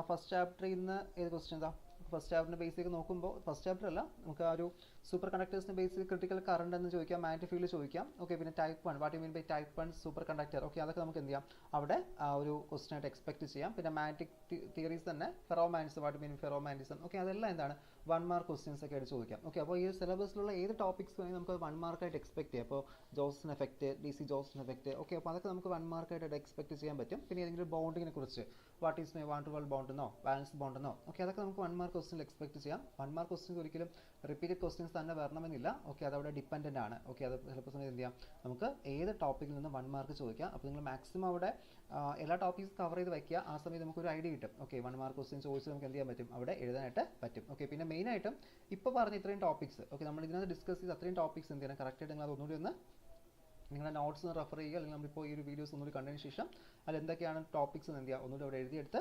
ഫസ്റ്റ് ചാപ്റ്ററിൽ നിന്ന് ഏത് ക്വസ്റ്റ്യൻ എന്താ, ഫസ്റ്റ് ചാപ്റ്ററിൻ്റെ ബേസിക് നോക്കുമ്പോൾ, ഫസ്റ്റ് ചാപ്റ്റർ അല്ല, നമുക്ക് ആ ഒരു സൂപ്പർ കണ്ടക്ടേഴ്സിൻ്റെ ബേസിൽ ക്രിട്ടിക്കൽ കറണ്ട് എന്ന് ചോദിക്കാം, മാഗ്നറ്റിക് ഫീൽഡ് ചോദിക്കാം. ഓക്കെ, പിന്നെ type 1, what you mean by type 1 superconductor. Okay, അതൊക്കെ നമുക്ക് എന്ത് ചെയ്യാം, അവിടെ ആ ഒരു ക്വസ്റ്റ്യൻ ആയിട്ട് എക്സ്പെക്ട് ചെയ്യാം. പിന്നെ മാഗ്നറ്റിക് തിയറീസ് തന്നെ, ferromagnetism, what you mean ferromagnetism. Okay, അതെല്ലാം എന്താണ് 1 മാർക്ക് ക്വസ്റ്റ്യൻസ് ഒക്കെ ആയിട്ട് ചോദിക്കാം. ഓക്കെ, അപ്പോൾ ഈ സിലബസിലുള്ള ഏത് ടോപ്പിക്സ് വേണമെങ്കിൽ നമുക്ക് 1 മാർക്കായിട്ട് എക്സ്പെക്ട് ചെയ്യാം. അപ്പോൾ Jolson effect, DC Jolson effect. Okay, അപ്പോൾ അതൊക്കെ നമുക്ക് 1 മാർക്കായിട്ട് എക്സ്പെക്ട് ചെയ്യാൻ പറ്റും. പിന്നെ ഏതെങ്കിലും ബോണ്ടിങ്ങിനെ കുറിച്ച്, what is my van der Waals bond എന്നോ ബാലൻസ് ബോണ്ട് എന്നോ, ഓക്കെ, അതൊക്കെ നമുക്ക് 1 മാർക്ക് ക്വസ്റ്റ്യൻ എക്സ്പെക്ട് ചെയ്യാം. 1 മാർക്ക് ക്വസ്റ്റ്യൻസ് ഒരിക്കലും റിപ്പീറ്റഡ് ക്വസ്റ്റ്യൻസ് തന്നെ വരണമെന്നില്ല. ഓക്കെ, അതവിടെ ഡിപ്പെൻഡൻ്റ് ആണ്. ഓക്കെ, അത് ചിലപ്പോൾ സമയത്ത് എന്ത് ചെയ്യാം, നമുക്ക് ഏത് ടോപ്പിക്കിൽ നിന്ന് 1 മാർക്ക് ചോദിക്കാം. അപ്പോൾ നിങ്ങൾ മാക്സിമം അവിടെ എല്ലാ ടോപ്പിക്സ് കവർ ചെയ്ത് വയ്ക്കുക. ആ സമയത്ത് നമുക്കൊരു ഐഡിയ കിട്ടും. ഓക്കെ, 1 മാർക്ക് ക്വസ്റ്റ്യൻ ചോദിച്ച് നമുക്ക് എന്ത് ചെയ്യാൻ പറ്റും, അവിടെ എഴുതാനായിട്ട് പറ്റും. ഓക്കെ, പിന്നെ മെയിനായിട്ടും ഇപ്പോൾ പറഞ്ഞ ഇത്രയും ടോപ്പിക്സ്, ഓക്കെ, നമ്മൾ ഇതിനകത്ത് ഡിസ്കസ് ചെയ്ത് അത്രയും ടോപ്പിക്സ് എന്ത് ചെയ്യണം, കറക്റ്റായിട്ട് നിങ്ങൾ അതൊന്നുകൂടി ഒന്ന് നിങ്ങളുടെ നോട്ട്സ് ഒന്ന് റെഫർ ചെയ്യുക. അല്ലെങ്കിൽ നമ്മളിപ്പോൾ ഈ ഒരു വീഡിയോസ് ഒന്നുകൂടി കണ്ടതിന് ശേഷം അതിൽ എന്തൊക്കെയാണ് ടോപ്പിക്സ് എന്ന് എന്ത് ചെയ്യുക, ഒന്നുകൂടി അവിടെ എഴുതിയെടുത്ത്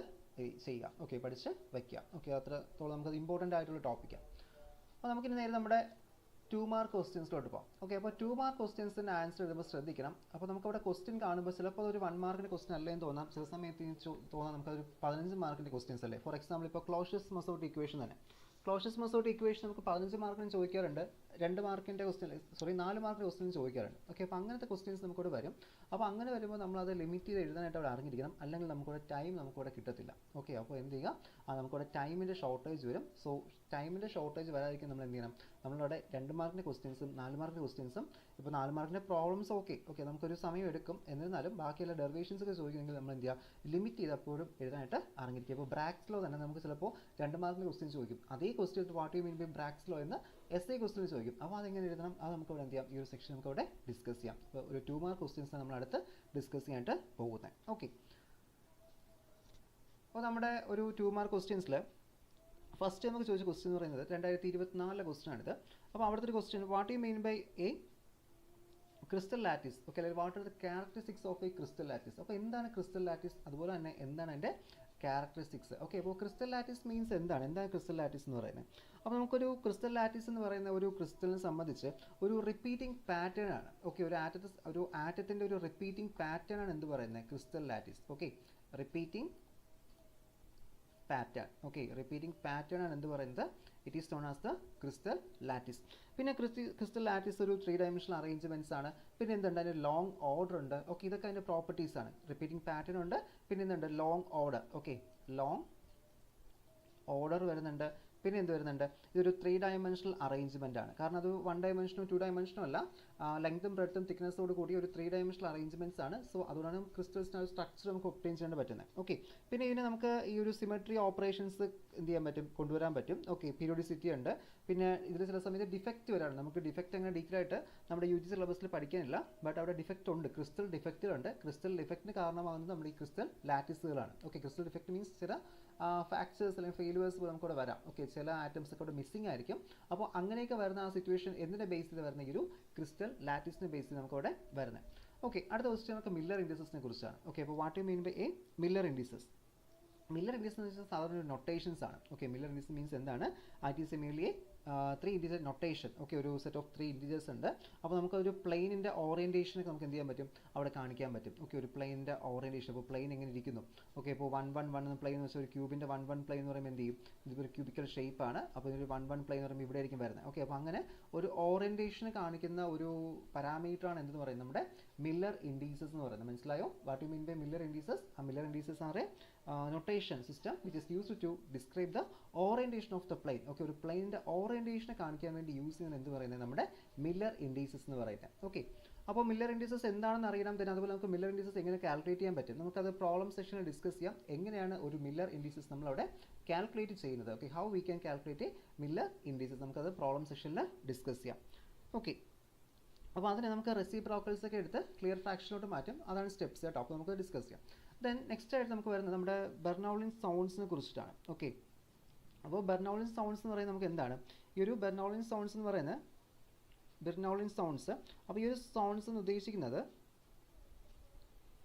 ചെയ്യുക. ഓക്കെ, പഠിച്ച് വയ്ക്കുക. ഓക്കെ, അത്രത്തോളം നമുക്ക് ഇമ്പോർട്ടൻ്റ് ആയിട്ടുള്ള ടോപ്പിക്കാണ്. അപ്പോൾ നമുക്കിനി നേരെ നമ്മുടെ 2 മാർക്ക് ക്വസ്റ്റ്യൻസിലോട്ട് പോകാം. ഓക്കെ, അപ്പോൾ 2 മാർക്ക് ക്വസ്റ്റ്യൻസിൻ്റെ ആൻസർ എഴുതുമ്പോൾ ശ്രദ്ധിക്കണം. അപ്പോൾ നമുക്കവിടെ ക്വസ്റ്റ്യൻ കാണുമ്പോൾ ചിലപ്പോൾ ഒരു 1 മാർക്കിൻ്റെ ക്വസ്റ്റ്യൻ അല്ലേന്ന് തോന്നാം, ചില സമയത്ത് തോന്നാം നമുക്കതൊരു 15 മാർക്കിൻ്റെ ക്വസ്റ്റ്യൻസ് അല്ലേ. ഫോർ എക്സാമ്പിൾ ഇപ്പോൾ ക്ലോഷ്യസ്-മസോർട്ട് ഇക്വേഷൻ തന്നെ, ക്ലോഷ്യസ്-മസോർട്ട് ഇക്വേഷൻ നമുക്ക് 15 മാർക്കിന് ചോദിക്കാറുണ്ട്, 2 മാർക്കിൻ്റെ ക്വസ്റ്റ്യൻ, 4 മാർക്കിൻ്റെ ക്വസ്റ്റ്യൻ ചോദിക്കാറുണ്ട്. ഓക്കെ, അപ്പോൾ അങ്ങനത്തെ ക്വസ്റ്റ്യൻസ് നമുക്കിവിടെ വരും. അപ്പോൾ അങ്ങനെ വരുമ്പോൾ നമ്മളത് ലിമിറ്റ് ചെയ്ത് എഴുതാനായിട്ട് അവിടെ അറിഞ്ഞിരിക്കണം, അല്ലെങ്കിൽ നമുക്കിവിടെ ടൈം നമുക്കിവിടെ കിട്ടത്തില്ല. ഓക്കെ, അപ്പോൾ എന്ത് ചെയ്യുക, നമുക്കിവിടെ ടൈമിൻ്റെ ഷോർട്ടേജ് വരും. സോ ടൈമിൻ്റെ ഷോർട്ടേജ് വരാതിരിക്കും നമ്മൾ എന്ത് ചെയ്യണം, നമ്മളിവിടെ 2 മാർക്കിൻ്റെ ക്വസ്റ്റ്യൻസും 4 മാർക്കിൻ്റെ ക്വസ്റ്റ്യൻസും, ഇപ്പോൾ 4 മാർക്കിൻ്റെ പ്രോബ്ലംസ് ഓക്കെ നമുക്കൊരു സമയം എടുക്കും, എന്നിരുന്നാലും ബാക്കിയുള്ള ഡെറിവേഷൻസ് ഒക്കെ ചോദിക്കുമെങ്കിൽ നമ്മൾ എന്ത് ചെയ്യുക, ലിമിറ്റ് ചെയ്ത് അപ്പോഴും എഴുതാനായിട്ട് അറിഞ്ഞിരിക്കുക. അപ്പോൾ ബ്രാക്സ് ലോ തന്നെ നമുക്ക് ചിലപ്പോൾ 2 മാർക്കിൻ്റെ ക്വസ്റ്റ്യൻ ചോദിക്കും. അതേ question what you mean by Bragg's law എന്ന് essay ക്വസ്റ്റ്യൻ ചോദിക്കും. അപ്പോൾ അതെങ്ങനെ എഴുതണം, അത് നമുക്ക് ഇവിടെ എന്ത് ചെയ്യാം, ഈ ഒരു സെക്ഷൻ നമുക്ക് അവിടെ ഡിസ്കസ് ചെയ്യാം. അപ്പോൾ ഒരു 2 മാർക്ക് ക്വസ്റ്റ്യൻസ് നമ്മൾ അടുത്ത് ഡിസ്കസ് ചെയ്യാനായിട്ട് പോകുന്നത്. ഓക്കെ, അപ്പോൾ നമ്മുടെ ഒരു 2 മാർക്ക് ക്വസ്റ്റ്യൻസിൽ ഫസ്റ്റ് നമുക്ക് ചോദിച്ച ക്വസ്റ്റ്യൻ എന്ന് പറയുന്നത് 2024 ക്വസ്റ്റ്യൻ ആണിത്. അപ്പോൾ അവിടുത്തെ ഒരു question, what you mean by a crystal lattice. Okay, അല്ലെങ്കിൽ what are the characteristics of a crystal lattice. അപ്പോൾ എന്താണ് ക്രിസ്റ്റൽ ലാറ്റിസ്, അതുപോലെ തന്നെ എന്താണ് അതിൻ്റെ ക്യാരക്ടറിസ്റ്റിക്സ്. ഓക്കെ, അപ്പോൾ ക്രിസ്റ്റൽ ലാറ്റിസ് മീൻസ് എന്താണ് ക്രിസ്റ്റൽ ലാറ്റിസ് എന്ന് പറയുന്നത്. അപ്പോൾ നമുക്കൊരു ക്രിസ്റ്റൽ ലാറ്റിസ് എന്ന് പറയുന്ന ഒരു ക്രിസ്റ്റലിനെ സംബന്ധിച്ച് ഒരു റിപ്പീറ്റിംഗ് പാറ്റേൺ ആണ്. ഓക്കെ, ഒരു ആറ്റത്തിൻ്റെ ഒരു റിപ്പീറ്റിംഗ് പാറ്റേൺ ആണ് എന്ത് പറയുന്നത്, crystal lattice. Okay, repeating pattern. Okay, repeating pattern ആണ് എന്ത് പറയുന്നത്, it is known as the crystal lattice. പിന്നെ ക്രിസ്റ്റൽ ലാറ്റിസ് ഒരു 3 ഡയമെൻഷണൽ അറേഞ്ച്മെൻറ്റ്സ് ആണ്. പിന്നെ എന്തുണ്ട്, അതിന് ലോങ് ഓർഡർ ഉണ്ട്. ഓക്കെ, ഇതൊക്കെ അതിൻ്റെ പ്രോപ്പർട്ടീസ് ആണ്. റിപ്പീറ്റിംഗ് പാറ്റേൺ ഉണ്ട്, പിന്നെ എന്തുണ്ട്, long order. Okay, long order വരുന്നുണ്ട്. പിന്നെ എന്ത് വരുന്നുണ്ട്, ഇതൊരു 3 ഡയമെൻഷണൽ അറേഞ്ച്മെൻ്റ് ആണ്. കാരണം അത് 1 ഡയമെൻഷനോ 2 ഡയമെൻഷനോ അല്ല, ലെങ്ത്തും ബ്രെഡ്ത്തും തിക്നെസ്സോട് കൂടി ഒരു 3 ഡയമെൻഷണൽ അറേഞ്ച്മെൻറ്റ്സ് ആണ്. സോ അതുകൊണ്ടാണ് ക്രിസ്റ്റൽസിന് ഒരു സ്ട്രക്ചർ നമുക്ക് ഒബ്റ്റെയിൻ ചെയ്യാൻ പറ്റുന്നത്. ഓക്കെ, പിന്നെ ഇതിന് നമുക്ക് ഈ ഒരു സിമെട്രി ഓപ്പറേഷൻസ് എന്ത് ചെയ്യാൻ പറ്റും, കൊണ്ടുവരാൻ പറ്റും. ഓക്കെ, പീരിയോഡിസിറ്റി ഉണ്ട്. പിന്നെ ഇതിൽ ചില സമയത്ത് ഡിഫക്റ്റ് വരാണ്. നമുക്ക് ഡിഫക്റ്റ് അങ്ങനെ ഡീറ്റെയിൽ ആയിട്ട് നമ്മുടെ UG സിലബസിൽ പഠിക്കാനില്ല, ബട്ട് അവിടെ ഡിഫക്റ്റ് ഉണ്ട്, ക്രിസ്റ്റൽ ഡിഫക്റ്റുകളുണ്ട്. ക്രിസ്റ്റൽ ഡിഫക്റ്റിന് കാരണമാകുന്നത് നമ്മുടെ ഈ ക്രിസ്റ്റൽ ലാറ്റിസുകളാണ്. ഓക്കെ, ക്രിസ്റ്റൽ ഡിഫക്റ്റ് മീൻസ് ചില ഫാക്ചേഴ്സ് അല്ലെങ്കിൽ ഫെയിലുവേഴ്സ് നമുക്കിവിടെ വരാം. ഓക്കെ, ചില ആറ്റംസ് ഒക്കെ ഇവിടെ മിസ്സിംഗ് ആയിരിക്കും. അപ്പോൾ അങ്ങനെയൊക്കെ വരുന്ന ആ സിറ്റുവേഷൻ എന്തിനെ ബേസ് ചെയ്ത് വരുന്ന ഈ ഒരു ക്രിസ്റ്റൽ ലാറ്റിസിനെ ബേസ് ചെയ്ത് നമുക്കവിടെ വരുന്നത്. ഓക്കെ, അടുത്ത ക്വസ്റ്റ്യൻ നമുക്ക് മില്ലർ ഇൻഡിസസിനെ കുറിച്ചാണ്. ഓക്കെ, അപ്പോൾ what you mean by a Miller indices? Miller indices എന്ന് വെച്ചാൽ സാധാരണ ഒരു നൊട്ടേഷൻസ് ആണ്. ഓക്കെ, മില്ലർ ഇൻഡിസസ് മീൻസ് എന്താണ്? It is mainly 3 integer notation. Okay, ഒരു സെറ്റ് ഓഫ് 3 ഇൻഡിജേഴ്സ് ഉണ്ട്. അപ്പോൾ നമുക്ക് ഒരു പ്ലെയിനിൻ്റെ ഓറിയൻറ്റേഷനൊക്കെ നമുക്ക് എന്ത് ചെയ്യാൻ പറ്റും, അവിടെ കാണിക്കാൻ പറ്റും. ഓക്കെ, ഒരു പ്ലെയിനിൻ്റെ ഓറിയൻറ്റേഷൻ, അപ്പോൾ പ്ലെയിൻ എങ്ങനെ ഇരിക്കുന്നു. ഓക്കെ, ഇപ്പോൾ 1 1 1 എന്ന പ്ലെയിൻ എന്ന് വെച്ചാൽ ഒരു ക്യൂബിൻ്റെ 1 1 പ്ലെയിൻ എന്ന് പറയുമ്പോൾ എന്ത് ചെയ്യും, ഇതൊരു ക്യൂബിക്കൽ ഷേപ്പാണ്. അപ്പോൾ ഇതൊരു 1 1 പ്ലെയിൻ എന്ന് പറയുമ്പോൾ ഇവിടെ ആയിരിക്കും വരുന്നത്. ഓക്കെ, അപ്പോൾ അങ്ങനെ ഒരു ഓറിയൻറ്റേഷൻ കാണിക്കുന്ന ഒരു പാരാമീറ്ററാണ് എന്തെന്ന് പറയുന്നത്, നമ്മുടെ മില്ലർ ഇൻഡിസസ് എന്ന് പറയുന്നത്. മനസ്സിലായോ? What you mean by Miller indices? ആ Miller indices are a notation system which is used to describe the orientation of the plane. Okay, ഒരു പ്ലെയിനിൻ്റെ ഓറിയൻറ്റേഷനെ കാണിക്കാൻ വേണ്ടി യൂസ് ചെയ്യുന്നത് എന്ത് പറയുന്നത്, നമ്മുടെ മില്ലർ ഇൻഡിസസ് എന്ന് പറയുന്നത്. ഓക്കെ, അപ്പോൾ മില്ലർ ഇൻഡിസസ് എന്താണെന്ന് അറിയണം. തന്നെ അതുപോലെ നമുക്ക് മില്ലർ ഇൻഡിസസ് എങ്ങനെ കാൽക്കുലേറ്റ് ചെയ്യാൻ പറ്റും, നമുക്കത് പ്രോബ്ലം സെക്ഷനിൽ ഡിസ്കസ് ചെയ്യാം. എങ്ങനെയാണ് ഒരു മില്ലർ ഇൻഡിസസ് നമ്മളവിടെ കാൽക്കുലേറ്റ് ചെയ്യുന്നത്. Okay, how we can calculate A Miller indices, നമുക്കത് പ്രോബ്ലം സെക്ഷനിൽ ഡിസ്കസ് ചെയ്യാം. ഓക്കെ, അപ്പോൾ അതിനെ നമുക്ക് റെസിപ്രോക്കൽസ് ഒക്കെ എടുത്ത് ക്ലിയർ ഫ്രാക്ഷനോട്ട് മാറ്റും. അതാണ് സ്റ്റെപ്സ് കേട്ടോ. അപ്പോൾ നമുക്ക് ഡിസ്കസ് ചെയ്യാം. ദെൻ നെക്സ്റ്റ് ആയിട്ട് നമുക്ക് വരുന്നത് നമ്മുടെ ബെർണൗളിൻ സൗണ്ട്സിനെ കുറിച്ചിട്ടാണ്. ഓക്കെ, അപ്പോൾ ബെർണൗളിൻ സൗണ്ട്സ് എന്ന് പറയുന്നത് നമുക്ക് എന്താണ്, ഈ ഒരു ബെർണൗളിൻ സൗണ്ട്സ് എന്ന് പറയുന്നത് ബെർണൗളിൻ സൗണ്ട്സ്. അപ്പോൾ ഈ ഒരു സൗണ്ട്സ് എന്ന് ഉദ്ദേശിക്കുന്നത്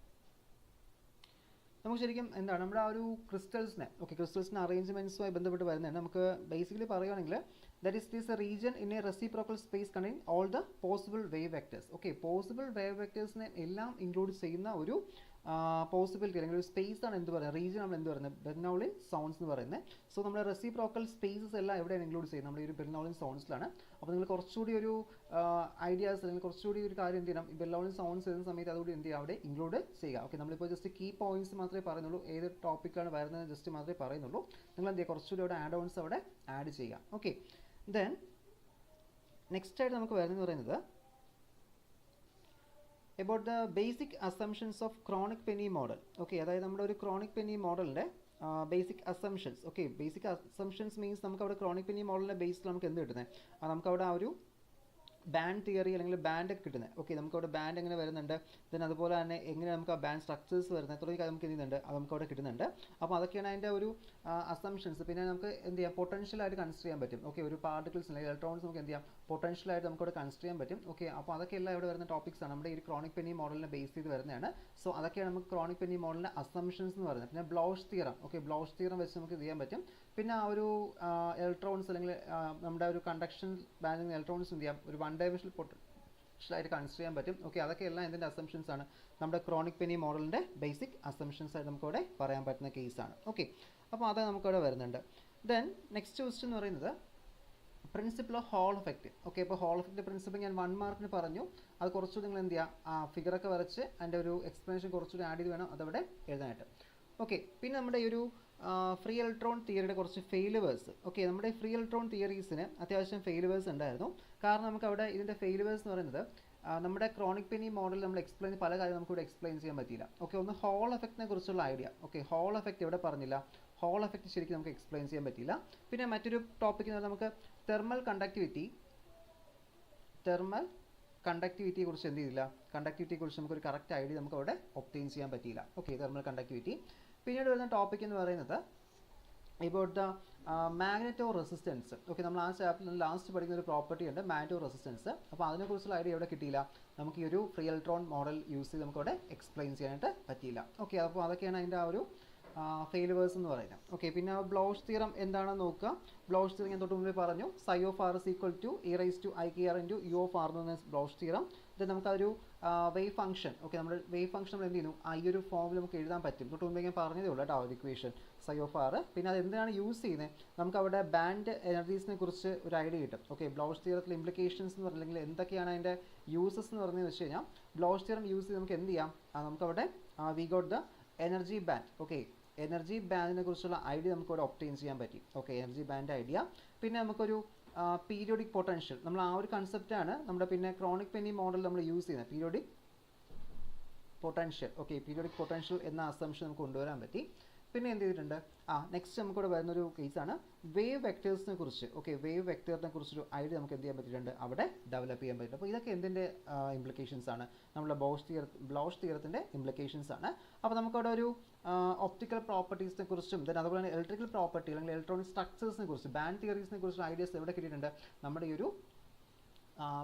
നമുക്ക് ശരിക്കും എന്താണ്, നമ്മുടെ ആ ഒരു ക്രിസ്റ്റൽസിനെ, ഓക്കെ, ക്രിസ്റ്റൽസിൻ്റെ അറേഞ്ച്മെൻറ്റ്സുമായി ബന്ധപ്പെട്ട് വരുന്നതാണ്. നമുക്ക് ബേസിക്കലി പറയുകയാണെങ്കിൽ that is this a region in a reciprocal space containing all the possible wave vectors. Okay, possible wave vectors നെ എല്ലാം ഇൻക്ലൂഡ് ചെയ്യുന്ന ഒരു പോസിബിലിറ്റി അല്ലെങ്കിൽ ഒരു സ്പേസ് ആണ് എന്ത് പറയുന്നത്, റീജിയൻ നമ്മൾ എന്ത് പറയുന്നത്, ബെർണൗളിൻ സൗണ്ട്സ് എന്ന് പറയുന്നത്. സോ നമ്മുടെ റെസിപ്രോക്കൽ സ്പേസസ് എല്ലാം എവിടെയാണ് ഇൻക്ലൂഡ് ചെയ്യുന്നത്, നമ്മുടെ ഈ ഒരു ബെർണൗളിൻ സൗണ്ട്സിലാണ്. അപ്പോൾ നിങ്ങൾ കുറച്ചുകൂടി ഒരു ഐഡിയാസ് അല്ലെങ്കിൽ കുറച്ചുകൂടി ഒരു കാര്യം എന്ത് ചെയ്യണം, ഈ ബെർണൗളിൻ സൗണ്ട്സ് എഴുതുന്ന സമയത്ത് അതുകൂടി എന്ത് ചെയ്യുക, അവിടെ ഇൻക്ലൂഡ് ചെയ്യുക. ഓക്കെ, നമ്മളിപ്പോൾ ജസ്റ്റ് കീ പോയിന്റ്സ് മാത്രമേ പറയുന്നുള്ളൂ, ഏത് ടോപ്പിക്കാണ് വരുന്നത് ജസ്റ്റ് മാത്രമേ പറയുന്നുള്ളൂ. നിങ്ങൾ എന്ത് ചെയ്യുക, കുറച്ചുകൂടി അവിടെ ആഡ് ഓൺസ് അവിടെ ആഡ് ചെയ്യുക. ഓക്കെ, ദെൻ നെക്സ്റ്റ് ആയിട്ട് നമുക്ക് വരുന്നത് പറയുന്നത് about the basic assumptions of chronic penny model. Okay, അതായത് നമ്മുടെ ഒരു ക്രോണിക് പെന്നി മോഡലിൻ്റെ basic assumptions. Okay, basic assumptions means നമുക്ക് അവിടെ ക്രോണിക് പെന്നി മോഡലിൻ്റെ ബേസിൽ നമുക്ക് എന്ത് കിട്ടുന്നത്, നമുക്ക് അവിടെ ആ ഒരു ബാൻഡ് തിയറി അല്ലെങ്കിൽ ബാൻഡ് ഒക്കെ കിട്ടുന്നത്. ഓക്കെ, നമുക്കവിടെ ബാൻഡ് എങ്ങനെ വരുന്നുണ്ട്, ദെൻ അതുപോലെ തന്നെ എങ്ങനെ നമുക്ക് ആ ബാൻഡ് സ്ട്രക്ചേഴ്സ് വരുന്നത്, തുടങ്ങിയ കാര്യം നമുക്ക് എന്ത് ചെയ്യുന്നുണ്ട്, അത് നമുക്ക് അവിടെ കിട്ടുന്നുണ്ട്. അപ്പോൾ അതൊക്കെയാണ് അതിൻ്റെ ഒരു അസംഷൻസ്. പിന്നെ നമുക്ക് എന്ത് ചെയ്യാം, പൊട്ടൻഷ്യലായിട്ട് കൺസിഡർ ചെയ്യാൻ പറ്റും. ഓക്കെ, ഒരു പാർട്ടിക്കിൾസ് അല്ലെങ്കിൽ ഇലക്ട്രോൺസ് നമുക്ക് എന്ത് ചെയ്യാം, പൊട്ടൻഷ്യലായിട്ട് നമുക്കവിടെ കൺസിഡർ ചെയ്യാൻ പറ്റും. ഓക്കെ, അപ്പോൾ അതൊക്കെ എല്ലാം ഇവിടെ വരുന്ന ടോപ്പിക്സ് ആണ്, നമ്മുടെ ഈ ക്രോണിക് പെന്നി മോഡലിനെ ബേസ് ചെയ്ത് വരുന്നതാണ്. സോ അതൊക്കെയാണ് നമുക്ക് ക്രോണിക് പെന്നി മോഡലിൻ്റെ അസംഷൻസ് എന്ന് പറയുന്നത്. പിന്നെ ബ്ലൗഷ് തിയറം. ഓക്കെ, ബ്ലൗഷ് തിയറം വെച്ച് നമുക്ക് ഇത് ചെയ്യാൻ പറ്റും. പിന്നെ ആ ഒരു ഇലക്ട്രോൺസ് അല്ലെങ്കിൽ നമ്മുടെ ഒരു കണ്ടക്ഷൻ ബാൻഡിൽ ഇലക്ട്രോൺസ് എന്ത് ചെയ്യാം, ഒരു വൺ ഡയമെൻഷണൽ പൊട്ടൻഷ്യലായിട്ട് കൺസിഡർ ചെയ്യാൻ പറ്റും. ഓക്കെ, അതൊക്കെ എല്ലാം ഇതിൻ്റെ അസംഷൻസ് ആണ്, നമ്മുടെ ക്രോണിക് പെന്നി മോഡലിൻ്റെ ബേസിക് അസംഷൻസ് ആയിട്ട് നമുക്കവിടെ പറയാൻ പറ്റുന്ന കേസാണ്. ഓക്കെ, അപ്പോൾ അത് നമുക്കവിടെ വരുന്നുണ്ട്. ദെൻ നെക്സ്റ്റ് ക്വസ്റ്റ്യൻ എന്ന് പറയുന്നത് principle of Hall effect. Okay, അപ്പോൾ ഹോൾ എഫക്റ്റ് പ്രിൻസിപ്പിൾ ഞാൻ 1 മാർക്കിന് പറഞ്ഞു. അത് കുറച്ചുകൂടി നിങ്ങൾ എന്ത് ചെയ്യുക, ആ ഫിഗറൊക്കെ വരച്ച് അതിൻ്റെ ഒരു എക്സ്പ്ലനേഷൻ കുറച്ചുകൂടി ആഡ് ചെയ്ത് വേണം അതവിടെ എഴുതാനായിട്ട്. ഓക്കെ, പിന്നെ നമ്മുടെ ഈ ഒരു ഫ്രീ ഇലക്ട്രോൺ തിയറിയുടെ കുറച്ച് ഫെയിലുവേഴ്സ്. ഓക്കെ, നമ്മുടെ ഫ്രീ ഇലക്ട്രോൺ തിയറീസിന് അത്യാവശ്യം ഫെയിലുവേഴ്സ് ഉണ്ടായിരുന്നു. കാരണം നമുക്ക് അവിടെ ഇതിൻ്റെ ഫെയിലുവേഴ്സ് എന്ന് പറയുന്നത് നമ്മുടെ ക്രോണിക് പെന്നി മോഡൽ നമ്മൾ എക്സ്പ്ലെയിൻ പല കാര്യം നമുക്കിവിടെ എക്സ്പ്ലെയിൻ ചെയ്യാൻ പറ്റിയില്ല. ഓക്കെ, ഒന്ന് ഹോൾ എഫക്റ്റിനെ കുറിച്ചുള്ള ഐഡിയ. ഓക്കെ, ഹോൾ എഫക്റ്റ് എവിടെ പറഞ്ഞില്ല, ഹോൾ എഫക്റ്റ് ശരിക്കും നമുക്ക് എക്സ്പ്ലെയിൻ ചെയ്യാൻ പറ്റിയില്ല. പിന്നെ മറ്റൊരു ടോപ്പിക് എന്ന് പറഞ്ഞാൽ നമുക്ക് തെർമൽ കണ്ടക്ടിവിറ്റിയെ കുറിച്ച് എന്ത് ചെയ്തില്ല, കണ്ടക്ടിവിറ്റിയെ കുറിച്ച് നമുക്കൊരു കറക്റ്റ് ഐഡിയ നമുക്ക് അവിടെ ഒബ്റ്റെയിൻ ചെയ്യാൻ പറ്റിയില്ല. Okay, thermal conductivity. പിന്നീട് വരുന്ന ടോപ്പിക് എന്ന് പറയുന്നത് about the magneto resistance. Okay, നമ്മൾ ആ ചാപ്റ്ററിൽ ലാസ്റ്റ് പഠിക്കുന്ന ഒരു പ്രോപ്പർട്ടി ഉണ്ട്, മാഗ്നറ്റോ റെസിസ്റ്റൻസ്. അപ്പോൾ അതിനെക്കുറിച്ചുള്ള ഐഡിയ ഇവിടെ കിട്ടിയില്ല, നമുക്ക് ഈ ഒരു ഫ്രീ ഇലക്ട്രോൺ മോഡൽ യൂസ് ചെയ്ത് നമുക്ക് അവിടെ എക്സ്പ്ലെയിൻ ചെയ്യാനായിട്ട് പറ്റിയില്ല. ഓക്കെ, അപ്പോൾ അതൊക്കെയാണ് അതിൻ്റെ ആ ഒരു ഫെയിലുവേഴ്സ് എന്ന് പറയുന്നത്. ഓക്കെ, പിന്നെ ബ്ലൗഷ് തിയറം എന്താണെന്ന് നോക്കുക. ബ്ലൗഷ് തിയറം ഞാൻ തൊട്ട് മുമ്പേ പറഞ്ഞു, psi of r is equal to e raised to ikr into u of r എന്ന് പറയുന്ന ബ്ലൗഷ് തിയറം. ഇത് നമുക്കൊരു വേവ് ഫംഗ്ഷൻ. ഓക്കെ, നമ്മുടെ വേവ് ഫംഗ്ഷൻ നമ്മൾ എന്ത് ചെയ്യുന്നു, ഈ ഒരു ഫോമിൽ നമുക്ക് എഴുതാൻ പറ്റും. തൊട്ട് മുമ്പേ ഞാൻ പറഞ്ഞതേ ഉള്ളൂ കേട്ടോ, ഒരു ഇക്വേഷൻ psi of r. പിന്നെ അത് എന്തിനാണ് യൂസ് ചെയ്യുന്നത്, നമുക്ക് അവിടെ ബാൻഡ് എനർജീസിനെ കുറിച്ച് ഒരു ഐഡിയ കിട്ടും. ഓക്കെ, ബ്ലൗഷ് തിയറത്തിലെ ഇംപ്ലിക്കേഷൻസ് എന്ന് പറഞ്ഞില്ലെങ്കിൽ എന്തൊക്കെയാണ് അതിൻ്റെ യൂസസ് എന്ന് പറഞ്ഞതെന്ന് വെച്ച് കഴിഞ്ഞാൽ, ബ്ലൗഷ് തിയറം യൂസ് ചെയ്ത് നമുക്ക് എന്ത് ചെയ്യാം, നമുക്കവിടെ we got the energy band. Okay, energy ബാൻഡിനെ കുറിച്ചുള്ള ഐഡിയ നമുക്കിവിടെ ഒബ്റ്റെയിൻ ചെയ്യാൻ പറ്റി. Okay, energy band idea. പിന്നെ നമുക്കൊരു പീരിയോഡിക് പൊട്ടൻഷ്യൽ, നമ്മൾ ആ ഒരു കൺസെപ്റ്റാണ് നമ്മുടെ പിന്നെ ക്രോണിക് പെന്നി മോഡൽ നമ്മൾ യൂസ് ചെയ്യുന്നത്, periodic potential. Okay, periodic potential എന്ന അസംഷൻ നമുക്ക് കൊണ്ടുവരാൻ പറ്റി. പിന്നെ എന്ത് ചെയ്തിട്ടുണ്ട്, നെക്സ്റ്റ് നമുക്കിവിടെ വരുന്നൊരു കേസാണ് വേവ് വെക്ടേഴ്സിനെ കുറിച്ച്. ഓക്കെ, വേവ് വെക്ടറിനെ കുറിച്ചൊരു ഐഡിയ നമുക്ക് എന്ത് ചെയ്യാൻ പറ്റിയിട്ടുണ്ട്, അവിടെ ഡെവലപ്പ് ചെയ്യാൻ പറ്റും. അപ്പോൾ ഇതൊക്കെ എന്തിൻ്റെ ഇംപ്ലിക്കേഷൻസ് ആണ്, നമ്മുടെ ബ്ലോഷ് തിയറത്തിൻ്റെ ഇംപ്ലിക്കേഷൻസ് ആണ്. അപ്പോൾ നമുക്കവിടെ ഒരു ഒപ്റ്റിക്കൽ പ്രോപ്പർട്ടീസിനെ കുറിച്ചും അതുപോലെ തന്നെ ഇലക്ട്രിക്കൽ പ്രോപ്പർട്ടി അല്ലെങ്കിൽ ഇലക്ട്രോണിക് സ്ട്രക്ചേഴ്സിനെ കുറിച്ച്, ബാൻഡ് തിയറീസിനെ കുറിച്ചുള്ള ഐഡിയാസ് എവിടെ കിട്ടിയിട്ടുണ്ട്, നമ്മുടെ ഈ ഒരു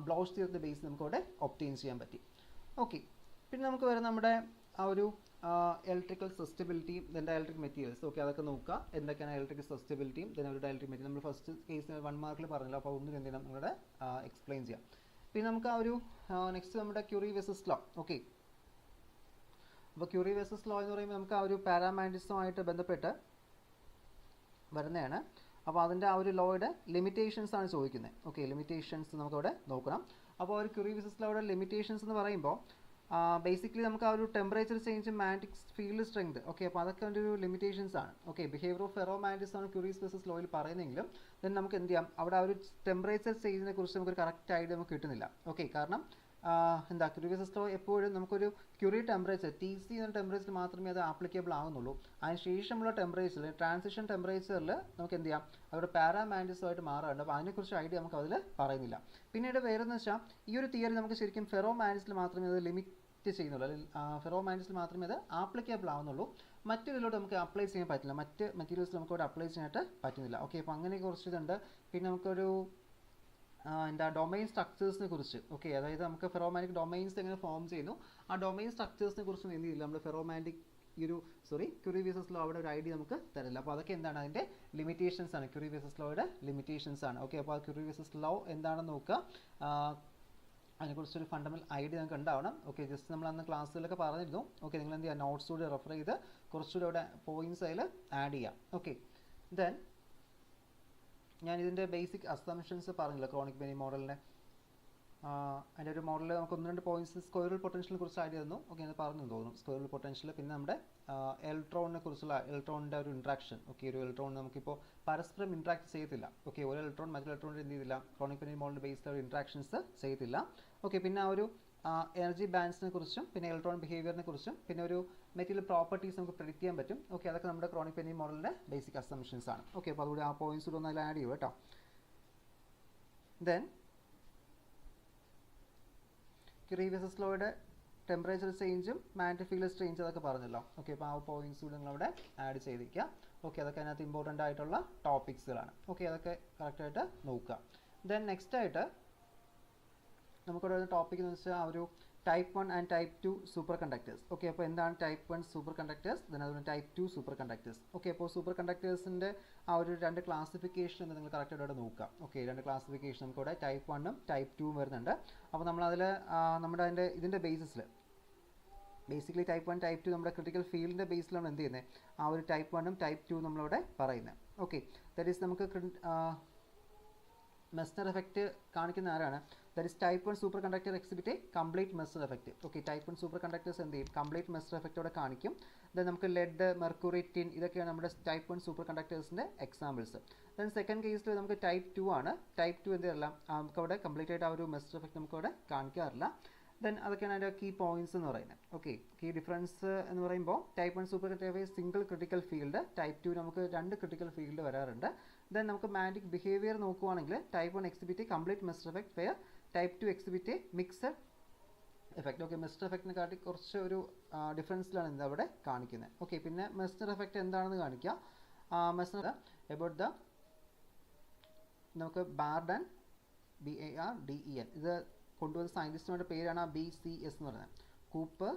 ബ്ലോഷ് തിയറത്തിൻ്റെ ബേസ് നമുക്കവിടെ ഒബ്റ്റെയിൻ ചെയ്യാൻ പറ്റി. ഓക്കെ, പിന്നെ നമുക്ക് വരുന്ന നമ്മുടെ ആ ഒരു ഇലക്ട്രിക്കൽ സസ്റ്റബിലിറ്റിയും ഇതിൻ്റെ ഇലക്ട്രിക് മെറ്റീരിയൽസ്. ഓക്കെ, അതൊക്കെ നോക്കുക എന്തൊക്കെയാണ് ഇലക്ട്രിക്കൽ സസ്റ്റബിലിറ്റിയും ഇതിൻ്റെ അവരുടെ ഇലക്ട്രിക് മെറ്റീരിയൽ. നമ്മൾ ഫസ്റ്റ് കേസിന് 1 മാർക്കിൽ പറഞ്ഞല്ലോ, അപ്പോൾ ഒന്നും എന്ത് ചെയ്യണം, നിങ്ങളുടെ എക്സ്പ്ലെയിൻ ചെയ്യാം. പിന്നെ നമുക്ക് ആ ഒരു നെക്സ്റ്റ് നമ്മുടെ ക്യൂറി വെസസ് ലോ. ഓക്കെ, അപ്പോൾ ക്യൂറി വെസസ് ലോ എന്ന് പറയുമ്പോൾ നമുക്ക് ആ ഒരു പാരാമാഗ്നറ്റിസവുമായിട്ട് ബന്ധപ്പെട്ട് വരുന്നതാണ്. അപ്പോൾ അതിൻ്റെ ആ ഒരു ലോയുടെ ലിമിറ്റേഷൻസ് ആണ് ചോദിക്കുന്നത്. ഓക്കെ, ലിമിറ്റേഷൻസ് നമുക്കവിടെ നോക്കണം. അപ്പോൾ ഒരു ക്യൂറി വെസസ് ലോയുടെ ലിമിറ്റേഷൻസ് എന്ന് പറയുമ്പോൾ ബേസിക്കലി നമുക്ക് ആ ഒരു temperature change, magnetic field strength. Okay, അപ്പോൾ അതൊക്കെ അതിൻ്റെ ഒരു ലിമിറ്റേഷൻസ് ആണ്. Okay, behaviour of ferro magnetism ആണ് ക്യൂറി വെസസ് ലോയിൽ പറയുന്നെങ്കിലും ദെൻ നമുക്ക് എന്ത് ചെയ്യാം, അവിടെ ആ ഒരു ടെമ്പറേച്ചർ ചേഞ്ചിനെ കുറിച്ച് നമുക്കൊരു കറക്റ്റ് ഐഡിയ നമുക്ക് കിട്ടുന്നില്ല. ഓക്കെ, കാരണം എന്താ ക്യൂറി വെസസ് ലോ എപ്പോഴും നമുക്കൊരു ക്യൂറി ടെമ്പറേച്ചർ TC എന്ന ടെമ്പറേച്ചർ മാത്രമേ അത് ആപ്ലിക്കബിൾ ആകുന്നുള്ളൂ. അതിന് ശേഷമുള്ള ടെമ്പറേച്ചറിൽ, ട്രാൻസിഷൻ ടെമ്പറേച്ചറിൽ നമുക്ക് എന്ത് ചെയ്യാം, അവിടെ പാരാമാഗ്നറ്റിസമായിട്ട് മാറാറുണ്ട്. അപ്പോൾ അതിനെക്കുറിച്ച് ഐഡിയ നമുക്ക് അതിൽ പറയുന്നില്ല. പിന്നീട് വേറെന്ന് വെച്ചാൽ ഈ ഒരു തിയറി നമുക്ക് ശരിക്കും ഫെറോ മാഗ്നറ്റിസിൽ മാത്രമേ അത് ലിമിറ്റ് ചെയ്യുന്നുള്ളൂ, അല്ലെങ്കിൽ ഫെറോ മാഗ്നറ്റിസിൽ മാത്രമേ അത് ആപ്ലിക്കബിൾ ആവുന്നുള്ളൂ. മറ്റൊരിലോട്ട് നമുക്ക് അപ്ലൈ ചെയ്യാൻ പറ്റില്ല, മറ്റ് മെറ്റീരിയൽസ് നമുക്ക് അവിടെ അപ്ലൈ ചെയ്യാനായിട്ട് പറ്റുന്നില്ല. ഓക്കെ, അപ്പോൾ അങ്ങനെ കുറച്ച് ഇതുണ്ട്. പിന്നെ നമുക്കൊരു എന്താ ഡൊമൈൻ സ്ട്രക്ചേഴ്സിനെ കുറിച്ച്. ഓക്കെ, അതായത് നമുക്ക് ഫെറോമാഗ്നറ്റിക് ഡൊമൈൻസ് എങ്ങനെ ഫോം ചെയ്യുന്നു, ആ ഡൊമൈൻ സ്ട്രക്ചേഴ്സിനെ കുറിച്ചും എന്ത് ചെയ്യില്ല, നമ്മൾ ഫെറോമാഗ്നറ്റിക് ക്യൂറി വെസസ് ലോ അവിടെ ഒരു ഐഡിയ നമുക്ക് തരില്ല. അപ്പോൾ അതൊക്കെ എന്താണ്, അതിൻ്റെ ലിമിറ്റേഷൻസ് ആണ്, ക്യൂറി വെസസ് ലോയുടെ ലിമിറ്റേഷൻസ് ആണ്. ഓക്കെ, അപ്പോൾ ആ ക്യൂറി വെസസ് ലോ എന്താണെന്ന് നോക്കുക, അതിനെക്കുറിച്ചൊരു ഫണ്ടമെൻ്റൽ ഐഡിയ നമുക്ക് ഉണ്ടാവണം. ഓക്കെ, ജസ്റ്റ് നമ്മൾ അന്ന് ക്ലാസ്സുകളൊക്കെ പറഞ്ഞിരുന്നു. ഓക്കെ, നിങ്ങൾ എന്ത് ചെയ്യുക, നോട്ട്സ് കൂടി റെഫർ ചെയ്ത് കുറച്ചുകൂടി അവിടെ പോയിൻറ്റ്സ് അതിൽ ആഡ് ചെയ്യാം. ഓക്കെ, ദെൻ ഞാൻ ഇതിൻ്റെ ബേസിക് അസംഷൻസ് പറഞ്ഞില്ല ക്രോണിക് പെനി മോഡലിനെ. അതിൻ്റെ ഒരു മോഡൽ നമുക്ക് 1-2 പോയിന്റ്സ് സ്ക്വയറൽ പൊട്ടൻഷ്യലിനെ കുറിച്ച് ഐഡിയ തന്നു. ഓക്കെ, അത് പറഞ്ഞു തോന്നുന്നു സ്ക്വയറൽ പൊട്ടൻഷ്യൽ. പിന്നെ നമ്മുടെ ഇലക്ട്രോണിനെ കുറിച്ചുള്ള ഇലക്ട്രോണിൻ്റെ ഒരു ഇൻട്രാക്ഷൻ. ഓക്കെ, ഒരു ഇലക്ട്രോൺ നമുക്കിപ്പോൾ പരസ്പരം ഇൻട്രാക്ട് ചെയ്യത്തില്ല. ഓക്കെ, ഒരു ഇലക്ട്രോൺ മറ്റൊരു ഇലക്ട്രോണിൽ എന്ത് ചെയ്തില്ല, ക്രോണിക് പെനി മോഡലിൻ്റെ ബേസിൽ ഒരു ഇൻട്രാക്ഷൻസ് ചെയ്യത്തില്ല. ഓക്കെ, പിന്നെ ആ ഒരു എനർജി ബാൻഡ്സിനെ കുറിച്ചും പിന്നെ ഇലക്ട്രോൺ ബിഹേവിയറിനെ കുറിച്ചും പിന്നെ ഒരു മെറ്റീരിയൽ പ്രോപ്പർട്ടീസ് നമുക്ക് പ്രെഡിക്റ്റ് ചെയ്യാൻ പറ്റും. ഓക്കെ, അതൊക്കെ നമ്മുടെ ക്രോണിക് പെനി മോഡലിൻ്റെ ബേസിക് അസംഷൻസ് ആണ്. ഓക്കെ, അപ്പോൾ അതുകൂടി ആ പോയിന്റ്സ് കൂടെ ഒന്ന് അതിൽ ആഡ് ചെയ്യും കേട്ടോ. ദെൻ ക്യൂറി വെസസ് ലോയുടെ ടെമ്പറേച്ചർ ചേഞ്ചും മാഗ്നറ്റിക് ഫീൽഡ് സ്ട്രെയിൻസ് അതൊക്കെ പറഞ്ഞല്ലോ. ഓക്കെ, അപ്പോൾ ആ പോയിന്റ്സ് കൂടെ നിങ്ങളവിടെ ആഡ് ചെയ്തിരിക്കുക. ഓക്കെ, അതൊക്കെ അതിനകത്ത് ഇമ്പോർട്ടൻ്റ് ആയിട്ടുള്ള ടോപ്പിക്സുകളാണ്. ഓക്കെ, അതൊക്കെ കറക്റ്റായിട്ട് നോക്കുക. ദെൻ നെക്സ്റ്റ് ആയിട്ട് നമുക്കിവിടെ ഒരു ടോപ്പിക് എന്ന് വെച്ചാൽ ആ ഒരു type 1 and type 2 super conductors. Okay, അപ്പോൾ എന്താണ് ടൈപ്പ് 1 സൂപ്പർ കണ്ടക്ടേഴ്സ്, ദെൻ അതുപോലെ ടൈപ്പ് 2 സൂപ്പർ കണ്ടക്ടേഴ്സ്. ഓക്കെ, അപ്പോൾ സൂപ്പർ കണ്ടക്ടേഴ്സിൻ്റെ ആ ഒരു 2 ക്ലാസിഫിക്കേഷൻ എന്ന് നിങ്ങൾ കറക്റ്റായിട്ട് അവിടെ നോക്കുക. ഓക്കെ, 2 ക്ലാസിഫിക്കേഷൻ നമുക്കിവിടെ ടൈപ്പ് 1ഉം ടൈപ്പ് 2ഉം വരുന്നുണ്ട്. അപ്പോൾ നമ്മളതിൽ നമ്മുടെ ഇതിൻ്റെ ബേസിസിൽ ബേസിക്കലി ടൈപ്പ് 1 ടൈപ്പ് 2 നമ്മുടെ ക്രിട്ടിക്കൽ ഫീൽഡിൻ്റെ ബേസിലാണ് എന്ത് ചെയ്യുന്നത്, ആ ഒരു ടൈപ്പ് 1ഉം ടൈപ്പ് 2 നമ്മളിവിടെ പറയുന്നത്. ഓക്കെ, ദാറ്റ് ഈസ് നമുക്ക് മെസ്നർ എഫക്റ്റ് കാണിക്കുന്ന ആരാണ്, that is type 1 superconductor exhibit complete Meissner effect. Okay, type 1 superconductors എന്ത് ചെയ്യും, കംപ്ലീറ്റ് മെസ്നർ എഫക്റ്റോടെ കാണിക്കും. ദെൻ നമുക്ക് ലെഡ്, മെർക്കുറി, ടിൻ ഇതൊക്കെയാണ് നമ്മുടെ ടൈപ്പ് 1 സൂപ്പർ കണ്ടക്ടേഴ്സിൻ്റെ എക്സാമ്പിൾസ്. ദെൻ സെക്കൻഡ് കേസിൽ നമുക്ക് ടൈപ്പ് 2 ആണ്. ടൈപ്പ് 2 എന്ത് ചെയ്യില്ല, നമുക്കവിടെ കംപ്ലീറ്റ് ആയിട്ട് ആ ഒരു മെസ്നർ എഫക്റ്റ് നമുക്കവിടെ കാണിക്കാറില്ല. ദെൻ അതൊക്കെയാണ് അതിൻ്റെ കീ പോയിന്റ്സ് എന്ന് പറയുന്നത്. ഓക്കെ, കീ ഡിഫറൻസ് എന്ന് പറയുമ്പോൾ type 1 superconductor single critical field, type 2 നമുക്ക് 2 ക്രിട്ടിക്കൽ ഫീൽഡ് വരാറുണ്ട്. ദെൻ നമുക്ക് മാഗ്നറ്റിക് ബിഹേവിയർ നോക്കുവാണെങ്കിൽ type 1 exhibit complete Meissner effect, where type 2 exhibit mixed effect. Okay, Meissner എഫക്റ്റിനെ കാട്ടി കുറച്ച് ഒരു ഡിഫറൻസിലാണ് ഇത് അവിടെ കാണിക്കുന്നത്. ഓക്കെ, പിന്നെ മെസ്നർ എഫക്റ്റ് എന്താണെന്ന് കാണിക്കാം. മെസ്നർ എബൌട്ട് ദ നമുക്ക് ബാർഡൻ BARDEN ഇത് കൊണ്ടുവന്ന സയൻറ്റിസ്റ്റുകളുടെ പേരാണ് BCS എന്ന് പറയുന്നത്, കൂപ്പർ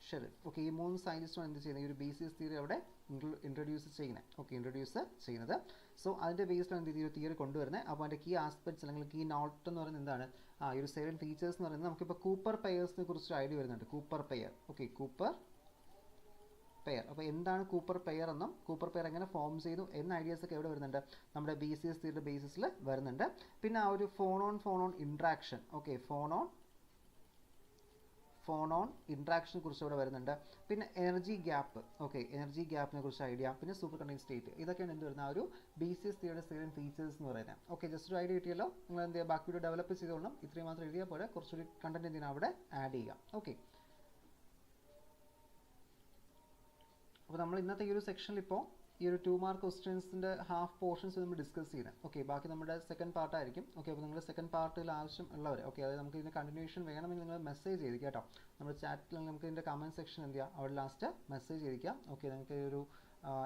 ഷെറിഫ്. ഓക്കെ, ഈ 3 സയൻറ്റിസ്റ്റുമാണ് എന്ത് ചെയ്യുന്നത്, ഈ ഒരു BCS തിയറി അവിടെ ഇൻട്രൊഡ്യൂസ് ചെയ്യുന്നത്. ഓക്കെ, ഇൻട്രൊഡ്യൂസ് ചെയ്യുന്നത്. സോ അതിൻ്റെ ബേസിലാണ് എന്ത് ഈ ഒരു തിയറി കൊണ്ടുവരുന്നത്. അപ്പോൾ അതിൻ്റെ കീ ആസ്പെക്ട്സ് അല്ലെങ്കിൽ കീ നോട്ട് എന്ന് പറയുന്നത് എന്താണ്, ഈ ഒരു 7 ഫീച്ചേഴ്സ് എന്ന് പറയുന്നത് നമുക്കിപ്പോൾ കൂപ്പർ പെയേഴ്സിനെ കുറിച്ച് ഐഡിയ വരുന്നുണ്ട്. Cooper pair. Okay, Cooper pair. അപ്പോൾ എന്താണ് കൂപ്പർ പെയർ എന്നും കൂപ്പർ പെയർ എങ്ങനെ ഫോം ചെയ്തു എന്ന ഐഡിയാസ് ഒക്കെ എവിടെ വരുന്നുണ്ട്, നമ്മുടെ BCS തിയറിയുടെ ബേസിസിൽ വരുന്നുണ്ട്. പിന്നെ ആ ഒരു ഫോണോൺ ഇൻട്രാക്ഷൻ. ഓക്കെ, ഫോണോൺ ഇൻട്രാക്ഷനെ കുറിച്ച് ഇവിടെ വരുന്നുണ്ട്. പിന്നെ എനർജി ഗ്യാപ്പ്. ഓക്കെ, എനർജി ഗ്യാപ്പിനെ കുറിച്ച് ഐഡിയ. പിന്നെ സൂപ്പർ കണ്ടക്ടിങ് സ്റ്റേറ്റ്. ഇതൊക്കെയാണ് എന്ത് വരുന്നത്, ആ ഒരു BCS തിയറിയുടെ 7 ഫീച്ചേഴ്സ് എന്ന് പറയുന്നത്. ഓക്കെ, ജസ്റ്റ് ഒരു ഐഡിയ കിട്ടിയല്ലോ. നിങ്ങൾ എന്ത് ചെയ്യുക, ബാക്കി വീഡിയോ ഡെവലപ്പ് ചെയ്തോളണം. ഇത്രയും മാത്രം എഴുതിയാൽ പോലെ കുറച്ചൊരു കണ്ടന്റ് എന്തിനാണ് അവിടെ ആഡ് ചെയ്യുക. ഓക്കെ, അപ്പോൾ നമ്മൾ ഇന്നത്തെ ഈ ഒരു സെക്ഷനിൽ ഇപ്പോൾ ഈ ഒരു 2 മാർക്ക് ക്വസ്റ്റ്യൻസിൻ്റെ ഹാഫ് പോർഷൻസ് നമ്മൾ ഡിസ്കസ് ചെയ്യുന്നത്. ഓക്കെ, ബാക്കി നമ്മുടെ സെക്കൻഡ് പാർട്ടായിരിക്കും. ഓക്കെ, അപ്പോൾ നിങ്ങൾ സെക്കൻഡ് പാർട്ടിൽ ആവശ്യം ഉള്ളവർ, ഓക്കെ, അതായത് നമുക്ക് ഇതിൻ്റെ കണ്ടിന്യൂഷൻ വേണമെങ്കിൽ നിങ്ങൾ മെസ്സേജ് ചെയ്തിരിക്കുക കേട്ടോ. നമ്മുടെ ചാറ്റിൽ നമുക്ക് ഇതിൻ്റെ കമൻറ്റ് സെക്ഷൻ എന്ത് ചെയ്യുക, അവിടെ ലാസ്റ്റ് മെസ്സേജ് ചെയ്തിരിക്കുക. ഓക്കെ, നിങ്ങൾക്ക് ഒരു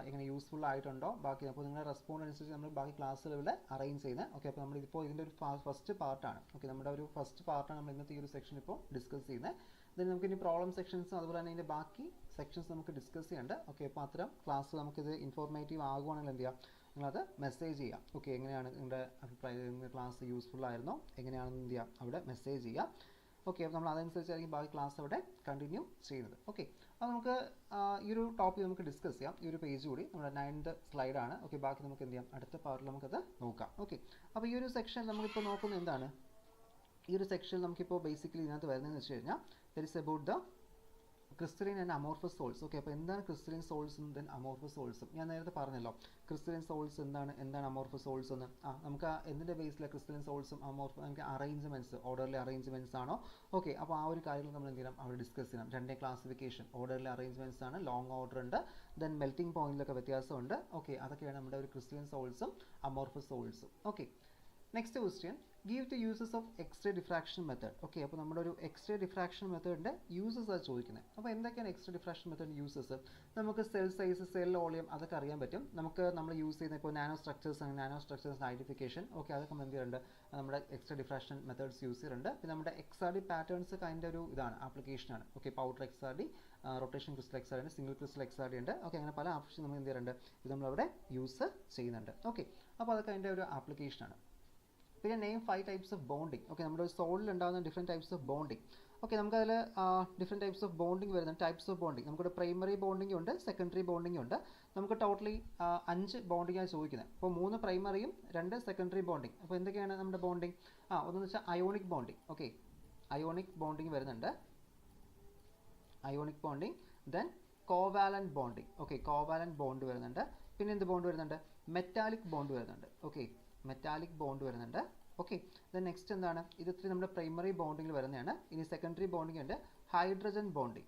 എങ്ങനെ യൂസ്ഫുൾ ആയിട്ടുണ്ടോ ബാക്കി, അപ്പോൾ നിങ്ങളുടെ റെസ്പോണ്ട് അനുസരിച്ച് നമ്മൾ ബാക്കി ക്ലാസ്സുകൾ അറേഞ്ച് ചെയ്യുന്നത്. ഓക്കെ, അപ്പോൾ നമ്മളിപ്പോൾ ഇതിൻ്റെ ഒരു ഫസ്റ്റ് പാർട്ടാണ്. ഓക്കെ, നമ്മുടെ ഒരു ഫസ്റ്റ് പാർട്ടാണ് നമ്മൾ ഇന്നത്തെ ഈ ഒരു സെക്ഷൻ ഇപ്പോൾ ഡിസ്കസ് ചെയ്യുന്നത്. ദെൻ നമുക്ക് ഇനി പ്രോബ്ലം സെക്ഷൻസും അതുപോലെ തന്നെ ഇതിൻ്റെ ബാക്കി സെക്ഷൻസ് നമുക്ക് ഡിസ്കസ് ചെയ്യേണ്ട. ഓക്കെ, അപ്പോൾ അത്തരം ക്ലാസ് നമുക്കിത് ഇൻഫോർമേറ്റീവ് ആകുവാണെങ്കിൽ എന്ത് ചെയ്യുക, നിങ്ങളത് മെസ്സേജ് ചെയ്യുക. ഓക്കെ, എങ്ങനെയാണ് നിങ്ങളുടെ അഭിപ്രായം, ക്ലാസ് യൂസ്ഫുൾ ആയിരുന്നോ എങ്ങനെയാണെന്ന് എന്ത് ചെയ്യുക, അവിടെ മെസ്സേജ് ചെയ്യുക. ഓക്കെ, അപ്പോൾ നമ്മൾ അതനുസരിച്ചായിരിക്കും ബാക്കി ക്ലാസ് അവിടെ കണ്ടിന്യൂ ചെയ്യുന്നത്. ഓക്കെ, അപ്പോൾ നമുക്ക് ഈ ഒരു ടോപ്പിക് നമുക്ക് ഡിസ്കസ് ചെയ്യാം. ഈ ഒരു പേജ് കൂടി നമ്മുടെ 9th സ്ലൈഡാണ്. ഓക്കെ, ബാക്കി നമുക്ക് എന്ത് ചെയ്യാം, അടുത്ത പാർട്ടിൽ നമുക്കത് നോക്കാം. ഓക്കെ, അപ്പോൾ ഈ ഒരു സെക്ഷൻ നമുക്കിപ്പോൾ നോക്കുന്നത് എന്താണ്, ഈ ഒരു സെക്ഷൻ നമുക്കിപ്പോൾ ബേസിക്കലി ഇതിനകത്ത് വരുന്നതെന്ന് വെച്ച് കഴിഞ്ഞാൽ that is about the crystalline and amorphous solids. Okay, അപ്പോൾ എന്താണ് ക്രിസ്റ്റലിൻ സോൾസും ദെൻ അമോർഫസ് സോൾസും ഞാൻ നേരത്തെ പറഞ്ഞല്ലോ. ക്രിസ്റ്റലിൻ സോൾസ് എന്താണ് അമോർഫസ് സോൾസ് എന്ന്. നമുക്ക് എന്തിൻ്റെ ബേസിലാണ് ക്രിസ്റ്റലിൻ സോൾസും നമുക്ക് അറേഞ്ച്മെൻറ്റ്സ്, ഓർഡർലി അറേഞ്ച്മെൻറ്റ്സ് ആണോ. ഓക്കെ, അപ്പോൾ ആ ഒരു കാര്യങ്ങൾ നമ്മൾ എന്ത് ചെയ്യണം, അവിടെ ഡിസ്കസ് ചെയ്യണം. രണ്ടേ ക്ലാസിഫിക്കേഷൻ, ഓർഡർലി അറേഞ്ച്മെൻറ്റ്സ് ആണ്, ലോങ് ഓർഡർ ഉണ്ട്, ദെൻ മെൽറ്റിംഗ് പോയിന്റിലൊക്കെ വ്യത്യാസമുണ്ട്. ഓക്കെ, അതൊക്കെയാണ് നമ്മുടെ ഒരു ക്രിസ്റ്റലിൻ സോൾസും അമോർഫസ് സോൾസും. Okay, next question, give the uses of X-ray diffraction method. Okay, അപ്പോൾ നമ്മുടെ ഒരു എക്സ്റേ ഡിഫ്രാക്ഷൻ മെത്തേഡിൻ്റെ യൂസസ് ആണ് ചോദിക്കുന്നത്. അപ്പോൾ എന്തൊക്കെയാണ് എക്സ്റേ ഡിഫ്രാക്ഷൻ മെത്തേഡിൻ്റെ യൂസസ്? നമുക്ക് സെൽ സൈസ്, സെൽ വോളിയം അതൊക്കെ അറിയാൻ പറ്റും. നമ്മൾ യൂസ് ചെയ്യുന്ന ഇപ്പോൾ നാനോ സ്ട്രക്ചേഴ്സ് ആണ്, നാനോ സ്ട്രക്ചേഴ്സ് ഐഡൻറ്റിഫിക്കേഷൻ. ഓക്കെ, അതൊക്കെ നമ്മൾ എന്ത് ചെയ്യുന്നുണ്ട്, നമ്മുടെ എക്സ്റേ ഡിഫ്രാക്ഷൻ മെത്തേഡ്സ് യൂസ് ചെയ്യുന്നുണ്ട്. പിന്നെ നമ്മുടെ XRD പാറ്റേൺസ് ഒക്കെ അതിൻ്റെ ഒരു ഇതാണ്, ആപ്ലിക്കേഷനാണ്. Okay, powder XRD, rotation crystal XRD ഉണ്ട്, സിംഗിൾ ക്രിസ്റ്റൽ XRD ഉണ്ട്. ഓക്കെ, അങ്ങനെ പല ആപ്ലിക്കേഷൻ നമ്മൾ എന്ത് ചെയ്യാറുണ്ട്, ഇത് നമ്മളവിടെ യൂസ് ചെയ്യുന്നുണ്ട്. ഓക്കെ, അപ്പോൾ അതൊക്കെ അതിൻ്റെ ഒരു ആപ്ലിക്കേഷനാണ്. പിന്നെ name 5 types of bonding. Okay, നമ്മുടെ ഒരു സോളിൽ ഉണ്ടാകുന്ന different types of bonding. Okay, നമുക്കതിൽ ഡിഫറെൻറ്റ് ടൈപ്സ് ഓഫ് ബോണ്ടിങ് വരുന്നുണ്ട്. ടൈപ്സ് ഓഫ് ബോണ്ടിങ് നമുക്കൊരു പ്രൈമറി ബോണ്ടിങ് ഉണ്ട്, സെക്കൻഡറി ബോണ്ടിങ് ഉണ്ട്. നമുക്ക് ടോട്ടലി 5 ബോണ്ടിങ്ങാണ് ചോദിക്കുന്നത്. അപ്പോൾ 3 പ്രൈമറിയും 2 സെക്കൻഡറി ബോണ്ടിങ്. അപ്പോൾ എന്തൊക്കെയാണ് നമ്മുടെ ബോണ്ടിങ്? ഒന്നെന്ന് വെച്ചാൽ ionic bonding. Okay, ionic bonding വരുന്നുണ്ട്, ionic bonding. Then covalent bonding. Okay, covalent bond വരുന്നുണ്ട്. പിന്നെ എന്ത് ബോണ്ട് വരുന്നുണ്ട്? മെറ്റാലിക് ബോണ്ട് വരുന്നുണ്ട്. ഓക്കെ, മെറ്റാലിക് ബോണ്ട് വരുന്നുണ്ട്. ഓക്കെ, ദെൻ നെക്സ്റ്റ് എന്താണ്, ഇത് ഇത്തിരി നമ്മുടെ പ്രൈമറി ബോണ്ടിങ്ങിൽ വരുന്നതാണ്. ഇനി സെക്കൻഡറി ബോണ്ടിങ് ഉണ്ട്, hydrogen bonding,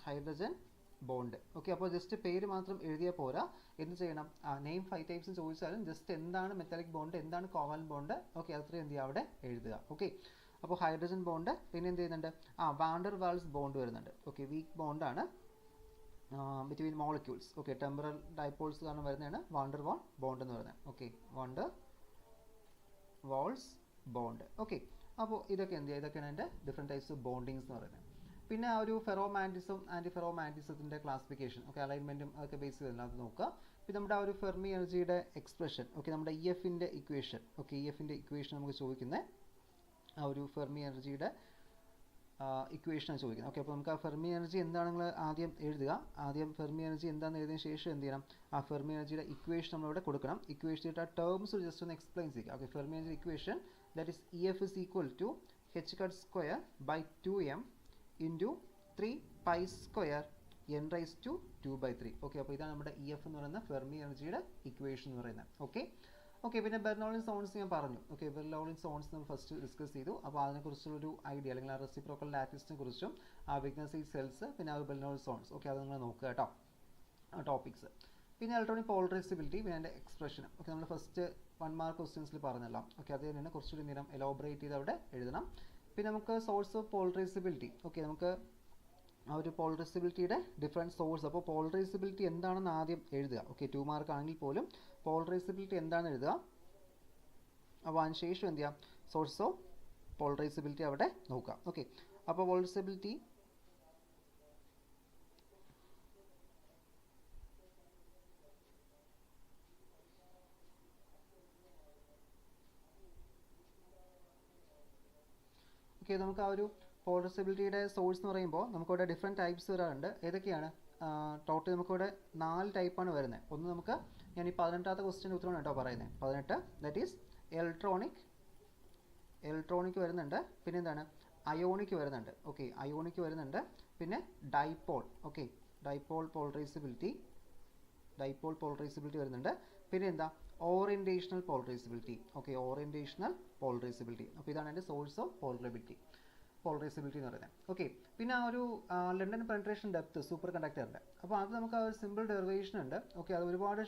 hydrogen bond. Okay, അപ്പോൾ ജസ്റ്റ് പേര് മാത്രം എഴുതിയാൽ പോരാ, എന്ത് ചെയ്യണം, നെയിം 5 ടൈപ്സ് ചോദിച്ചാലും ജസ്റ്റ് എന്താണ് മെറ്റാലിക് ബോണ്ട്, എന്താണ് കോവാലന്റ് ബോണ്ട്, ഓക്കെ, അത്രയും എന്ത് ചെയ്യുക അവിടെ എഴുതുക. ഓക്കെ, അപ്പോൾ ഹൈഡ്രജൻ ബോണ്ട്. പിന്നെ എന്ത് ചെയ്യുന്നുണ്ട്, വാണ്ടർ വാൾസ് ബോണ്ട് വരുന്നുണ്ട്. ഓക്കെ, വീക്ക് ബോണ്ടാണ് between molecules. Okay, temporal dipoles കാരണം വരുന്നതാണ് വാണ്ടർ വാൾ ബോണ്ട് എന്ന് പറയുന്നത്. Okay, van der Waals bond. Okay, അപ്പോൾ ഇതൊക്കെ എന്ത് ചെയ്യുക, ഇതൊക്കെയാണ് എൻ്റെ ഡിഫറെൻറ്റ് ടൈപ്സ് ഓഫ് ബോണ്ടിങ്സ് എന്ന് പറയുന്നത്. പിന്നെ ആ ഒരു ഫെറോമാഗ്നറ്റിസം, ആൻറ്റി ഫെറോമാഗ്നറ്റിസത്തിൻ്റെ ക്ലാസിഫിക്കേഷൻ, ഓക്കെ, അലൈൻമെൻറ്റും അതൊക്കെ ബേസ് ചെയ്തില്ല അത് നോക്കുക. പിന്നെ നമ്മുടെ ആ ഒരു ഫെർമി എനർജിയുടെ എക്സ്പ്രഷൻ, ഓക്കെ, നമ്മുടെ EFൻ്റെ ഇക്വേഷൻ. ഓക്കെ, EFൻ്റെ ഇക്വേഷൻ നമുക്ക് ചോദിക്കുന്നത് ആ ഒരു ഫെർമി എനർജിയുടെ ഇക്വേഷനാണ് ചോദിക്കുന്നത്. ഓക്കെ, അപ്പോൾ നമുക്ക് ആ ഫെർമി എനർജി എന്താണ് നിങ്ങൾ ആദ്യം എഴുതുക. ആദ്യം ഫെർമി എനർജി എന്താണെന്ന് എഴുതിയതിന് ശേഷം എന്ത് ചെയ്യണം, ആ ഫെർമി എനർജിയുടെ ഇക്വേഷൻ നമ്മളിവിടെ കൊടുക്കണം. ഇക്വേഷൻ ആ ടേംസ് ജസ്റ്റ് ഒന്ന് എക്സ്പ്ലെയിൻ ചെയ്യുക. Okay, Fermi energy equation that is EF is equal to h² by 2m into 3 pi square n raised to 2/3. Okay, അപ്പോൾ ഇതാണ് നമ്മുടെ EF എന്ന് പറയുന്ന ഫെർമി എനർജിയുടെ ഇക്വേഷൻ എന്ന് പറയുന്നത്. ഓക്കെ, ഓക്കെ, പിന്നെ ബെർണോളിൻ സോൺസ് ഞാൻ പറഞ്ഞു. ഓക്കെ, ബെർണോളിൻ സോൺസ് നമ്മൾ ഫസ്റ്റ് ഡിസ്കസ് ചെയ്തു. അപ്പോൾ അതിനെക്കുറിച്ചുള്ളൊരു ഐഡിയ അല്ലെങ്കിൽ ആ റെസിപ്രോക്കൽ ലാറ്റിസിനെ കുറിച്ചും ആ വിഗ്നസൈഡ് സെൽസ്, പിന്നെ ആ ബെർണോളിൻ സോൺസ്, ഓക്കെ, അത് നിങ്ങൾ നോക്കുക കേട്ടോ, ആ ടോപ്പിക്സ്. പിന്നെ ഇലക്ട്രോണിക് പോളറൈസബിലിറ്റി, പിന്നെ അതിൻ്റെ എക്സ്പ്രഷനും. ഓക്കെ, നമ്മൾ ഫസ്റ്റ് 1 മാർക്ക് ക്വസ്റ്റ്യൻസിൽ പറഞ്ഞല്ലോ. ഓക്കെ, അത് തന്നെയാണ് കുറച്ചുകൂടി നേരം എലോബറേറ്റ് ചെയ്ത് അവിടെ എഴുതണം. പിന്നെ നമുക്ക് സോഴ്സ് ഓഫ് പോളറൈസബിലിറ്റി. ഓക്കെ, നമുക്ക് ആ ഒരു പോളറൈസബിലിറ്റിയുടെ ഡിഫറെൻറ്റ് സോഴ്സ്. അപ്പോൾ പോളറൈസബിലിറ്റി എന്താണെന്ന് ആദ്യം എഴുതുക. ഓക്കെ, 2 മാർക്ക് ആണെങ്കിൽ പോലും പോളറൈസബിലിറ്റി എന്താണെന്ന് എഴുതുക. അപ്പോൾ അതിന് ശേഷം എന്ത് ചെയ്യാം, സോഴ്സ് ഓഫ് പോളറൈസബിലിറ്റി അവിടെ നോക്കുക. ഓക്കെ, അപ്പോൾ പോളറൈസബിലിറ്റി ഓക്കെ, നമുക്ക് ആ ഒരു പോളറൈസബിലിറ്റിയുടെ സോഴ്സ് എന്ന് പറയുമ്പോൾ നമുക്കിവിടെ ഡിഫറെൻറ്റ് ടൈപ്സ് വരാറുണ്ട്. ഏതൊക്കെയാണ്? ടോട്ടൽ നമുക്കിവിടെ 4 ടൈപ്പാണ് വരുന്നത്. ഒന്ന് നമുക്ക് ഞാൻ ഈ 18ാമത്തെ ക്വസ്റ്റ്യൻ ഉത്തരമാണ് കേട്ടോ പറയുന്നത്. 18 ദാറ്റ് ഈസ് ഇലക്ട്രോണിക് വരുന്നുണ്ട്. പിന്നെ എന്താണ്, അയോണിക് വരുന്നുണ്ട്. ഓക്കെ, അയോണിക് വരുന്നുണ്ട്. പിന്നെ ഡൈപോൾ. ഓക്കെ, ഡൈപോൾ പോളറൈസബിലിറ്റി വരുന്നുണ്ട്. പിന്നെ എന്താ, orientational polarizability. Okay, orientational polarizability. അപ്പോൾ ഇതാണ് എൻ്റെ സോഴ്സ് ഓഫ് പോളറബിലിറ്റി. പോളറൈസബിലിറ്റി എന്ന് പറയുന്നത്. ഓക്കെ, പിന്നെ ആ ഒരു ലണ്ടൻ പെനിട്രേഷൻ ഡെപ്ത് സൂപ്പർ കണ്ടക്ടറിൻ്റെ, അപ്പോൾ അത് നമുക്ക് ആ ഒരു സിമ്പിൾ ഡെറിവേഷൻ ഉണ്ട്. ഓക്കെ, അത് ഒരുപാട്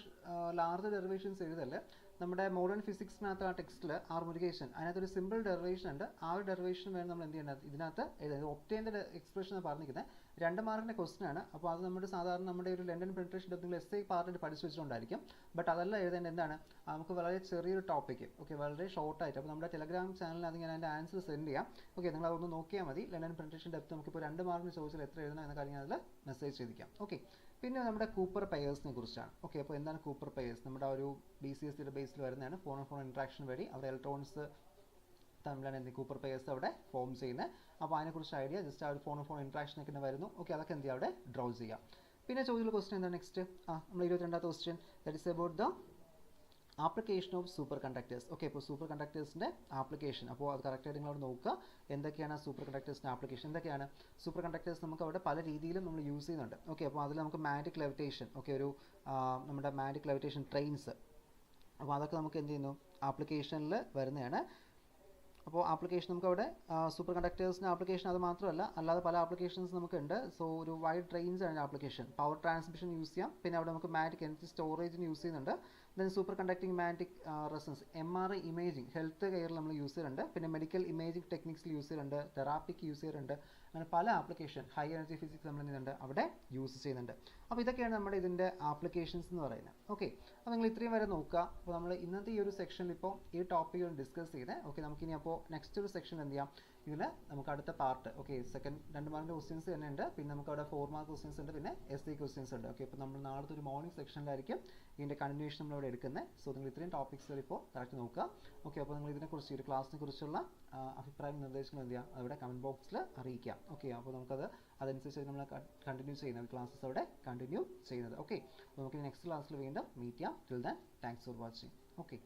ലാർജ് ഡെറിവേഷൻസ് എഴുതല്ലേ. നമ്മുടെ മോഡേൺ ഫിസിക്സിനകത്ത് ആ ടെക്സ്റ്റിൽ ആർ മുരുകേശൻ അതിനകത്തൊരു സിമ്പിൾ ഡെറിവേഷൻ ഉണ്ട്. ആ ഒരു ഡെറിവേഷൻ വേണം നമ്മൾ എന്ത് ചെയ്യേണ്ടത് ഇതിനകത്ത് എഴുതാൻ. ഒപ്റ്റെയിൻ ദ എക്സ്പ്രഷൻ എന്ന് പറഞ്ഞിരിക്കുന്നത് 2 മാർക്കിൻ്റെ ക്വസ്റ്റൻ ആണ്. അപ്പോൾ അത് നമ്മുടെ സാധാരണ നമ്മുടെ ഒരു ലണ്ടൻ പെനിട്രേഷൻ ഡെപ്ത് നിങ്ങൾ എസ് ഐ പാർട്ടിൽ പഠിച്ചു വെച്ചിട്ടുണ്ടായിരിക്കും. ബട്ട് അതല്ല എഴുതേണ്ടത് എന്താണ്, നമുക്ക് വളരെ ചെറിയൊരു ടോപ്പിക്ക്, ഓക്കെ, വളരെ ഷോർട്ടായിട്ട്. അപ്പോൾ നമ്മുടെ ടെലഗ്രാം ചാനലിനകത്ത് ഞാൻ അതിൻ്റെ ആൻസർ സെൻഡ് ചെയ്യാം. ഓക്കെ, നിങ്ങൾ അതൊന്ന് നോക്കിയാൽ മതി. ലണ്ടൻ പെനിട്രേഷൻ ഡെപ്ത് നമുക്കിപ്പോൾ 2 മാർക്കിന് ചോദിച്ചാൽ എത്ര എഴുതണം എന്ന കാര്യം അതിൽ മെസ്സേജ് ചെയ്തിരിക്കാം. ഓക്കെ, പിന്നെ നമ്മുടെ കൂപ്പർ പെയേഴ്സിനെ കുറിച്ചാണ്. ഓക്കെ, അപ്പോൾ എന്താണ് കൂപ്പർ പെയേഴ്സ്? നമ്മുടെ ഒരു BCSCയുടെ ബേസിൽ വരുന്നതാണ്. ഫോൺ ഇൻട്രാക്ഷൻ വഴി അവിടെ ഇലക്ട്രോൺസ് തമ്മിലാണ് എന്ത് കൂപ്പർ പെയേഴ്സ് അവിടെ ഫോം ചെയ്യുന്നത്. അപ്പോൾ അതിനെക്കുറിച്ച് ഐഡിയ ജസ്റ്റ് ആ ഒരു ഫോൺ ഇൻട്രാക്ഷനൊക്കെ തന്നെ വരുന്നു. ഓക്കെ, അതൊക്കെ എന്ത് ചെയ്യുക അവിടെ ഡ്രോ ചെയ്യാം. പിന്നെ ചോദിക്കുന്ന ക്വസ്റ്റ്യൻ എന്താണ് നെക്സ്റ്റ്? നമ്മൾ 22ാമത്തെ question, that is about the application of superconductors. Okay, അപ്പോൾ സൂപ്പർ കണ്ടക്ടേഴ്സിൻ്റെ ആപ്ലിക്കേഷൻ, അപ്പോൾ അത് കറക്റ്റായിട്ട് നിങ്ങൾ അവിടെ നോക്കുക. എന്തൊക്കെയാണ് സൂപ്പർ കണ്ടക്ടേഴ്സിൻ്റെ ആപ്ലിക്കേഷൻ? എന്തൊക്കെയാണ് സൂപ്പർ കണ്ടക്ടേഴ്സ്? നമുക്ക് അവിടെ പല രീതിയിലും നമ്മൾ യൂസ് ചെയ്യുന്നുണ്ട്. ഓക്കെ, അപ്പോൾ അതിൽ നമുക്ക് മാഗ്നറ്റിക് ലെവിറ്റേഷൻ, ഓക്കെ, ഒരു നമ്മുടെ മാഗ്നറ്റിക് ലെവിറ്റേഷൻ ട്രെയിൻസ്, അപ്പോൾ അതൊക്കെ നമുക്ക് എന്ത് ചെയ്യുന്നു ആപ്ലിക്കേഷനിൽ വരുന്നതാണ്. അപ്പോൾ ആപ്ലിക്കേഷൻ നമുക്ക് അവിടെ സൂപ്പർ കണ്ടക്ടേഴ്സിൻ്റെ ആപ്ലിക്കേഷൻ അത് മാത്രമല്ല, അല്ലാതെ പല ആപ്ലിക്കേഷൻസ് നമുക്കുണ്ട്. സോ ഒരു വൈഡ് റേഞ്ച് ആണ് ആപ്ലിക്കേഷൻ. പവർ ട്രാൻസ്മിഷൻ യൂസ് ചെയ്യാം. പിന്നെ അവിടെ നമുക്ക് മാഗ്നറ്റിക് എനർജി സ്റ്റോറേജിന് യൂസ് ചെയ്യുന്നുണ്ട്. Then superconducting magnetic resonance, MRI imaging, health കെയറിൽ നമ്മൾ യൂസ് ചെയ്യുന്നുണ്ട്. പിന്നെ മെഡിക്കൽ ഇമേജിംഗ് ടെക്നിക്സിൽ യൂസ് ചെയ്യുന്നുണ്ട്. തെറാപ്പിക്ക് യൂസ് ചെയ്യുന്നുണ്ട്. അങ്ങനെ പല ആപ്ലിക്കേഷൻ, ഹൈ എനർജി ഫിസിക്സ് നമ്മൾ എന്ത് ചെയ്യുന്നുണ്ട് അവിടെ യൂസ് ചെയ്യുന്നുണ്ട്. അപ്പോൾ ഇതൊക്കെയാണ് നമ്മുടെ ഇതിൻ്റെ ആപ്ലിക്കേഷൻസ് എന്ന് പറയുന്നത്. ഓക്കെ, അപ്പോൾ നിങ്ങൾ ഇത്രയും വരെ നോക്കുക. അപ്പോൾ നമ്മൾ ഇന്നത്തെ ഈ ഒരു സെക്ഷനിൽ ഇപ്പോൾ ഈ ടോപ്പിക്കുകൾ ഡിസ്കസ് ചെയ്തത്. ഓക്കെ, നമുക്കിനി അപ്പോൾ നെക്സ്റ്റ് ഒരു സെക്ഷൻ എന്ത് ചെയ്യാം, ഇതിൽ നമുക്ക് അടുത്ത പാർട്ട്, ഓക്കെ, സെക്കൻഡ് 2 മാർക്കിൻ്റെ ക്വസ്റ്റ്യൻസ് തന്നെ ഉണ്ട്. പിന്നെ നമുക്ക് അവിടെ 4 മാർക്ക് ക്വസ്റ്റ്യൻസ് ഉണ്ട്. പിന്നെ SC ക്വസ്റ്റ്യൻസ് ഉണ്ട്. ഓക്കെ, അപ്പോൾ നമ്മൾ നാളത്തെ ഒരു മോർണിംഗ് സെക്ഷനിലായിരിക്കും ഇതിൻ്റെ കണ്ടിന്യൂഷൻ നമ്മളിവിടെ എടുക്കുന്നത്. സോ നിങ്ങൾ ഇത്രയും ടോപ്പിക്സുകൾ ഇപ്പോൾ കറക്റ്റ് നോക്കുക. ഓക്കെ, അപ്പോൾ നിങ്ങൾ ഇതിനെക്കുറിച്ച് ഈ ക്ലാസ്സിനെ കുറിച്ചുള്ള അഭിപ്രായം നിർദ്ദേശങ്ങൾ എന്ത് ചെയ്യുക അവിടെ കമൻറ്റ് ബോക്സിൽ അറിയിക്കാം. ഓക്കെ, അപ്പോൾ നമുക്കത് അതനുസരിച്ച് നമ്മൾ കണ്ടിന്യൂ ചെയ്യുന്നത്, ക്ലാസ്സസ് അവിടെ കണ്ടിന്യൂ ചെയ്യുന്നത്. ഓക്കെ, അപ്പോൾ നമുക്ക് നെക്സ്റ്റ് ക്ലാസ്സിൽ വീണ്ടും മീറ്റ് ചെയ്യാം. Till then thanks for watching. Okay.